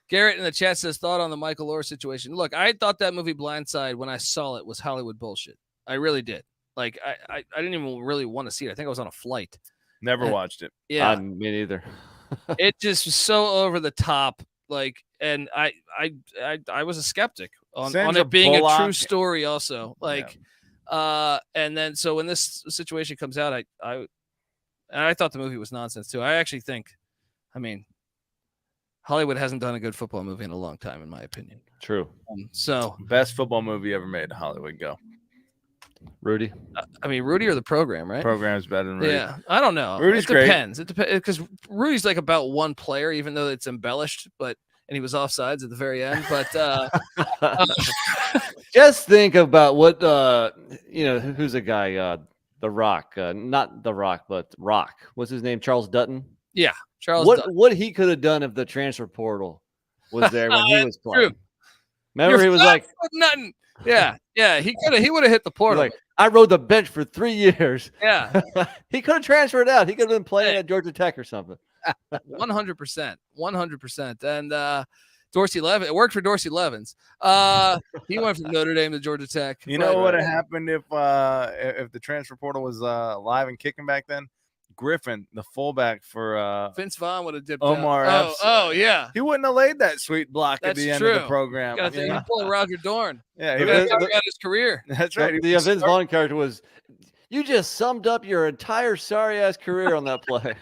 [SPEAKER 1] Garrett in the chat says, thought on the Michael Orr situation. Look, I thought that movie Blindside, when I saw it, was Hollywood bullshit. I really did. Like, I didn't even really want to see it. I think I was on a flight.
[SPEAKER 8] Never watched it.
[SPEAKER 1] Yeah.
[SPEAKER 7] Me neither.
[SPEAKER 1] It just was so over the top. Like, and I was a skeptic on it being a true story also. Like, and then so when this situation comes out, I thought the movie was nonsense too. I actually think, Hollywood hasn't done a good football movie in a long time, in my opinion.
[SPEAKER 7] True.
[SPEAKER 1] So
[SPEAKER 8] best football movie ever made, Hollywood. Go.
[SPEAKER 7] Rudy.
[SPEAKER 1] Rudy or the program, right?
[SPEAKER 8] Program's better than Rudy.
[SPEAKER 1] Yeah, I don't know.
[SPEAKER 8] Rudy's
[SPEAKER 1] it depends. It depends because Rudy's like about one player, even though it's embellished, and he was offsides at the very end. But
[SPEAKER 7] just think about what who's a guy, The Rock, not The Rock, but Rock. What's his name? Charles Dutton.
[SPEAKER 1] Yeah, Charles.
[SPEAKER 7] What he could have done if the transfer portal was there when he was playing.
[SPEAKER 1] True.
[SPEAKER 7] Remember, he was like
[SPEAKER 1] nothing. Yeah. He would have hit the portal.
[SPEAKER 7] Like, I rode the bench for 3 years.
[SPEAKER 1] Yeah.
[SPEAKER 7] He could have transferred out. He could have been playing at Georgia Tech or something.
[SPEAKER 1] 100%. And Dorsey Levin, it worked for Dorsey Levins. He went from Notre Dame to Georgia Tech.
[SPEAKER 8] You know what would have happened if the transfer portal was live and kicking back then? Griffin, the fullback for
[SPEAKER 1] Vince Vaughn would have dipped
[SPEAKER 8] Omar.
[SPEAKER 1] Oh, yeah.
[SPEAKER 8] He wouldn't have laid that sweet block at the end of the program.
[SPEAKER 1] Got to pull Roger Dorn.
[SPEAKER 8] Yeah,
[SPEAKER 1] he got his career.
[SPEAKER 8] That's right.
[SPEAKER 7] The Vince Vaughn character was, you just summed up your entire sorry ass career on that play.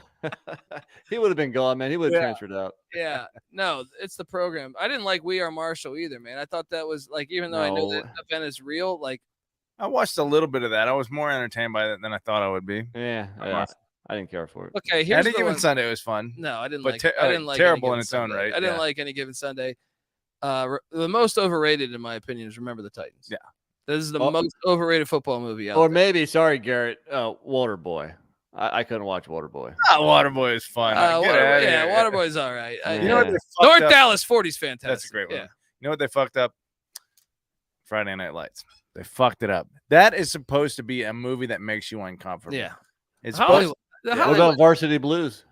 [SPEAKER 7] He would have been gone, man. He would have transferred out.
[SPEAKER 1] Yeah, no, it's the program. I didn't like We Are Marshall either, man. I thought that was like, even though I know that event is real, like
[SPEAKER 8] I watched a little bit of that. I was more entertained by it than I thought I would be.
[SPEAKER 7] Yeah. I didn't care for it.
[SPEAKER 1] Okay, here's
[SPEAKER 8] Any Given Sunday was fun.
[SPEAKER 1] No, I didn't
[SPEAKER 8] like.
[SPEAKER 1] I didn't like
[SPEAKER 8] terrible in its own right.
[SPEAKER 1] I didn't like Any Given Sunday. The most overrated, in my opinion, is Remember the Titans.
[SPEAKER 8] Yeah,
[SPEAKER 1] this is the most overrated football movie out
[SPEAKER 7] Or
[SPEAKER 1] there.
[SPEAKER 7] maybe, sorry, Garrett, Waterboy. I couldn't watch Waterboy.
[SPEAKER 8] Waterboy is fun.
[SPEAKER 1] Waterboy's all right.
[SPEAKER 8] You know what? They fucked
[SPEAKER 1] North
[SPEAKER 8] up?
[SPEAKER 1] Dallas 40's fantastic.
[SPEAKER 8] That's a great one.
[SPEAKER 1] Yeah.
[SPEAKER 8] You know what they fucked up? Friday Night Lights. They fucked it up. That is supposed to be a movie that makes you uncomfortable.
[SPEAKER 1] Yeah.
[SPEAKER 8] It's
[SPEAKER 1] Hollywood.
[SPEAKER 8] supposed.
[SPEAKER 7] What about Varsity Blues?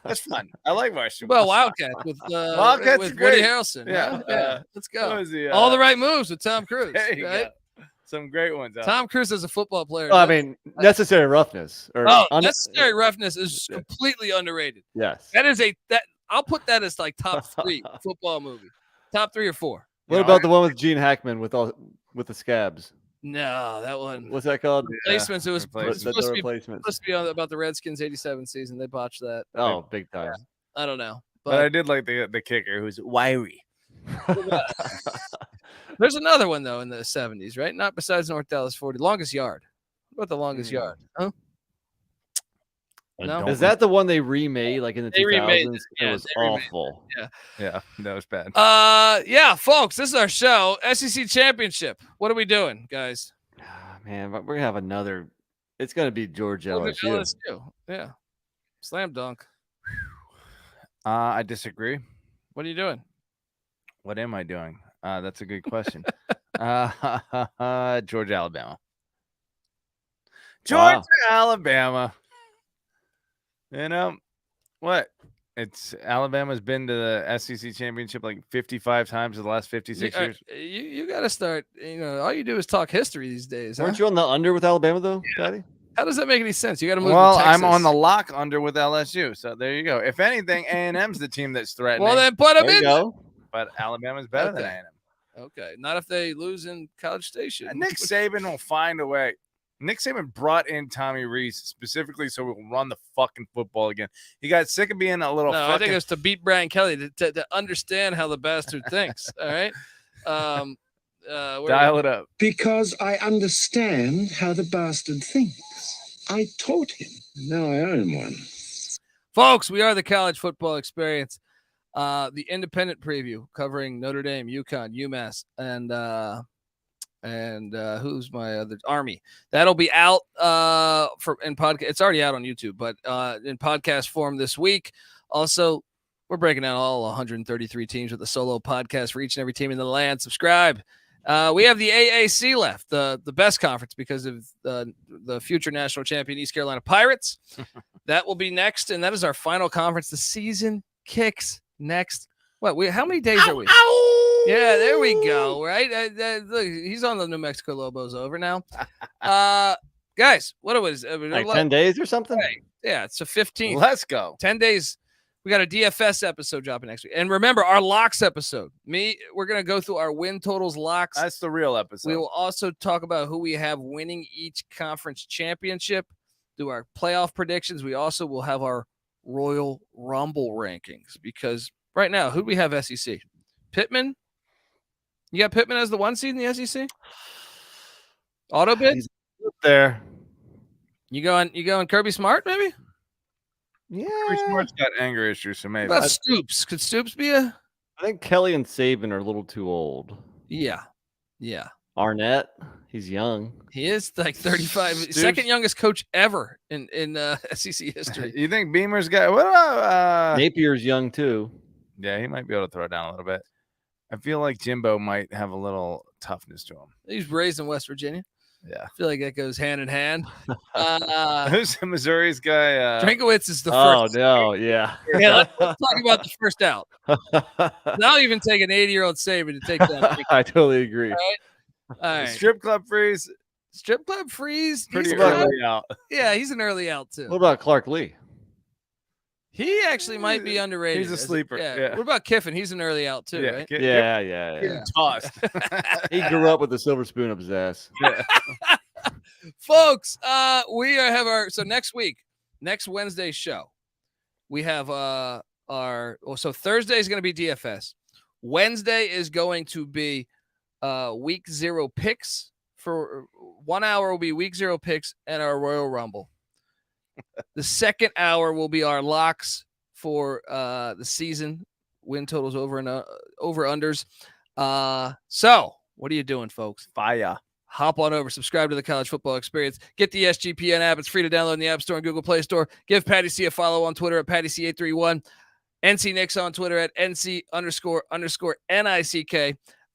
[SPEAKER 8] That's fun. I like Varsity.
[SPEAKER 1] Well,
[SPEAKER 8] Blues.
[SPEAKER 1] Wildcats with
[SPEAKER 8] Wildcats
[SPEAKER 1] with
[SPEAKER 8] are great.
[SPEAKER 1] Woody Harrelson.
[SPEAKER 8] Yeah.
[SPEAKER 1] Let's
[SPEAKER 8] What
[SPEAKER 1] go.
[SPEAKER 8] was the,
[SPEAKER 1] All the right moves with Tom Cruise.
[SPEAKER 8] There you
[SPEAKER 1] Right?
[SPEAKER 8] go. Some great ones.
[SPEAKER 1] Tom Cruise as a football player.
[SPEAKER 7] I mean, Necessary Roughness. Or
[SPEAKER 1] Necessary Roughness is completely underrated.
[SPEAKER 7] Yes.
[SPEAKER 1] That is I'll put that as like top 3 football movie. Top 3 or 4.
[SPEAKER 7] What about the one with Gene Hackman with the scabs?
[SPEAKER 1] No, that one.
[SPEAKER 7] What's that called?
[SPEAKER 1] Replacements. It was supposed to be about the Redskins '87 season. They botched that.
[SPEAKER 7] Oh, big time.
[SPEAKER 1] I don't know,
[SPEAKER 8] but I did like the kicker who's wiry.
[SPEAKER 1] There's another one though in the '70s, right? Not besides North Dallas 40. Longest Yard. What about the Longest Yard? Huh? No.
[SPEAKER 7] Is that the one they remade like in the 2000s? It was awful.
[SPEAKER 1] Yeah,
[SPEAKER 8] that was bad.
[SPEAKER 1] Yeah, folks, this is our show. SEC Championship. What are we doing, guys?
[SPEAKER 7] Man, we're gonna have another. It's gonna be George LSU.
[SPEAKER 1] Yeah, slam dunk.
[SPEAKER 8] I disagree.
[SPEAKER 1] What are you doing?
[SPEAKER 8] What am I doing? That's a good question. Georgia, Alabama. Georgia, Alabama. You know what? It's Alabama's been to the SEC championship like 55 times in the last 56 years.
[SPEAKER 1] You got to start. All you do is talk history these days.
[SPEAKER 7] Aren't you on the under with Alabama though, Patty?
[SPEAKER 1] How does that make any sense? You got to move.
[SPEAKER 8] Well,
[SPEAKER 1] to Texas.
[SPEAKER 8] I'm on the lock under with LSU, so there you go. If anything, A&M's the team that's threatening.
[SPEAKER 1] Well, then put them in.
[SPEAKER 7] Go.
[SPEAKER 8] But Alabama's better than A&M.
[SPEAKER 1] Okay, not if they lose in College Station.
[SPEAKER 8] Nick Saban will find a way. Nick Saban brought in Tommy Rees specifically so we'll run the fucking football again. He got sick of being a little.
[SPEAKER 1] No, I think it was to beat Brian Kelly to understand how the bastard thinks. All right,
[SPEAKER 8] dial it up.
[SPEAKER 10] Because I understand how the bastard thinks. I taught him. Now I own one.
[SPEAKER 1] Folks, we are the College Football Experience. The independent preview covering Notre Dame, UConn, UMass, and who's my other Army. That'll be out in podcast. It's already out on YouTube, but in podcast form this week. Also, we're breaking down all 133 teams with a solo podcast for each and every team in the land. Subscribe. We have the AAC left, the best conference because of the future national champion East Carolina Pirates. That will be next, and that is our final conference. The season kicks next. How many days are we? Yeah, there we go. Right, look, he's on the New Mexico Lobos over now. Guys, what was it?
[SPEAKER 7] Like 10 days or something?
[SPEAKER 1] Right. Yeah, it's the 15th.
[SPEAKER 8] Let's go.
[SPEAKER 1] 10 days. We got a DFS episode dropping next week. And remember, our locks episode. We're going to go through our win totals locks.
[SPEAKER 8] That's the real episode.
[SPEAKER 1] We will also talk about who we have winning each conference championship, do our playoff predictions. We also will have our Royal Rumble rankings because right now, who do we have SEC? Pittman? You got Pittman as the 1 seed in the SEC? Auto bid?
[SPEAKER 7] He's up there.
[SPEAKER 1] You going Kirby Smart, maybe?
[SPEAKER 7] Yeah.
[SPEAKER 8] Kirby Smart's got anger issues, so maybe.
[SPEAKER 1] What about Stoops? Could Stoops be a?
[SPEAKER 7] I think Kelly and Saban are a little too old.
[SPEAKER 1] Yeah.
[SPEAKER 7] Arnett, he's young.
[SPEAKER 1] He is like 35, second youngest coach ever in SEC history.
[SPEAKER 8] You think Beamer's got what?
[SPEAKER 7] Napier's young too.
[SPEAKER 8] Yeah, he might be able to throw it down a little bit. I feel like Jimbo might have a little toughness to him.
[SPEAKER 1] He's raised in West Virginia.
[SPEAKER 8] Yeah,
[SPEAKER 1] I feel like that goes hand in hand.
[SPEAKER 8] Who's Missouri's guy?
[SPEAKER 1] Drinkowitz is the first.
[SPEAKER 7] Oh no, yeah.
[SPEAKER 1] Yeah, let's talk about the first out. I'll even take an 80-year-old Saban to take that.
[SPEAKER 7] I totally agree.
[SPEAKER 1] All right.
[SPEAKER 8] Strip Club Freeze.
[SPEAKER 1] Strip Club Freeze.
[SPEAKER 8] Pretty early out.
[SPEAKER 1] Yeah, he's an early out too.
[SPEAKER 7] What about Clark Lee?
[SPEAKER 1] He actually might be underrated.
[SPEAKER 8] He's a sleeper. Yeah.
[SPEAKER 1] What about Kiffin? He's an early out too, right?
[SPEAKER 7] Yeah.
[SPEAKER 8] Tossed.
[SPEAKER 7] He grew up with a silver spoon up his ass.
[SPEAKER 8] Yeah.
[SPEAKER 1] Folks, we have our next week, next Wednesday's show, we have so Thursday is going to be DFS. Wednesday is going to be week 0 picks. For 1 hour will be week 0 picks and our Royal Rumble. The second hour will be our locks for the season, win totals over unders. So what are you doing, folks?
[SPEAKER 8] Fire.
[SPEAKER 1] hop on over, subscribe to the College Football Experience. Get the SGPN app. It's free to download in the App Store and Google Play Store. Give Patty C a follow on Twitter at PattyC831. NC Nick's on Twitter at NC__NICK.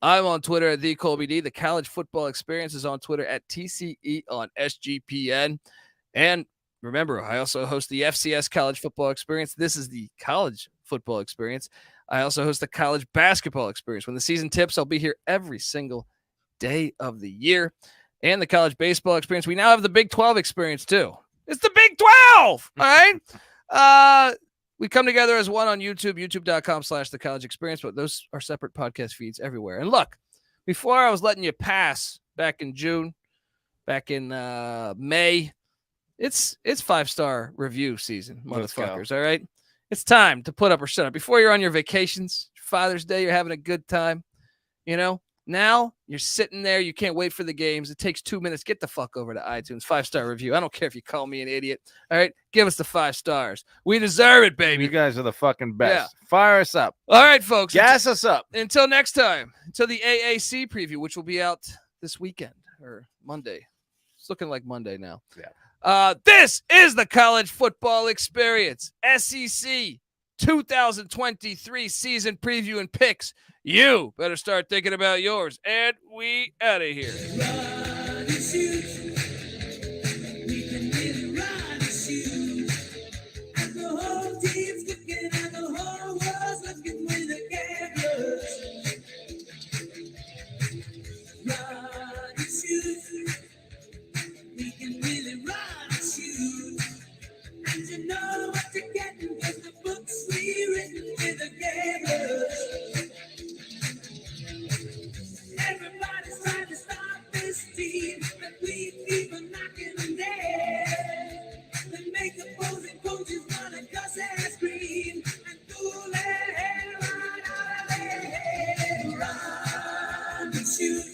[SPEAKER 1] I'm on Twitter at the Colby D. The College Football Experience is on Twitter at TCE on SGPN. And remember, I also host the FCS College Football Experience. This is the College Football Experience. I also host the College Basketball Experience. When the season tips, I'll be here every single day of the year. And the College Baseball Experience. We now have the Big 12 Experience, too. It's the Big 12, all right? We come together as one on YouTube, youtube.com/The College Experience, but those are separate podcast feeds everywhere. And look, before I was letting you pass back in June, back in May, it's 5-star review season, motherfuckers, all right? It's time to put up or shut up. Before you're on your vacations, Father's Day, you're having a good time, you know? Now you're sitting there. You can't wait for the games. It takes 2 minutes. Get the fuck over to iTunes. 5-star review. I don't care if you call me an idiot. All right. Give us the 5 stars. We deserve it, baby.
[SPEAKER 8] You guys are the fucking best. Yeah. Fire us up.
[SPEAKER 1] All right, folks.
[SPEAKER 8] Gas us up.
[SPEAKER 1] Until next time. Until the AAC preview, which will be out this weekend or Monday. It's looking like Monday now.
[SPEAKER 8] Yeah.
[SPEAKER 1] This is the College Football Experience. SEC 2023 season preview and picks. You better start thinking about yours. And we out of here.
[SPEAKER 11] Everybody's trying to stop this team, but we keep on knocking them dead. They make opposing coaches wanna cuss and scream and pull their hair right out of their head. Run and shoot.